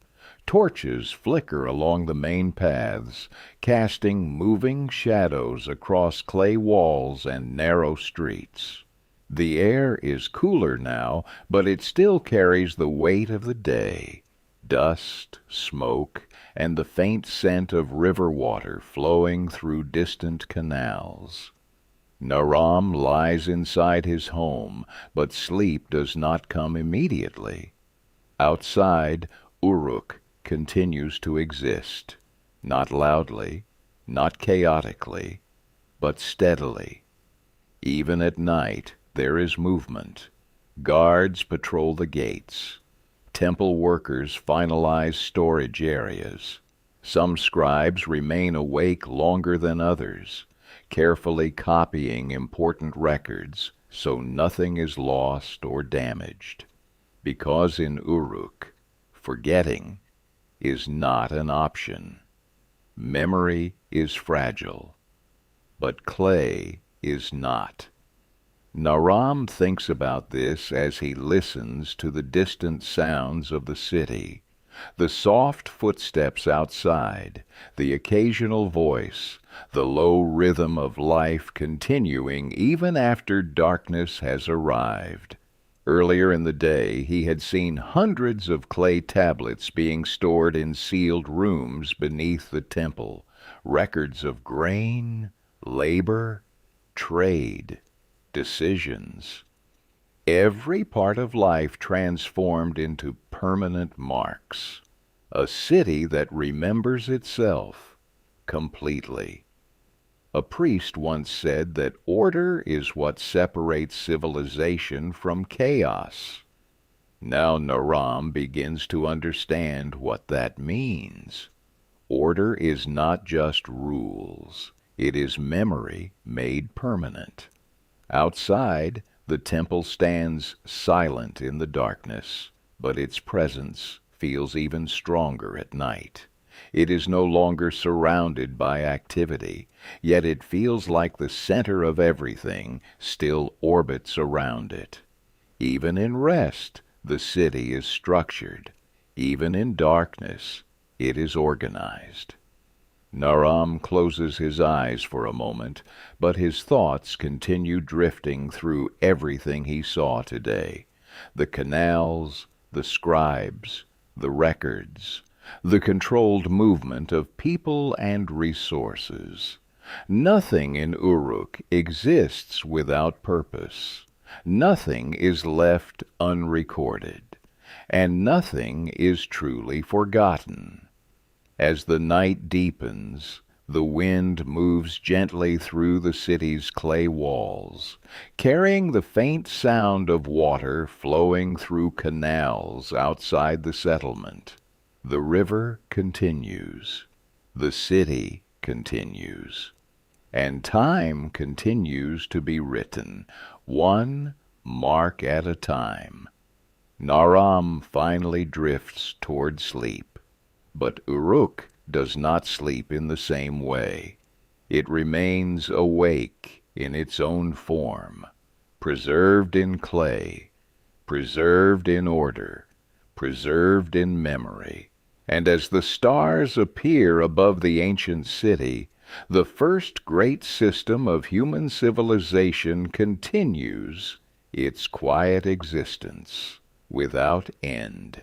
Torches flicker along the main paths, casting moving shadows across clay walls and narrow streets. The air is cooler now, but it still carries the weight of the day. Dust, smoke, and the faint scent of river water flowing through distant canals. Naram lies inside his home, but sleep does not come immediately. Outside, Uruk continues to exist, not loudly, not chaotically, but steadily. Even at night there is movement. Guards patrol the gates. Temple workers finalize storage areas. Some scribes remain awake longer than others, carefully copying important records so nothing is lost or damaged. Because in Uruk, forgetting is not an option. Memory is fragile, but clay is not. Naram thinks about this as he listens to the distant sounds of the city, the soft footsteps outside, the occasional voice, the low rhythm of life continuing even after darkness has arrived. Earlier in the day he had seen hundreds of clay tablets being stored in sealed rooms beneath the temple, records of grain, labor, trade, decisions. Every part of life transformed into permanent marks. A city that remembers itself completely. A priest once said that order is what separates civilization from chaos. Now Naram begins to understand what that means. Order is not just rules. It is memory made permanent. Outside, the temple stands silent in the darkness, but its presence feels even stronger at night. It is no longer surrounded by activity, yet it feels like the center of everything still orbits around it. Even in rest, the city is structured. Even in darkness, it is organized. Naram closes his eyes for a moment, but his thoughts continue drifting through everything he saw today. The canals, the scribes, the records, the controlled movement of people and resources. Nothing in Uruk exists without purpose. Nothing is left unrecorded, and nothing is truly forgotten. As the night deepens, the wind moves gently through the city's clay walls, carrying the faint sound of water flowing through canals outside the settlement. The river continues. The city continues. And time continues to be written, one mark at a time. Naram finally drifts toward sleep. But Uruk does not sleep in the same way. It remains awake in its own form, preserved in clay, preserved in order, preserved in memory, And as the stars appear above the ancient city, the first great system of human civilization continues its quiet existence without end.